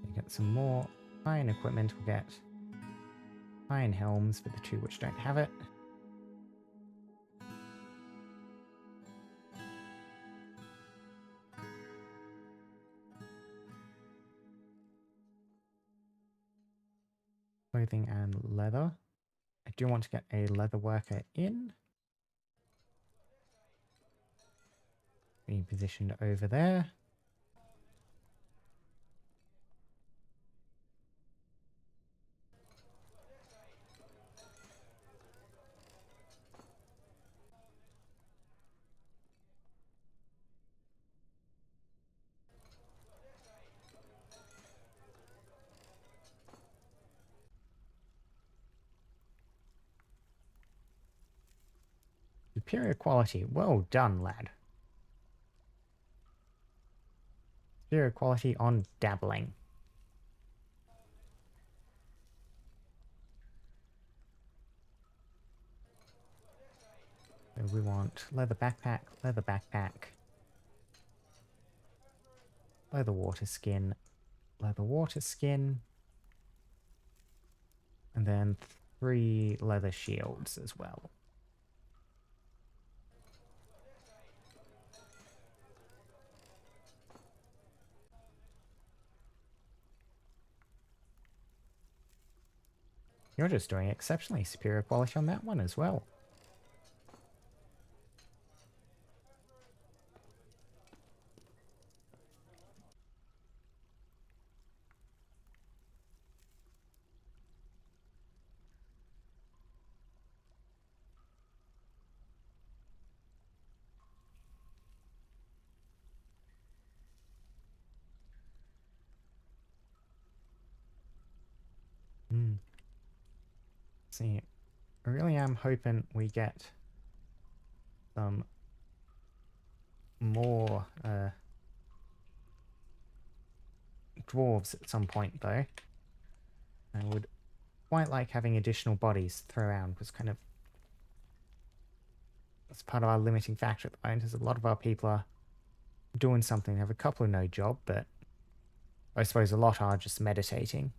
We get some more iron equipment. We'll get iron helms for the two which don't have it. Clothing and leather. I do want to get a leather worker in. Being positioned over there. Superior quality. Well done, lad. Superior quality on dabbling. So we want leather backpack, leather backpack, leather water skin, and then 3 leather shields as well. You're just doing exceptionally superior quality on that one as well. See, I really am hoping we get some more dwarves at some point, though. I would quite like having additional bodies throw around, because kind of that's part of our limiting factor at the moment, is a lot of our people are doing something. They have a couple of no job, but I suppose a lot are just meditating.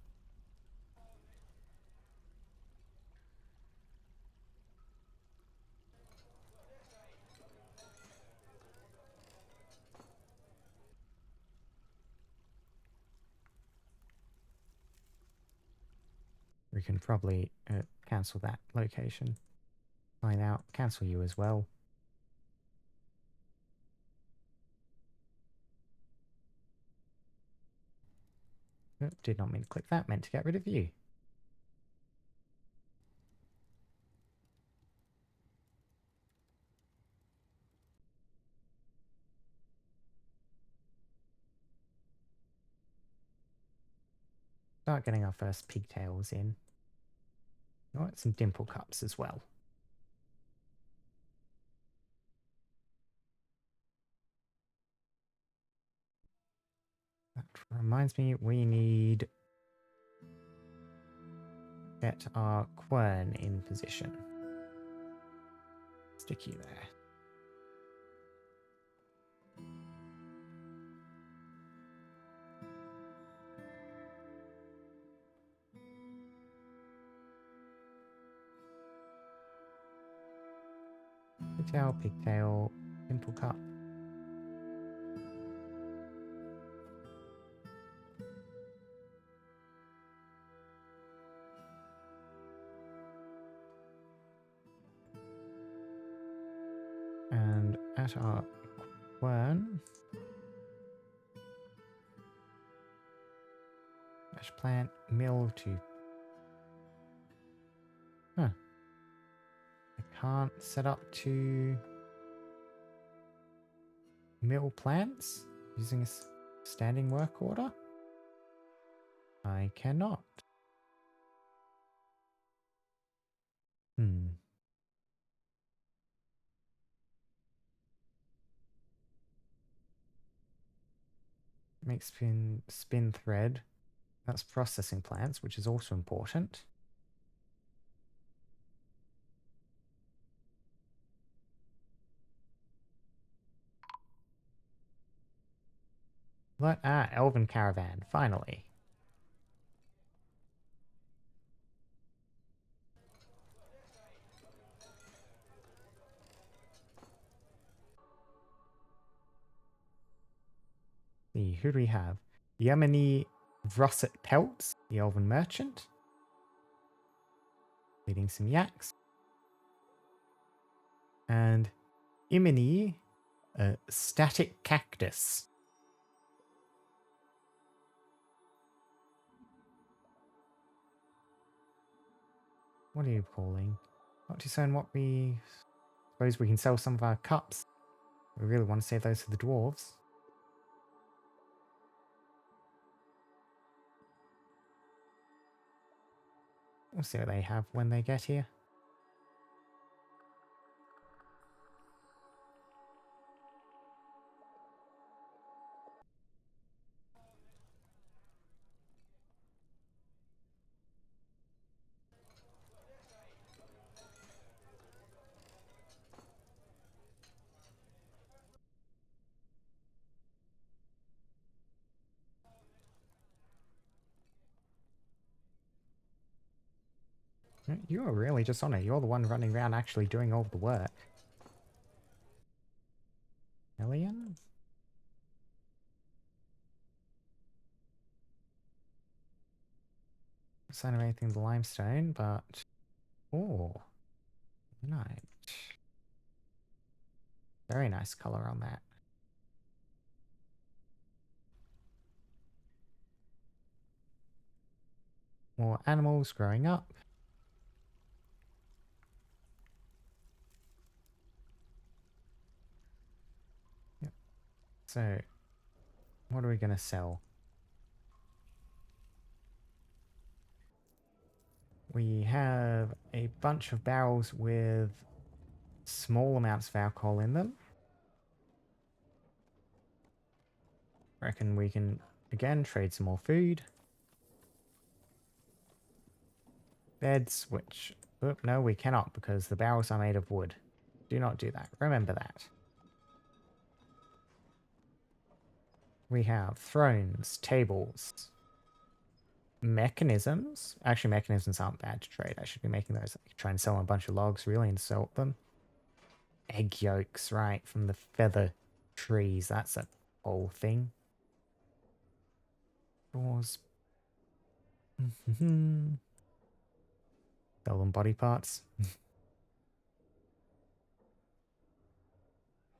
We can probably cancel that location. Find out, cancel you as well. Oh, did not mean to click that, meant to get rid of you. start getting our first pigtails in. You want some dimple cups as well. That reminds me, we need get our quern in position. Stick you there. Pigtail, pigtail, dimple cup. And at our quern, mesh plant, mill to... Huh. I can't set up to mill plants using a standing work order? I cannot. Make spin thread. That's processing plants, which is also important. What? Ah, Elven Caravan, finally. See, who do we have? Yemeni Vrosset Peltz, the Elven Merchant. Leading some yaks. And Imini, a Static Cactus. What are you calling? Not too soon what we... Suppose we can sell some of our cups. We really want to save those for the dwarves. We'll see what they have when they get here. You're really just on it. You're the one running around actually doing all the work. Alien? Sign of anything in the limestone, but... Oh. Nice. Very nice color on that. More animals growing up. Yep. So, what are we going to sell? We have a bunch of barrels with small amounts of alcohol in them. Reckon we can, again, trade some more food. Beds, which... Oh, no, we cannot because the barrels are made of wood. Do not do that. Remember that. We have thrones, tables, mechanisms. Actually, mechanisms aren't bad to trade. I should be making those. Try and sell a bunch of logs, really, and sell them. Egg yolks, right, from the feather trees. That's a whole thing. Doors. Sell them body parts.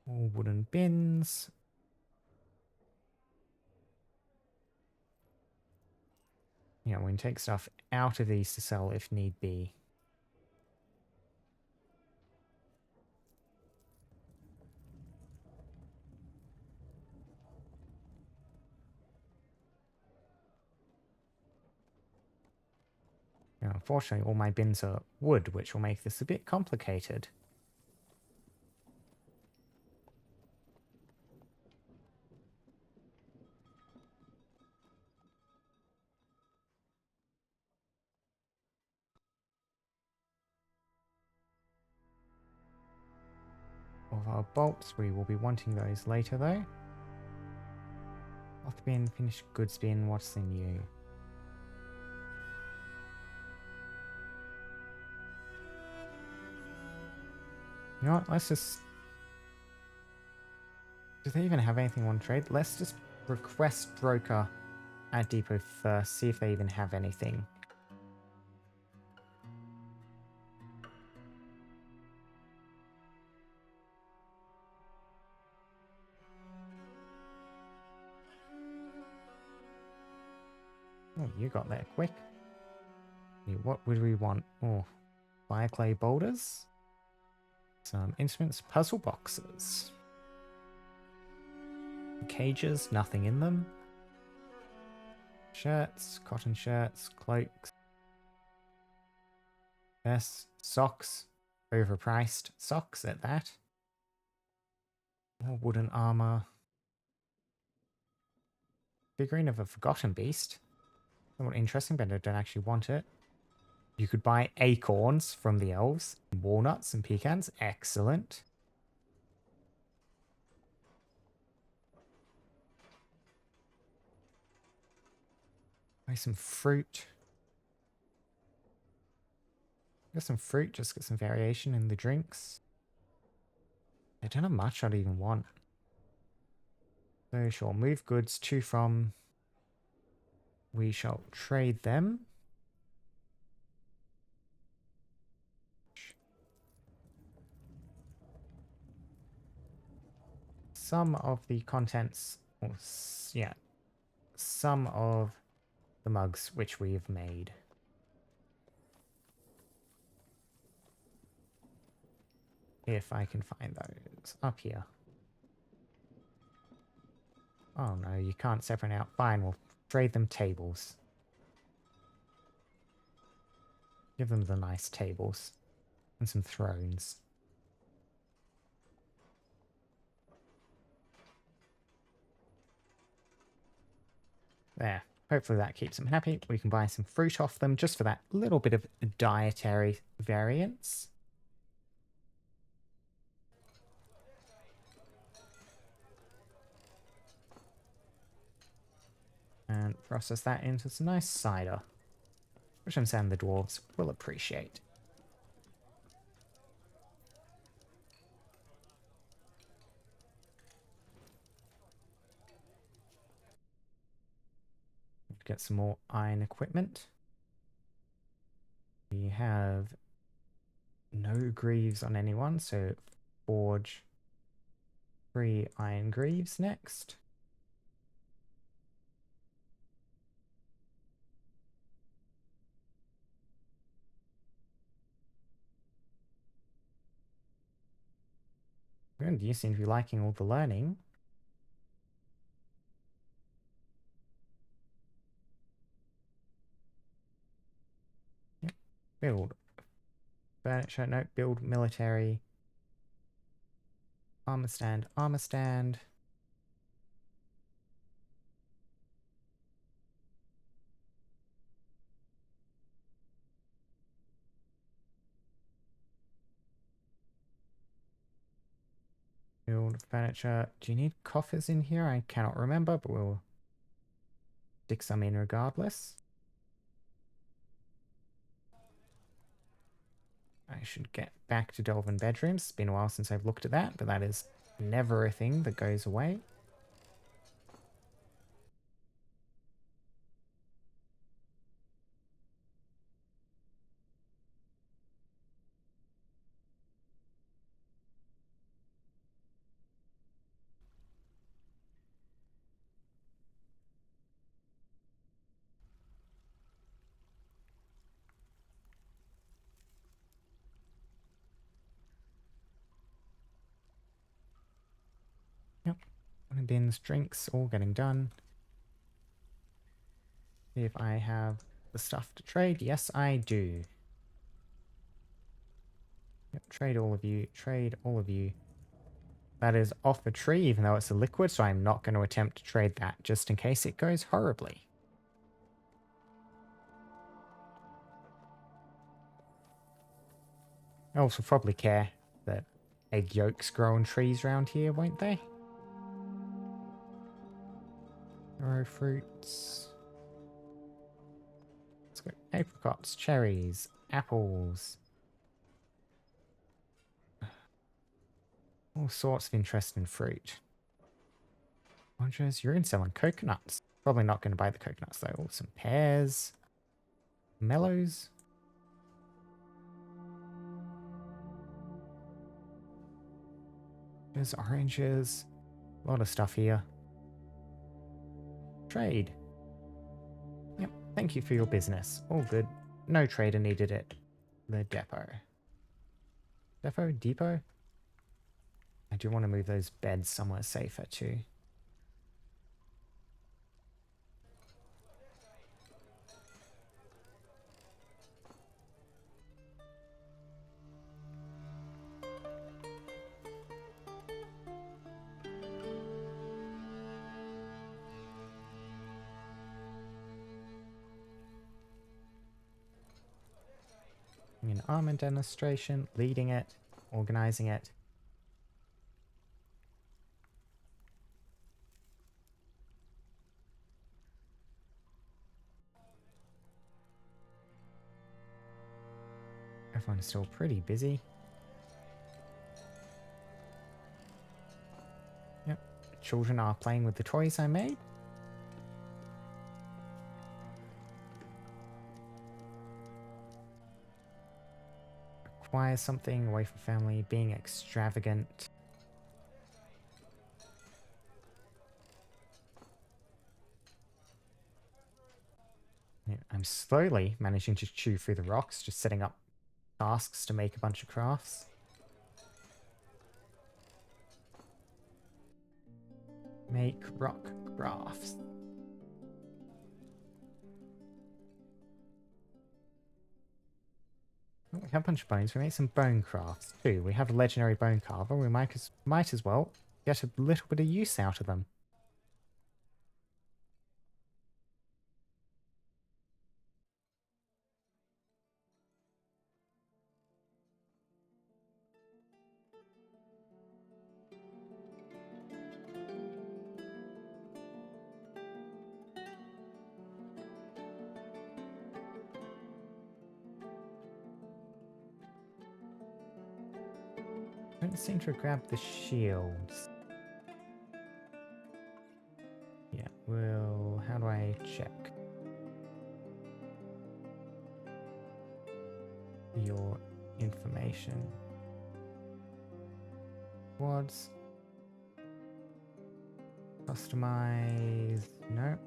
All wooden bins. Yeah, we can take stuff out of these to sell if need be. Unfortunately, all my bins are wood, which will make this a bit complicated. Of our bolts, we will be wanting those later though. Cloth bin, finished goods bin, what's in you? You know what, let's just... Do they even have anything on trade? Let's just request broker at depot first, see if they even have anything. Oh, you got there quick. What would we want? Oh, fire clay boulders. Some instruments, puzzle boxes. Cages, nothing in them. Shirts, cotton shirts, cloaks. Yes, socks. Overpriced socks at that. More wooden armor. Figurine of a forgotten beast. Somewhat interesting, but I don't actually want it. You could buy acorns from the elves. Walnuts and pecans. Excellent. Buy some fruit. Get some fruit, just get some variation in the drinks. I don't know much I'd even want. So sure, move goods to from. We shall trade them. Some of the contents, or yeah, some of the mugs which we have made. If I can find those up here. Oh no, you can't separate out. Fine, we'll trade them tables. Give them the nice tables. And some thrones. There. Hopefully that keeps them happy. We can buy some fruit off them just for that little bit of dietary variance. And process that into some nice cider. Which I'm saying the dwarves will appreciate. Get some more iron equipment. We have no greaves on anyone, so forge 3 iron greaves next. Good, you seem to be liking all the learning. Yep. Build furniture, no, build military. Armor stand, armor stand. Build furniture. Do you need coffers in here? I cannot remember, but we'll stick some in regardless. I should get back to Delvin bedrooms. It's been a while since I've looked at that, but that is never a thing that goes away. Yep. Bins, drinks, all getting done. See if I have the stuff to trade? Yes, I do. Yep, trade all of you. Trade all of you. That is off a tree, even though it's a liquid, so I'm not going to attempt to trade that, just in case it goes horribly. Elves will probably care that egg yolks grow on trees around here, won't they? Arrow fruits. Let's go. Apricots, cherries, apples. All sorts of interesting fruit. Oranges, you're in selling coconuts. Probably not going to buy the coconuts though. Oh, some pears. Mellows. There's oranges. A lot of stuff here. Trade. Yep, thank you for your business. All good. No trader needed it. The depot. Depot? I do want to move those beds somewhere safer too. An armor demonstration, leading it, organizing it. Everyone's still pretty busy. Yep, children are playing with the toys I made. Acquire something away from family, being extravagant. Yeah, I'm slowly managing to chew through the rocks, just setting up tasks to make a bunch of crafts. Make rock crafts. Oh, we have a bunch of bones. We made some bone crafts too. We have a legendary bone carver. We might as well get a little bit of use out of them. Don't seem to grab the shields. Yeah, well, how do I check? Your information. Squads. Customize. No.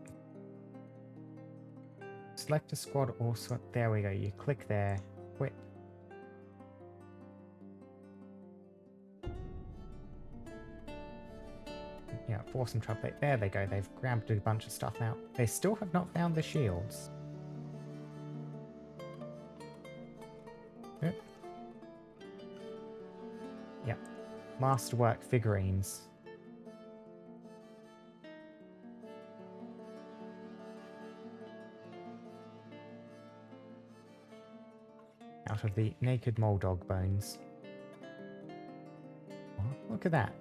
Select a squad or there we go. You click there. Quit. Yeah, force them trouble. There they go. They've grabbed a bunch of stuff now. They still have not found the shields. Yep. Yep. Masterwork figurines. Out of the naked Moldog bones. Oh, look at that.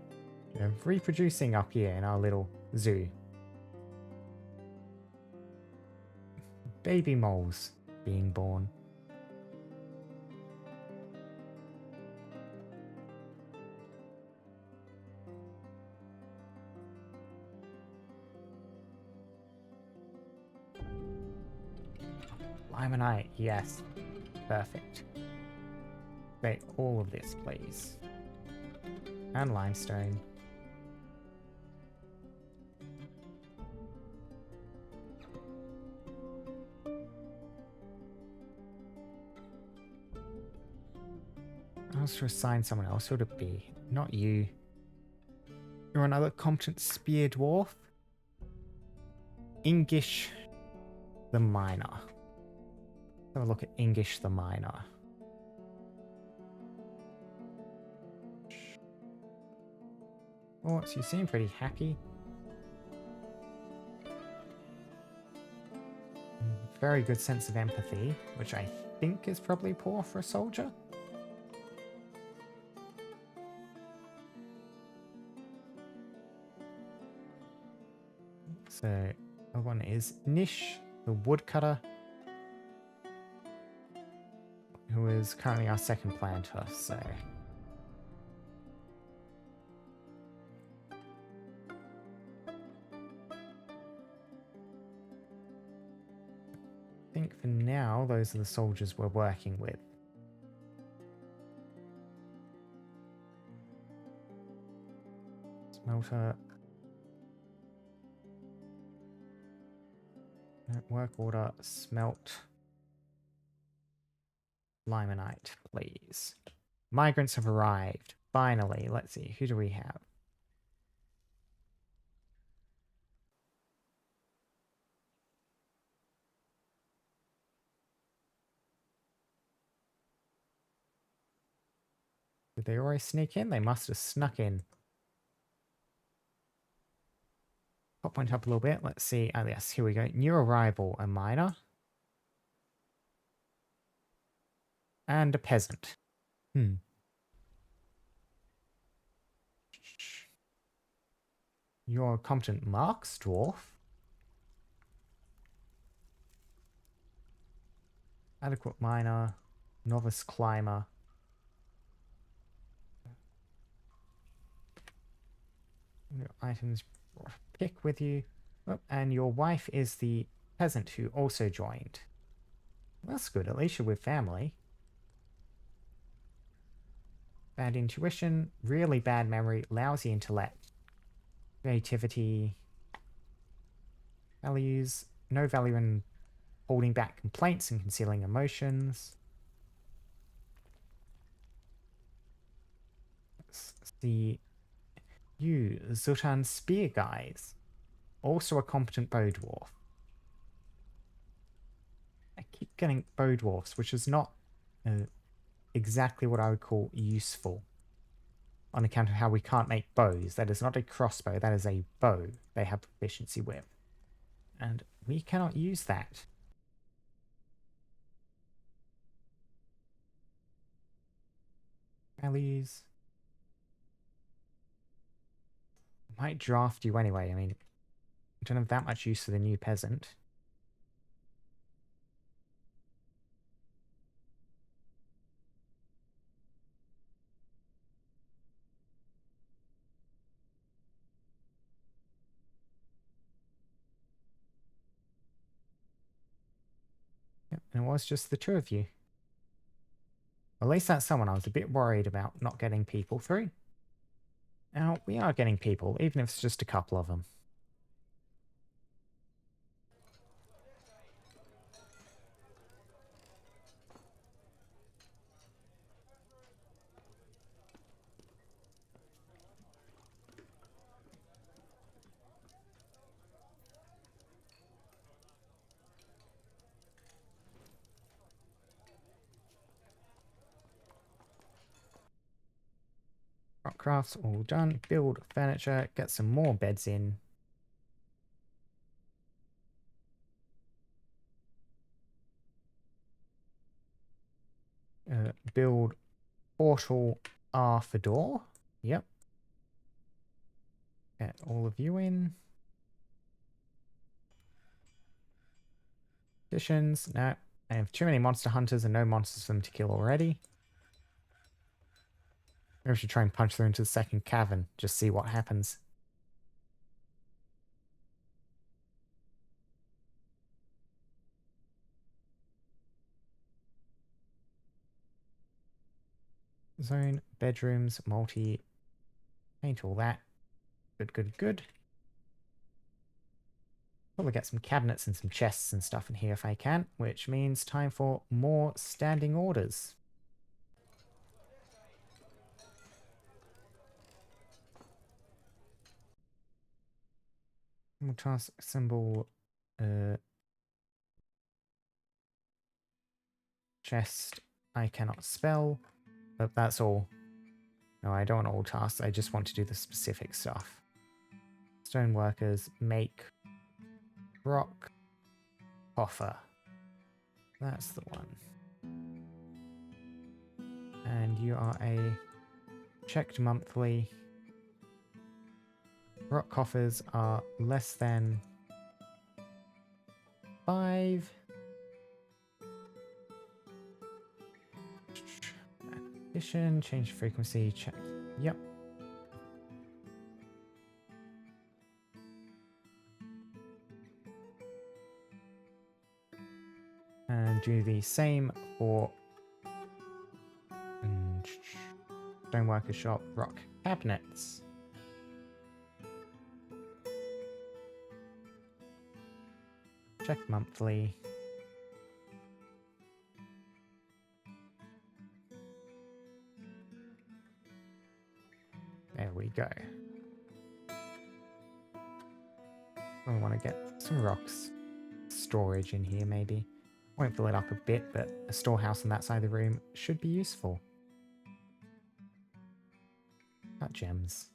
They're reproducing up here in our little zoo. Baby moles being born. Limonite, yes. Perfect. Make all of this, please. And limestone. I was to assign someone else. Who would it be? Not you. You're another competent spear dwarf. Ingish the miner. Have a look at English the Miner. Oh, so you seem pretty happy. Very good sense of empathy, which I think is probably poor for a soldier. So, other one is Nish, the woodcutter, who is currently our second planter, so... I think for now, those are the soldiers we're working with. Smelter. Work order, smelt. Limonite, please. Migrants have arrived. Finally, let's see, who do we have? Did they already sneak in? They must have snuck in. Pop point up a little bit. Let's see. Oh, yes, here we go. New arrival, a miner. And a peasant. You're a competent marks, dwarf. Adequate miner. Novice climber. Your items pick with you. Oh, and your wife is the peasant who also joined. That's good. At least you're with family. Bad intuition, really bad memory, lousy intellect, creativity, values, no value in holding back complaints and concealing emotions. Let's see. You, Zutan Spear Guys, also a competent bow dwarf. I keep getting bow dwarfs, which is not exactly what I would call useful. On account of how we can't make bows. That is not a crossbow, that is a bow they have proficiency with. And we cannot use that. Values. Might draft you anyway. I mean, I don't have that much use for the new peasant. Yep, and it was just the two of you. At least that's someone. I was a bit worried about not getting people through. Now, we are getting people, even if it's just a couple of them. Rock crafts all done. Build furniture. Get some more beds in. Build portal R for door. Yep. Get all of you in. Additions. No. I have too many monster hunters and no monsters for them to kill already. Maybe we should try and punch through into the second cavern. Just see what happens. Zone, bedrooms, multi. Paint all that. Good, good, good. Probably get some cabinets and some chests and stuff in here if I can, which means time for more standing orders. We'll task symbol. Chest I cannot spell, but that's all. No, I don't want all tasks. I just want to do the specific stuff. Stoneworkers make rock coffer. That's the one. And you are a checked monthly. Rock coffers are less than 5. Addition, change frequency, check. Yep. And do the same for stoneworker shop, rock cabinets. Check monthly. There we go. I want to get some rocks storage in here maybe. Won't fill it up a bit, but a storehouse on that side of the room should be useful. Got gems.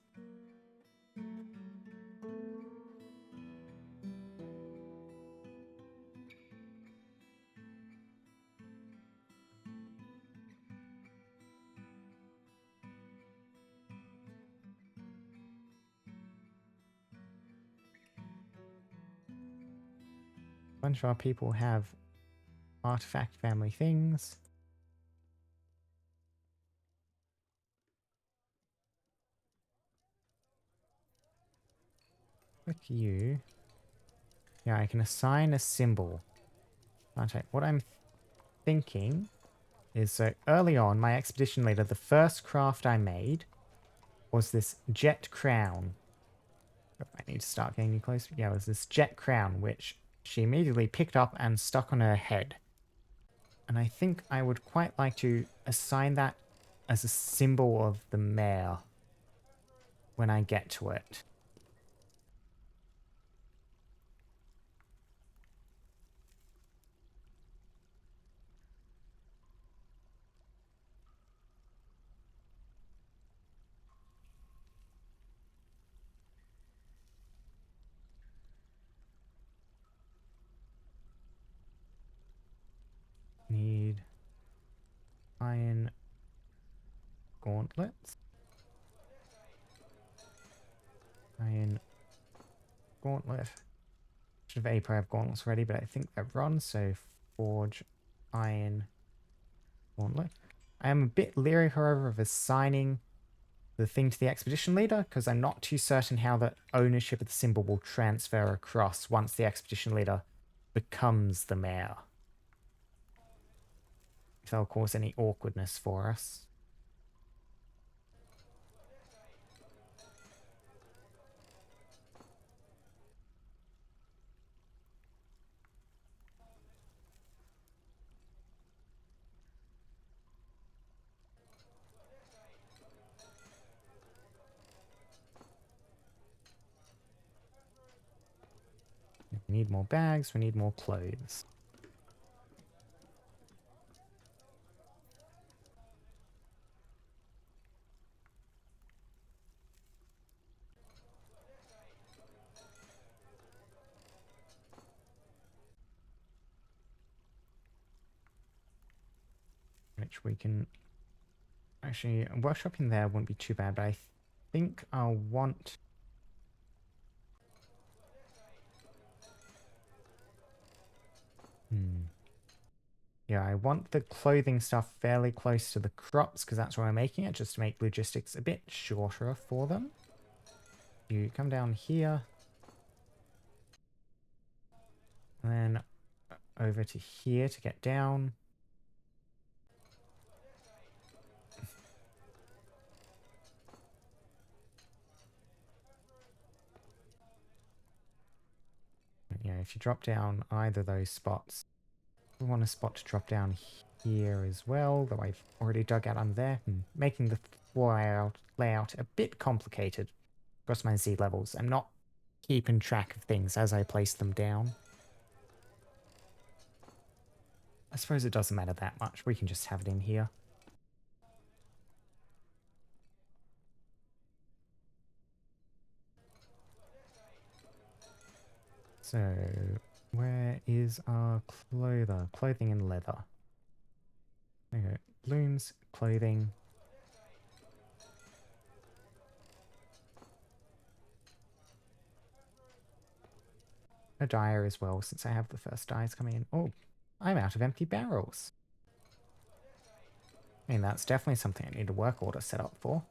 A bunch of our people have artifact family things. With you. Yeah, I can assign a symbol. Okay, what I'm thinking is, so early on, my expedition leader, the first craft I made was this jet crown. I need to start getting you closer. Yeah, it was this jet crown, which she immediately picked up and stuck on her head. And I think I would quite like to assign that as a symbol of the mare when I get to it. Need iron gauntlets. Iron gauntlet. Should have have gauntlets ready, but I think they're run, so forge iron gauntlet. I am a bit leery, however, of assigning the thing to the expedition leader, because I'm not too certain how the ownership of the symbol will transfer across once the expedition leader becomes the mayor. If that'll cause any awkwardness for us. We need more bags, we need more clothes. Which we can... Actually, workshopping there wouldn't be too bad, but I think I'll want... Yeah, I want the clothing stuff fairly close to the crops, because that's where I'm making it, just to make logistics a bit shorter for them. You come down here. And then over to here to get down. Yeah, if you drop down either of those spots, we want a spot to drop down here as well, though I've already dug out under there, making the floor layout a bit complicated across my Z levels. I'm not keeping track of things as I place them down. I suppose it doesn't matter that much. We can just have it in here. So, where is our clother? Clothing and leather. Okay, blooms, clothing. A dyer as well, since I have the first dyes coming in. Oh, I'm out of empty barrels. I mean, that's definitely something I need a work order set up for.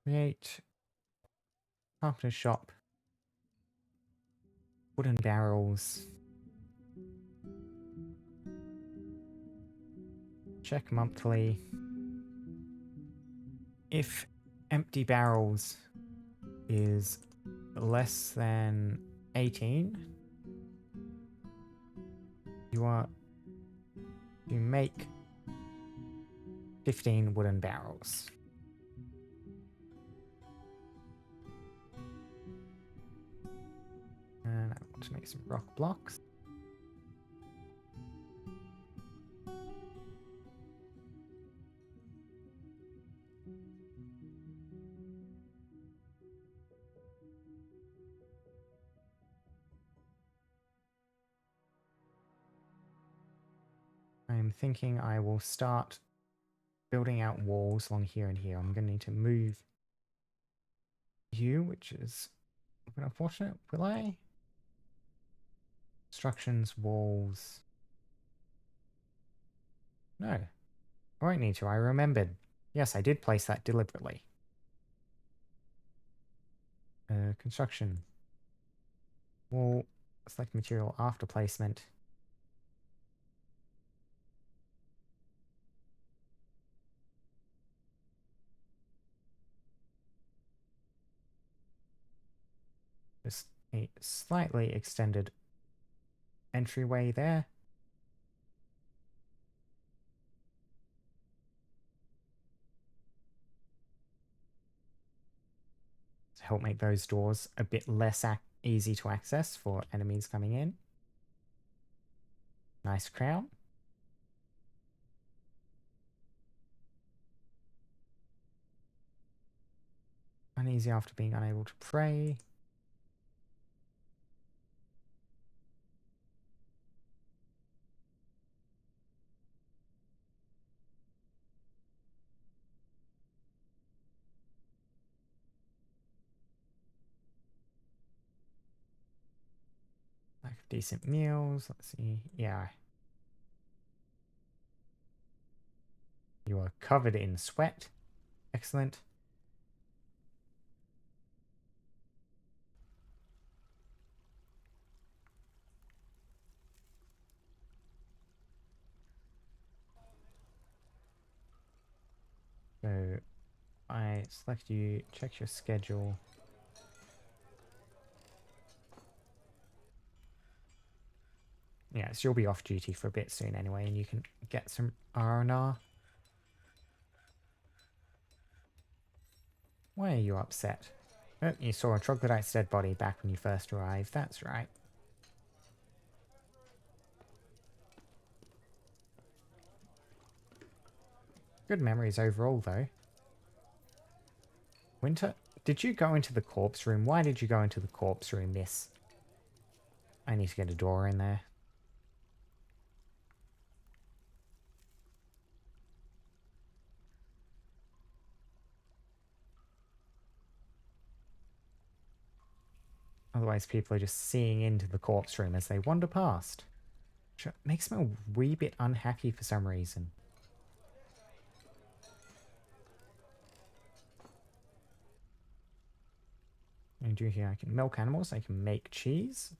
Create carpenter's shop. Wooden barrels. Check monthly. If empty barrels is less than 18, you make 15 wooden barrels. And I want to make some rock blocks. I'm thinking I will start building out walls along here and here. I'm going to need to move you, which is a bit unfortunate. Will I? Constructions, walls. No, I won't need to. I remembered. Yes, I did place that deliberately. Construction. Wall. Select material after placement. Just a slightly extended entryway there. To help make those doors a bit less easy to access for enemies coming in. Nice crown. Uneasy after being unable to pray. Lack of decent meals. Let's see. Yeah. You are covered in sweat. Excellent. So I select you, check your schedule. Yeah, so you'll be off duty for a bit soon anyway, and you can get some R&R. Why are you upset? Oh, you saw a troglodyte's dead body back when you first arrived. That's right. Good memories overall, though. Winter, did you go into the corpse room? Why did you go into the corpse room, miss? I need to get a door in there. Otherwise, people are just seeing into the corpse room as they wander past. Which makes me a wee bit unhappy for some reason. I do here, I can milk animals, I can make cheese.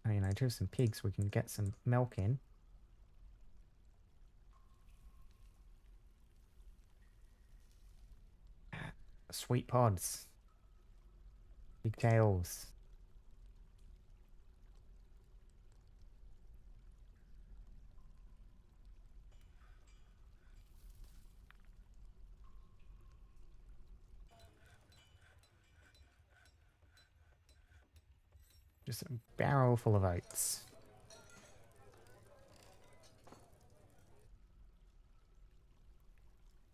I mean, I do have some pigs, we can get some milk in. Sweet pods. Pigtails. Just a barrel full of oats.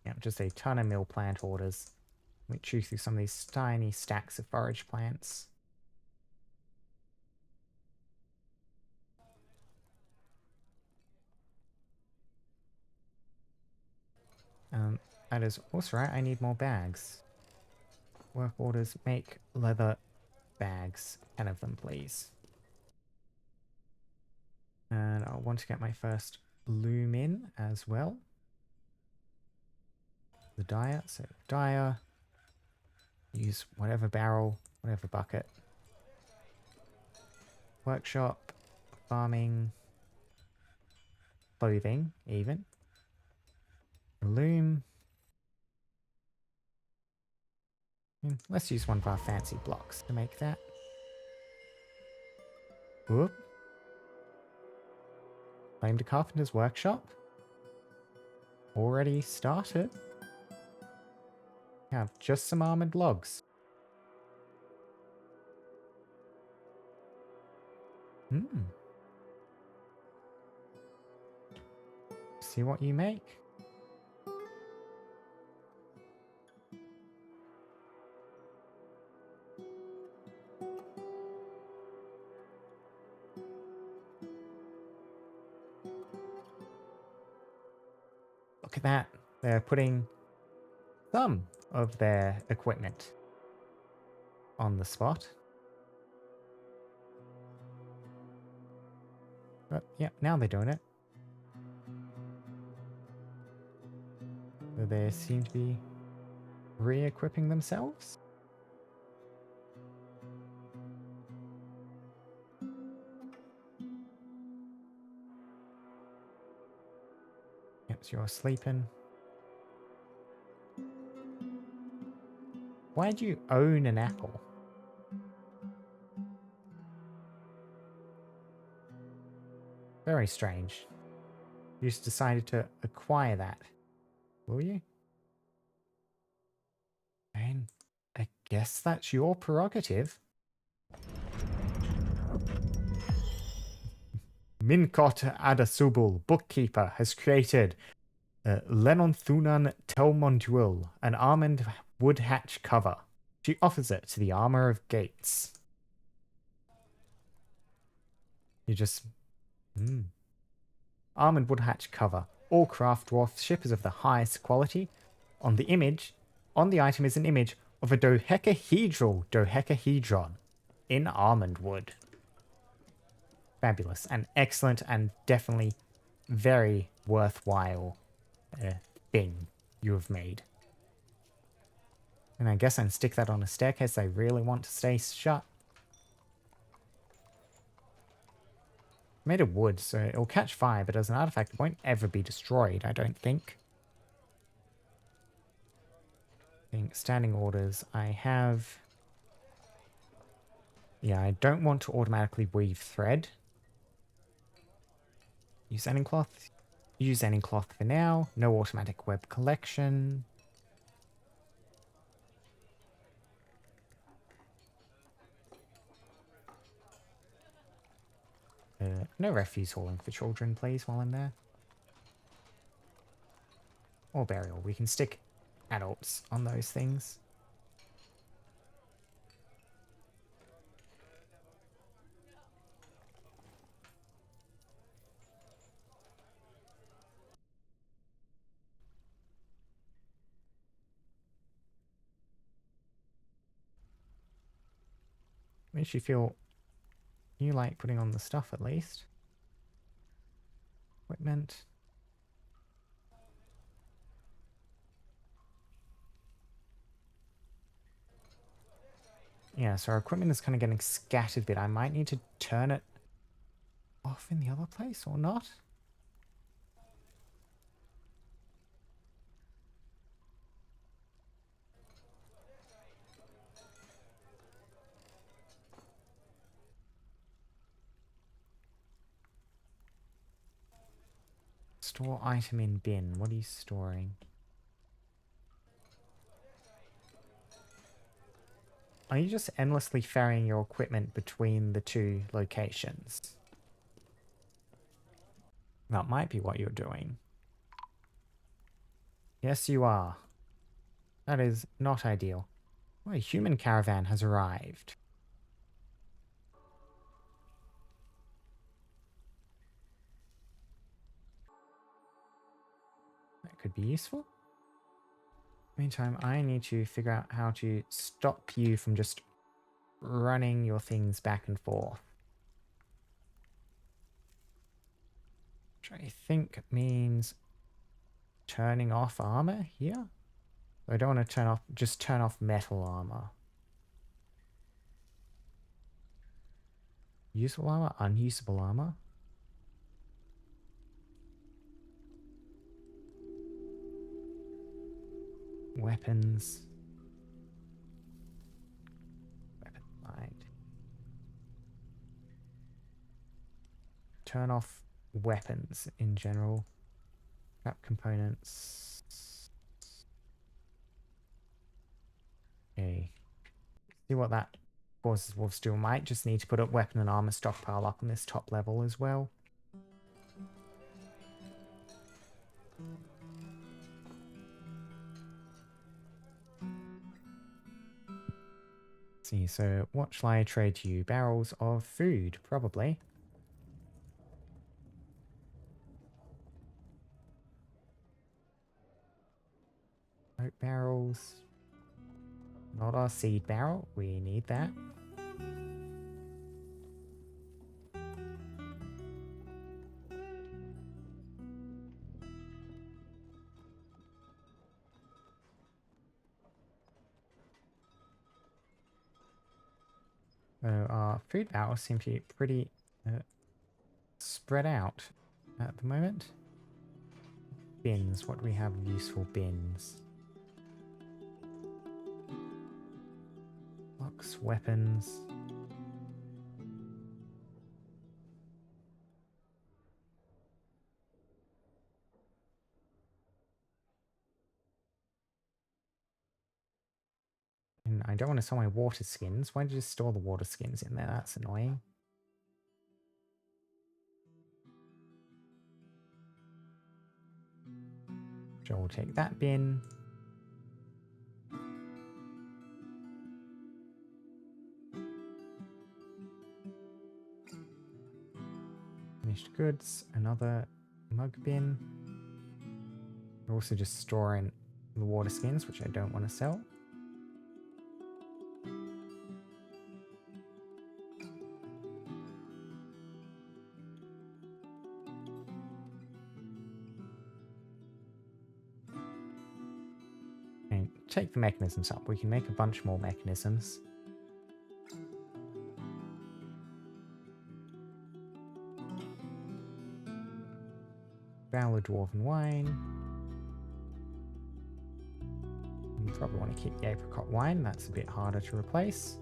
Yeah, just a ton of mill plant orders. Let me chew through some of these tiny stacks of forage plants. That is also right. I need more bags. Work orders. Make leather bags. 10 of them, please. And I want to get my first loom in as well. The dyer. So dyer. Use whatever barrel, whatever bucket. Workshop. Farming. Clothing, even. Loom. Let's use one of our fancy blocks to make that. Whoop. Claimed a carpenter's workshop. Already started. Have just some armored logs. See what you make. Look at that. They're putting some of their equipment on the spot. But yeah, now they're doing it. So they seem to be re-equipping themselves. Yep, so you're sleeping. Why'd you own an apple? Very strange. You just decided to acquire that. Will you? And I guess that's your prerogative. Minkot Adasubul, bookkeeper, has created Lenontunan Telmonduil, an almond wood hatch cover. She offers it to the armor of gates. You just... Almond wood hatch cover. All craft dwarf ship is of the highest quality. On the item is an image of a dodecahedron in almond wood. Fabulous and excellent and definitely very worthwhile thing you have made. And I guess I can stick that on a staircase I really want to stay shut. Made of wood, so it'll catch fire, but as an artifact it won't ever be destroyed, I don't think. Standing orders. I have... Yeah, I don't want to automatically weave thread. Use ending cloth. Use ending cloth for now. No automatic web collection. No refuse hauling for children, please, while I'm there. Or burial. We can stick adults on those things. Makes you feel you like putting on the stuff at least. Equipment. Yeah, so our equipment is kind of getting scattered a bit. I might need to turn it off in the other place or not. Store item in bin. What are you storing? Are you just endlessly ferrying your equipment between the two locations? That might be what you're doing. Yes, you are. That is not ideal. Oh, a human caravan has arrived. That could be useful. Meantime, I need to figure out how to stop you from just running your things back and forth. Which I think means turning off armor here. I don't want to just turn off metal armor. Usable armor, unusable armor. Weapons. Weapon light. Turn off weapons in general. Scrap components. Okay. See what that causes wolves to do. Might just need to put a weapon and armor stockpile up on this top level as well. See, so what shall I trade to you? Barrels of food, probably. Oak barrels. Not our seed barrel. We need that. So our food barrels seem to be pretty spread out at the moment. Bins. What do we have? Useful bins. Locks, weapons. And I don't want to sell my water skins. Why did you store the water skins in there? That's annoying. So we'll take that bin. Finished goods. Another mug bin. We're also just storing the water skins, which I don't want to sell. And take the mechanisms up. We can make a bunch more mechanisms. Barrel of dwarven wine. You probably want to keep the apricot wine. That's a bit harder to replace.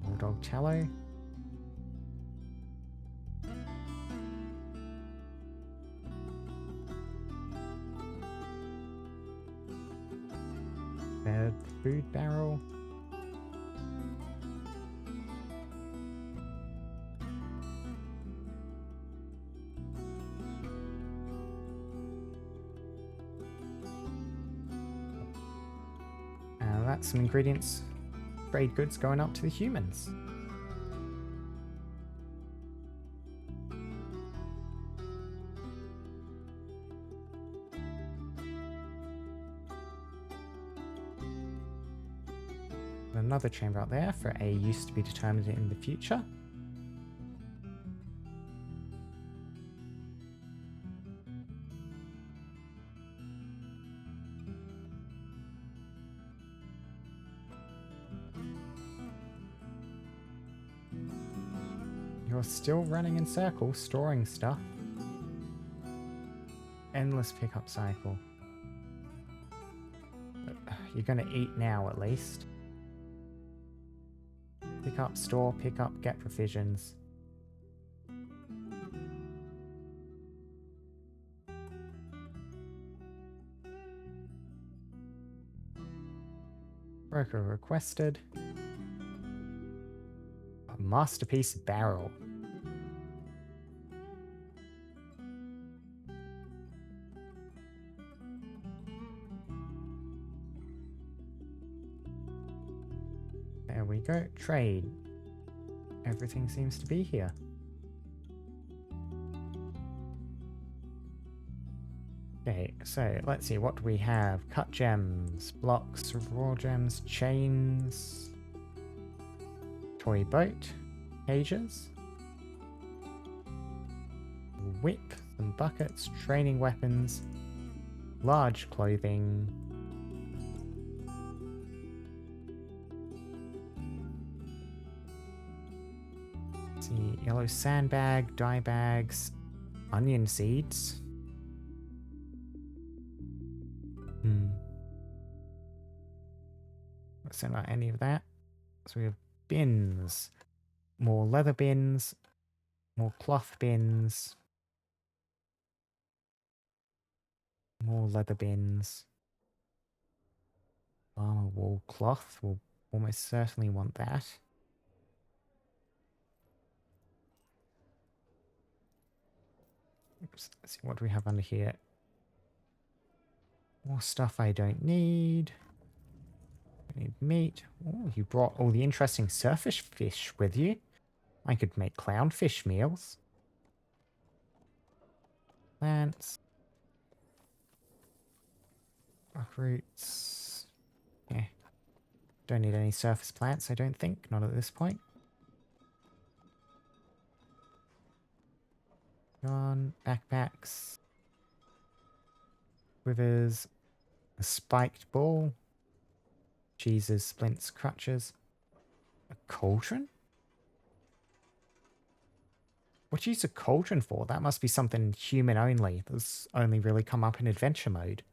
Bulldog tallow. Bed food barrel. And that's some ingredients, trade goods going up to the humans. Another chamber out there for a use to be determined in the future. You're still running in circles, storing stuff. Endless pickup cycle. You're gonna eat now at least. Pick up, store, pick up, get provisions. Broker requested. A masterpiece barrel. There we go. Trade. Everything seems to be here. Okay, so let's see. What do we have? Cut gems, blocks, raw gems, chains, toy boat, cages, whip, some buckets, training weapons, large clothing. Let's see, yellow sandbag, dye bags, onion seeds. Let's not any of that. So we have bins, more leather bins, more cloth bins, more leather bins. Armor wool cloth, we'll almost certainly want that. Oops, let's see, what do we have under here? More stuff I don't need. I need meat. Oh, you brought all the interesting surface fish with you. I could make clownfish meals. Plants. Roots. Yeah. Don't need any surface plants, I don't think. Not at this point. Gone. Backpacks. Quivers. A spiked ball. Cheeses, splints, crutches. A cauldron? What do you use a cauldron for? That must be something human only. That's only really come up in adventure mode.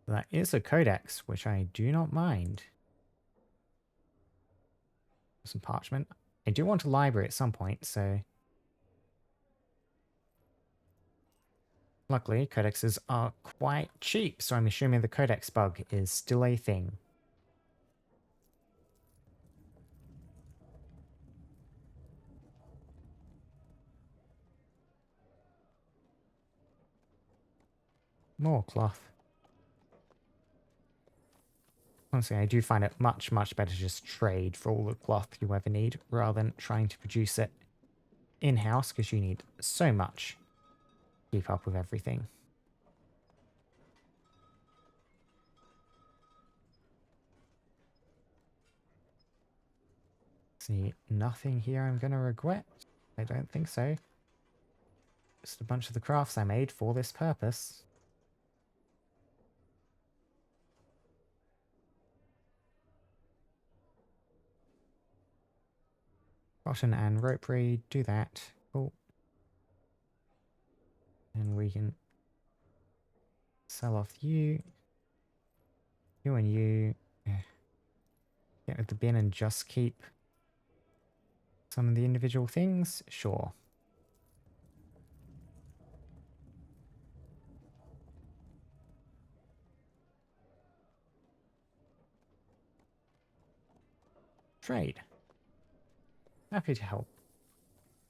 That is a codex, which I do not mind. Some parchment. I do want a library at some point, so... Luckily, codexes are quite cheap, so I'm assuming the codex bug is still a thing. More cloth. Honestly, I do find it much, much better to just trade for all the cloth you ever need, rather than trying to produce it in-house, because you need so much to keep up with everything. See, nothing here I'm going to regret. I don't think so. Just a bunch of the crafts I made for this purpose. Cotton and ropery, do that. Cool. And we can sell off you. You and you. Get with the bin and just keep some of the individual things? Sure. Trade. Happy to help.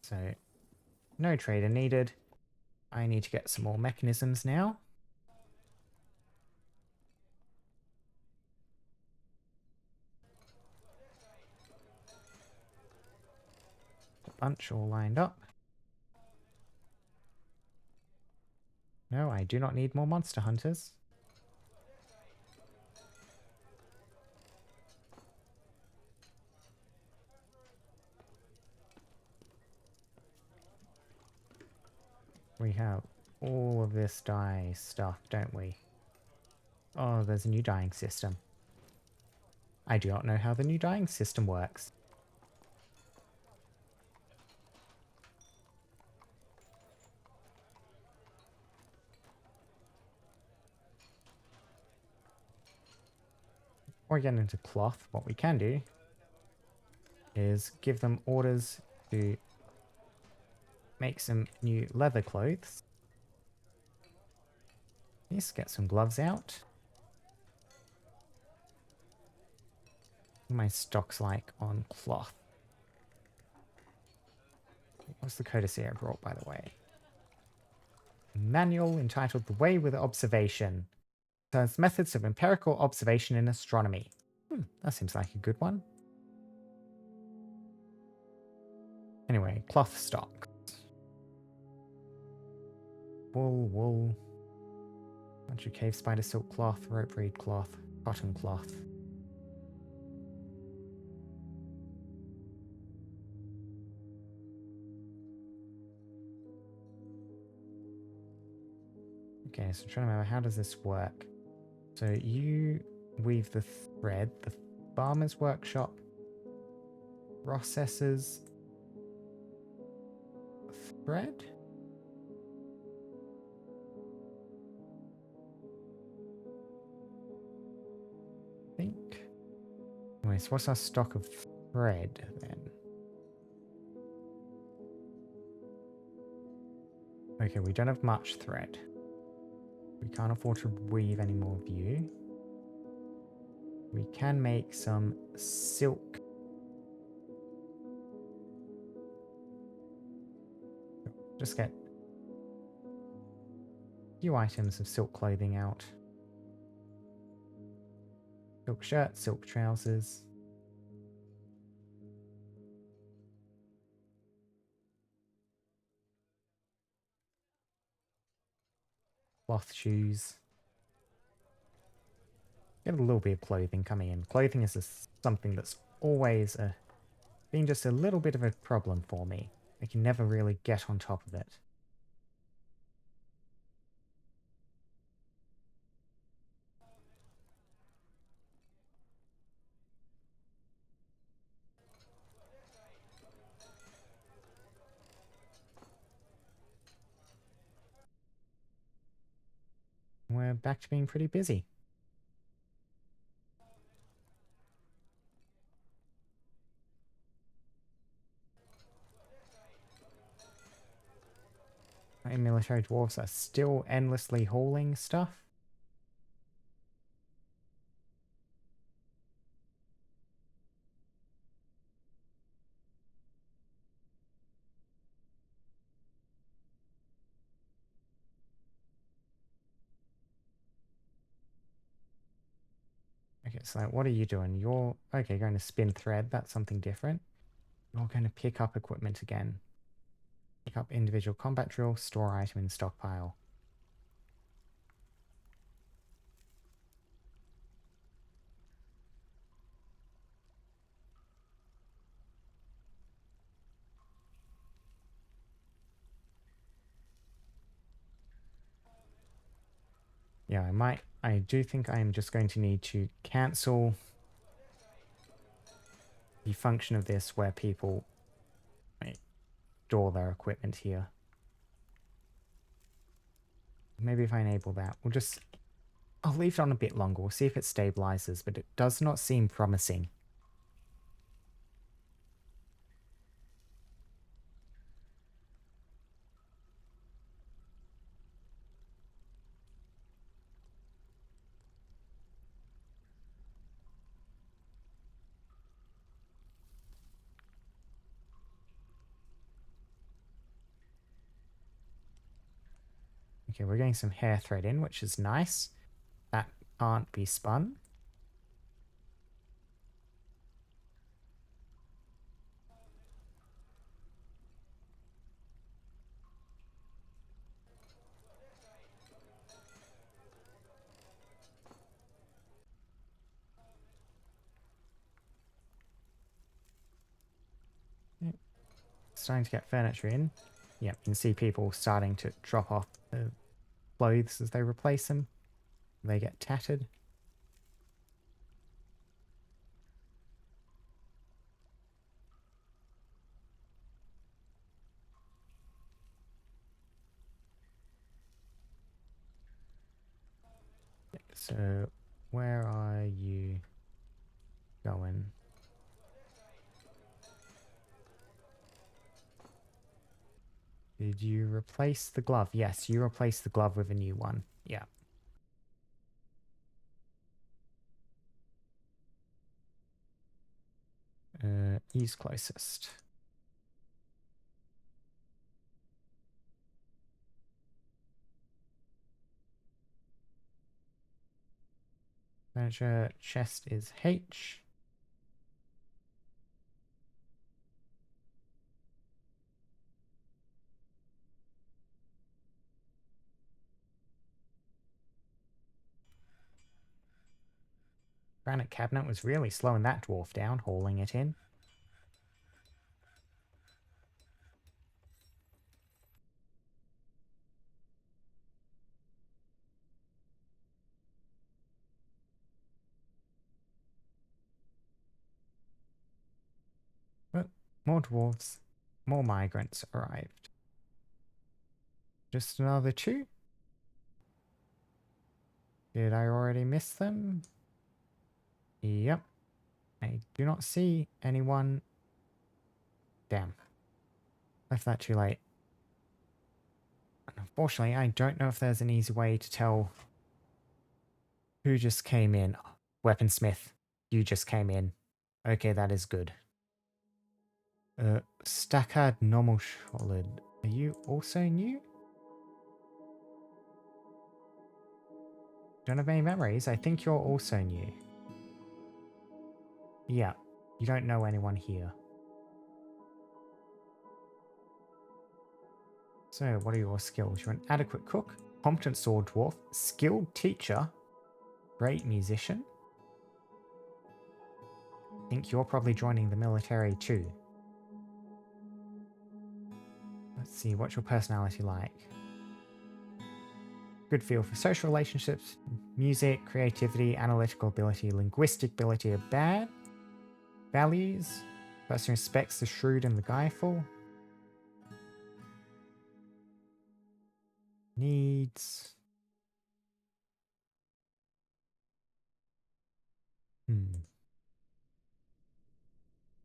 So, no trader needed. I need to get some more mechanisms now. A bunch all lined up. No, I do not need more monster hunters. We have all of this dye stuff, don't we? Oh, there's a new dyeing system. I do not know how the new dyeing system works. Before we get into cloth, what we can do is give them orders to make some new leather clothes. Let's get some gloves out. My stock's like on cloth. What's the courtesy I brought, by the way? Manual entitled The Way with Observation. Says methods of empirical observation in astronomy. That seems like a good one. Anyway, cloth stock. Wool. Bunch of cave spider silk cloth, rope reed cloth, cotton cloth. Okay, so I'm trying to remember, how does this work? So you weave the thread, the farmer's workshop processes thread? I think. Anyway, so what's our stock of thread then? Okay, we don't have much thread. We can't afford to weave any more of you. We can make some silk. Just get a few items of silk clothing out. Silk shirt, silk trousers. Cloth shoes. Get a little bit of clothing coming in. Clothing is something that's always been just a little bit of a problem for me. I can never really get on top of it. We're back to being pretty busy. My military dwarves are still endlessly hauling stuff. Okay, so what are you doing? You're, okay, going to spin thread. That's something different. You're going to pick up equipment again. Pick up individual combat drill, store item in stockpile. Yeah, I do think I am just going to need to cancel the function of this where people store their equipment here. Maybe if I enable that, I'll leave it on a bit longer. We'll see if it stabilizes, but it does not seem promising. Okay, we're getting some hair thread in, which is nice. That can't be spun. Yep. Starting to get furniture in. Yep, you can see people starting to drop off the clothes as they replace them. They get tattered. So, where are you going? Did you replace the glove? Yes, you replaced the glove with a new one. Yeah. He's closest. Furniture chest is H. Granite cabinet was really slowing that dwarf down, hauling it in. But more dwarves, more migrants arrived. Just another two? Did I already miss them? Yep. I do not see anyone. Damn. Left that too late. Unfortunately, I don't know if there's an easy way to tell who just came in. Weaponsmith, you just came in. Okay, that is good. Stackard normal solid. Are you also new? Don't have any memories. I think you're also new. Yeah, you don't know anyone here. So, what are your skills? You're an adequate cook, competent sword dwarf, skilled teacher, great musician. I think you're probably joining the military too. Let's see, what's your personality like? Good feel for social relationships, music, creativity, analytical ability, linguistic ability are bad. Values, person respects the shrewd and the guileful. Needs.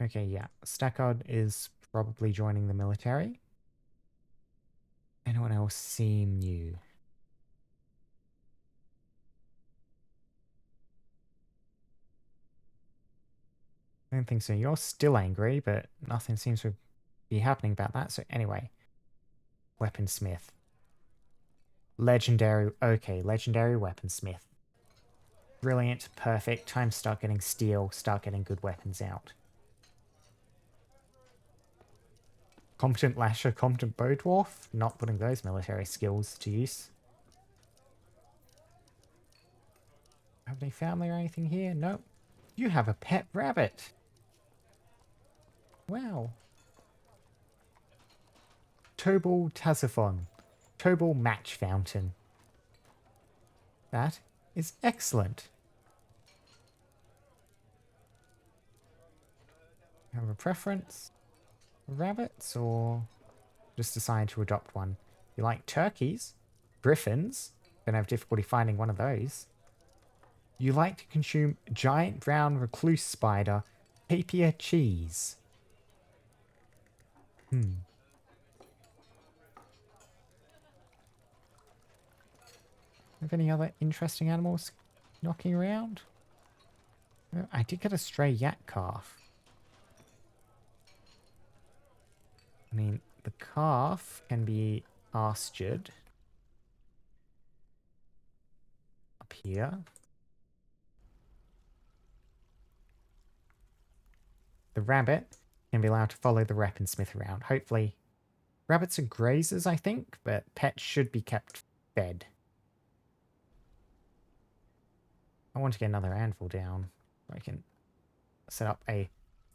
Okay, yeah. Stackard is probably joining the military. Anyone else seem new? I don't think so. You're still angry, but nothing seems to be happening about that. So anyway, weaponsmith. Legendary. Okay, legendary weaponsmith. Brilliant, perfect. Time to start getting steel, start getting good weapons out. Competent lasher, competent bow dwarf. Not putting those military skills to use. Have any family or anything here? Nope. You have a pet rabbit. Wow. Tobal Tazophon. Tobal Match Fountain. That is excellent. Have a preference? Rabbits or just decide to adopt one? You like turkeys? Griffins? Gonna have difficulty finding one of those. You like to consume giant brown recluse spider, papier cheese. Have any other interesting animals knocking around? Oh, I did get a stray yak calf. I mean, the calf can be pastured up here. The rabbit can be allowed to follow the weaponsmith around. Hopefully, rabbits are grazers, I think, but pets should be kept fed. I want to get another anvil down. I can set up a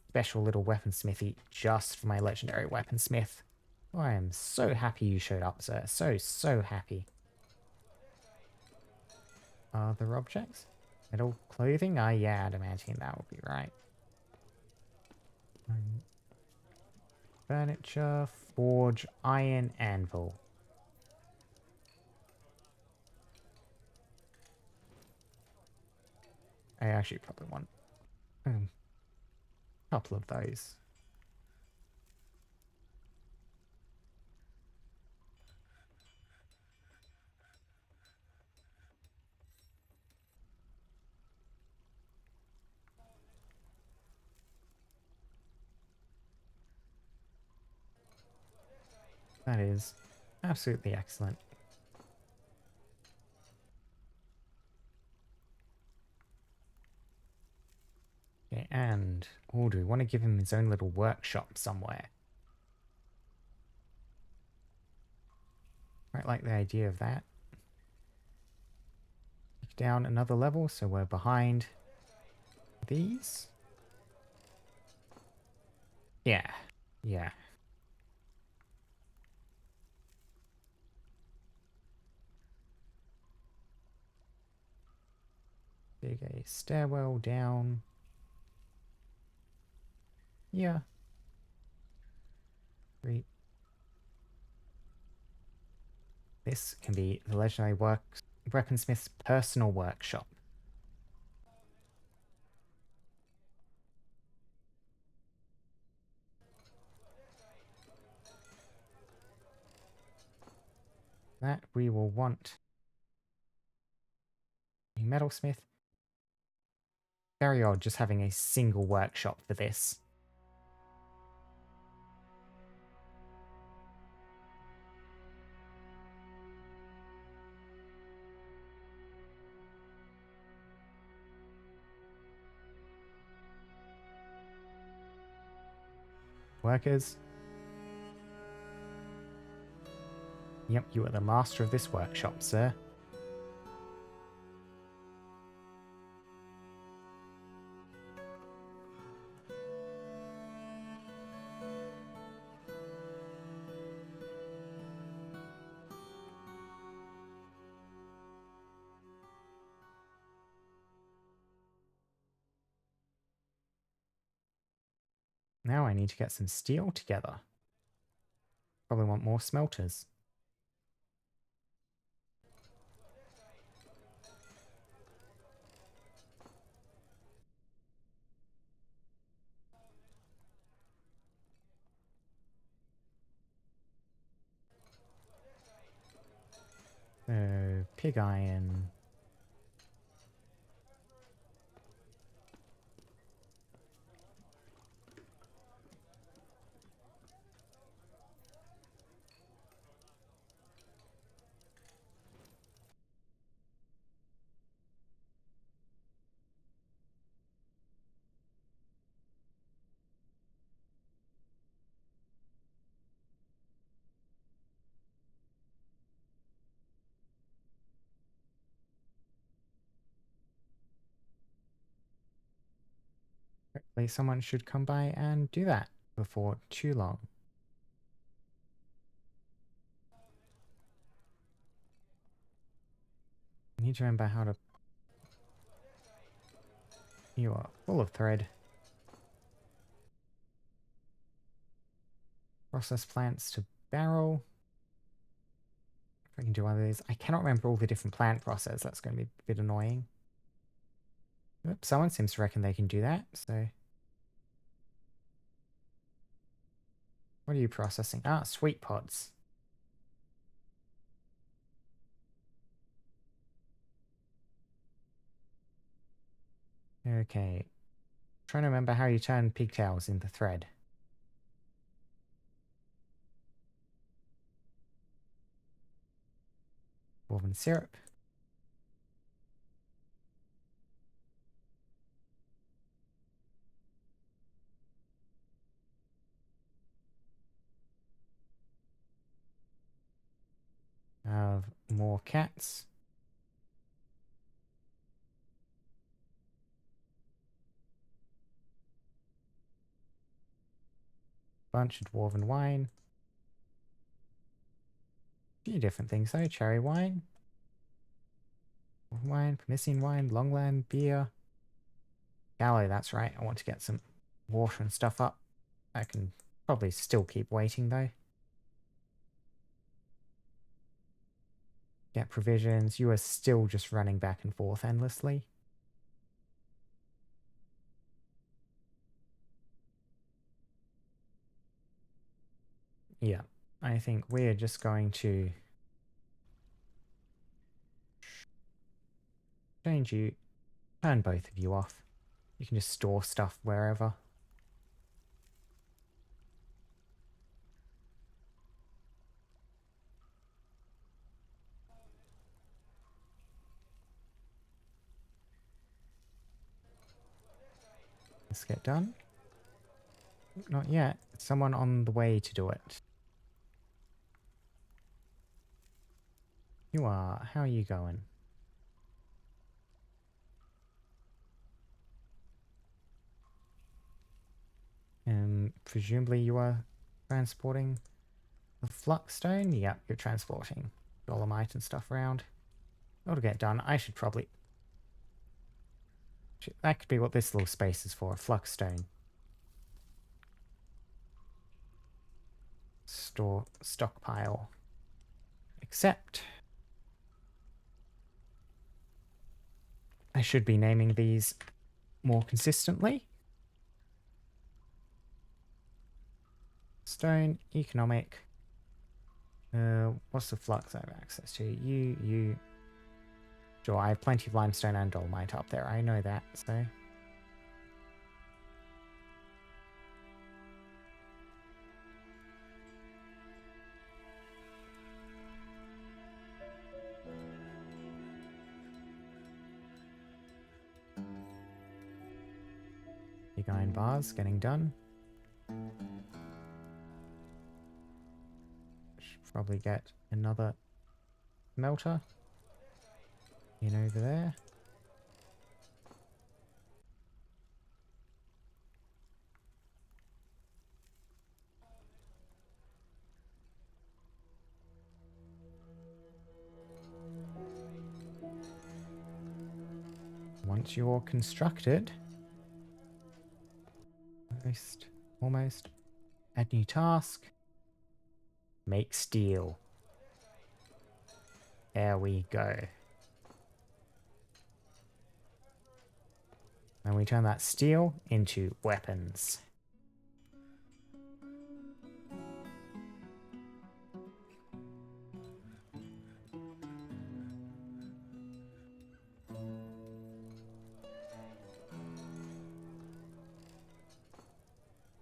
special little weaponsmithy just for my legendary weaponsmith. Oh, I am so happy you showed up, sir. So happy. Other objects? Metal clothing? Ah, yeah, adamantine, that would be right. Furniture, forge, iron, anvil. I actually probably want a couple of those. That is absolutely excellent. Okay, and oh, do we want to give him his own little workshop somewhere? Quite like the idea of that. Take down another level, so we're behind these. Yeah, yeah. Dig a stairwell down. Yeah. Great. This can be the legendary weaponsmith's personal workshop. That we will want a metalsmith. Very odd just having a single workshop for this. Workers. Yep, you are the master of this workshop, sir. Now I need to get some steel together. Probably want more smelters. Pig iron. Hopefully someone should come by and do that before too long. I need to remember how to... You are full of thread. Process plants to barrel. If I can do one of these. I cannot remember all the different plant processes. That's going to be a bit annoying. Oops, someone seems to reckon they can do that, so... What are you processing? Ah, sweet pods. Okay. Trying to remember how you turn pigtails into thread. Woven syrup. Have more cats. Bunch of dwarven wine. A few different things though. Cherry wine. Dwarven wine, Pomesian wine, Longland beer. Gallo, that's right. I want to get some water and stuff up. I can probably still keep waiting though. Get provisions. You are still just running back and forth endlessly. Yeah, I think we're just going to change you, turn both of you off. You can just store stuff wherever. Let's get done. Not yet. Someone on the way to do it. You are. How are you going? Presumably you are transporting the flux stone? Yep, you're transporting dolomite and stuff around. That'll get done. I should probably... That could be what this little space is for, a flux stone. Store stockpile. Except... I should be naming these more consistently. Stone, economic. What's the flux I have access to? You. Sure, I have plenty of limestone and dolomite up there. I know that, so. Big iron bars getting done. Should probably get another smelter in over there. Once you're constructed, almost, add new task, make steel. There we go. And we turn that steel into weapons.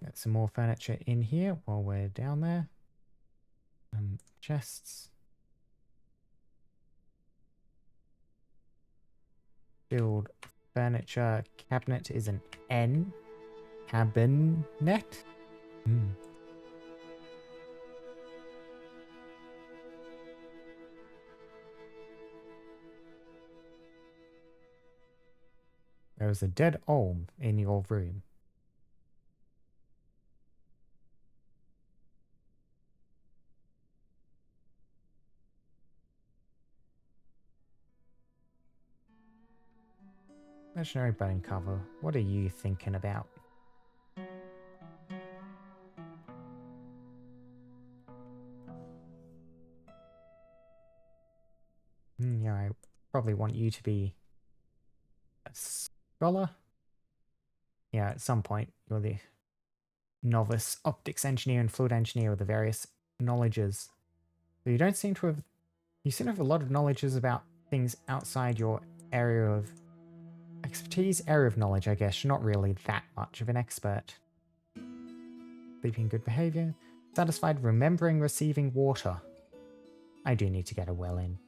Get some more furniture in here while we're down there. Chests. Build furniture. Cabinet is an N. Cabinet? There was a dead olm in your room. Legendary bone cover. What are you thinking about? Yeah, I probably want you to be a scholar. Yeah, at some point you're the novice optics engineer and fluid engineer with the various knowledges. So you don't seem to have... You seem to have a lot of knowledges about things outside your area of expertise, area of knowledge, I guess. You're not really that much of an expert. Sleeping good behavior. Satisfied remembering receiving water. I do need to get a well in.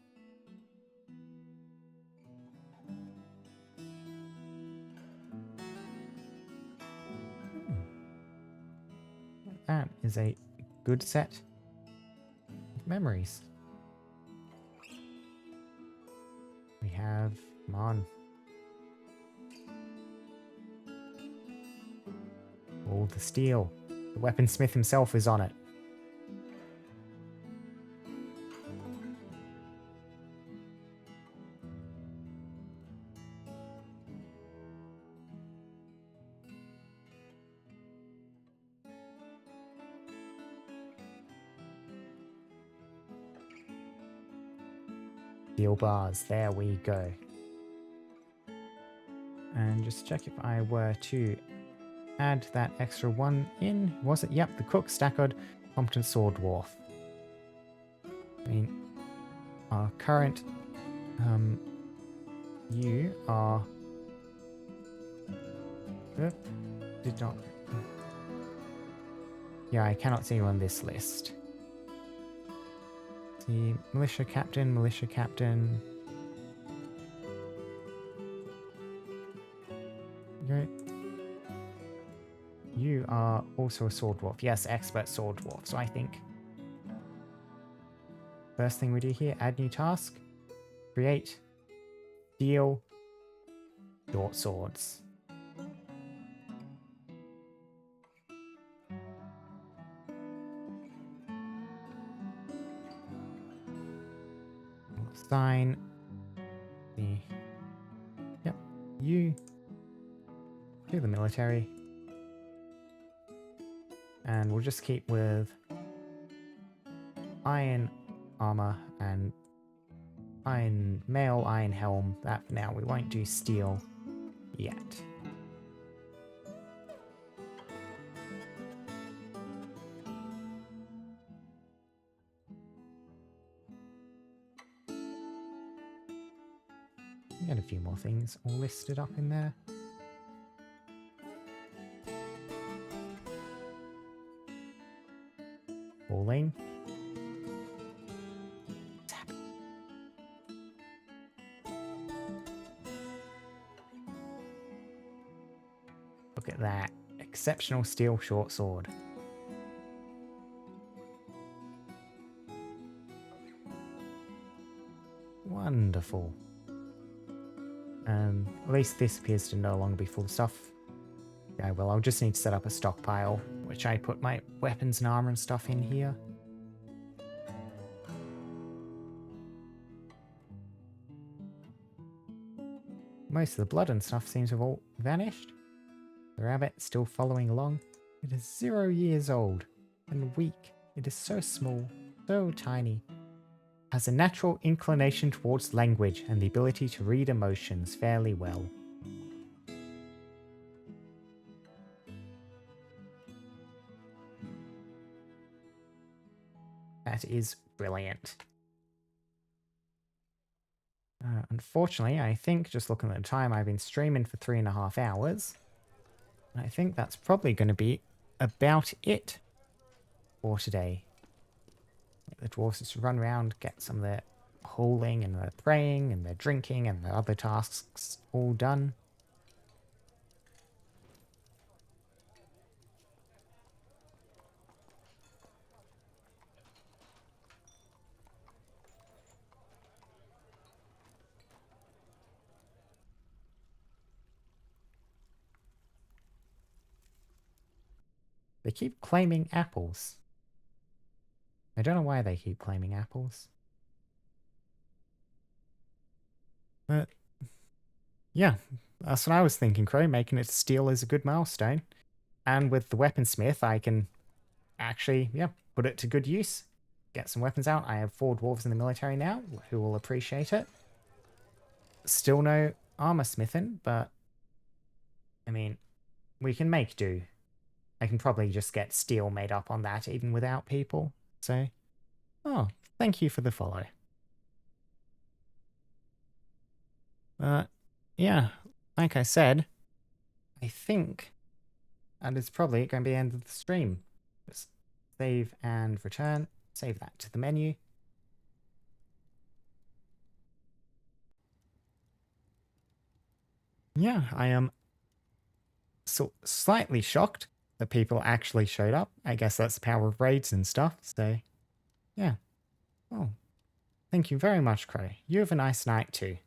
That is a good set of memories. We have... Come on. All the steel. The weaponsmith himself is on it. Steel bars, there we go. And just check if I were to add that extra one in. Was it? Yep, the cook, Stackard, competent sword dwarf. I mean, our current, you are... did not... Yeah, I cannot see you on this list. The militia captain, militia captain. Okay. you are also a sword dwarf. Yes, expert sword dwarf. So I think first thing we do here, add new task, create steel short swords. We'll assign the, yep, you to the military. And we'll just keep with iron armor and iron mail, iron helm. That for now. We won't do steel yet. Get a few more things all listed up in there. Falling. Look at that. Exceptional steel short sword. Wonderful. At least this appears to no longer be full of stuff. Yeah, well, I'll just need to set up a stockpile, which I put my weapons and armor and stuff in here. Most of the blood and stuff seems to have all vanished. The rabbit still following along. It is 0 years old and weak. It is so small, so tiny. Has a natural inclination towards language and the ability to read emotions fairly well. That is brilliant. Unfortunately, I think, just looking at the time, I've been streaming for 3.5 hours. I think that's probably going to be about it for today. The dwarves just run around, get some of their hauling and their praying and their drinking and their other tasks all done. They keep claiming apples. I don't know why they keep claiming apples. But yeah, that's what I was thinking, Crow. Making it steel is a good milestone. And with the weaponsmith, I can actually, yeah, put it to good use. Get some weapons out. I have 4 dwarves in the military now, who will appreciate it. Still no armor smithing, but I mean, we can make do. I can probably just get steel made up on that even without people. So, oh, thank you for the follow. Yeah, like I said, I think that is probably going to be the end of the stream. Just save and return. Save that to the menu. Yeah, I am so slightly shocked that people actually showed up. I guess that's the power of raids and stuff, so yeah. Oh, thank you very much, Crow. You have a nice night too.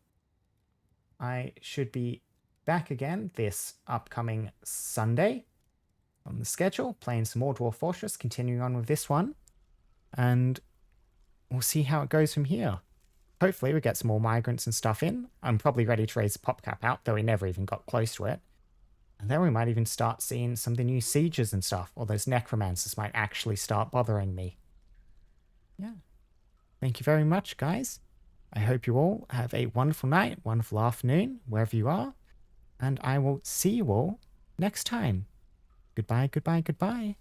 I should be back again this upcoming Sunday on the schedule, playing some more Dwarf Fortress, continuing on with this one, and we'll see how it goes from here. Hopefully we get some more migrants and stuff in. I'm probably ready to raise the pop cap out, though we never even got close to it. And then we might even start seeing some of the new sieges and stuff, or those necromancers might actually start bothering me. Yeah. Thank you very much, guys. I hope you all have a wonderful night, wonderful afternoon, wherever you are, and I will see you all next time. Goodbye, goodbye, goodbye.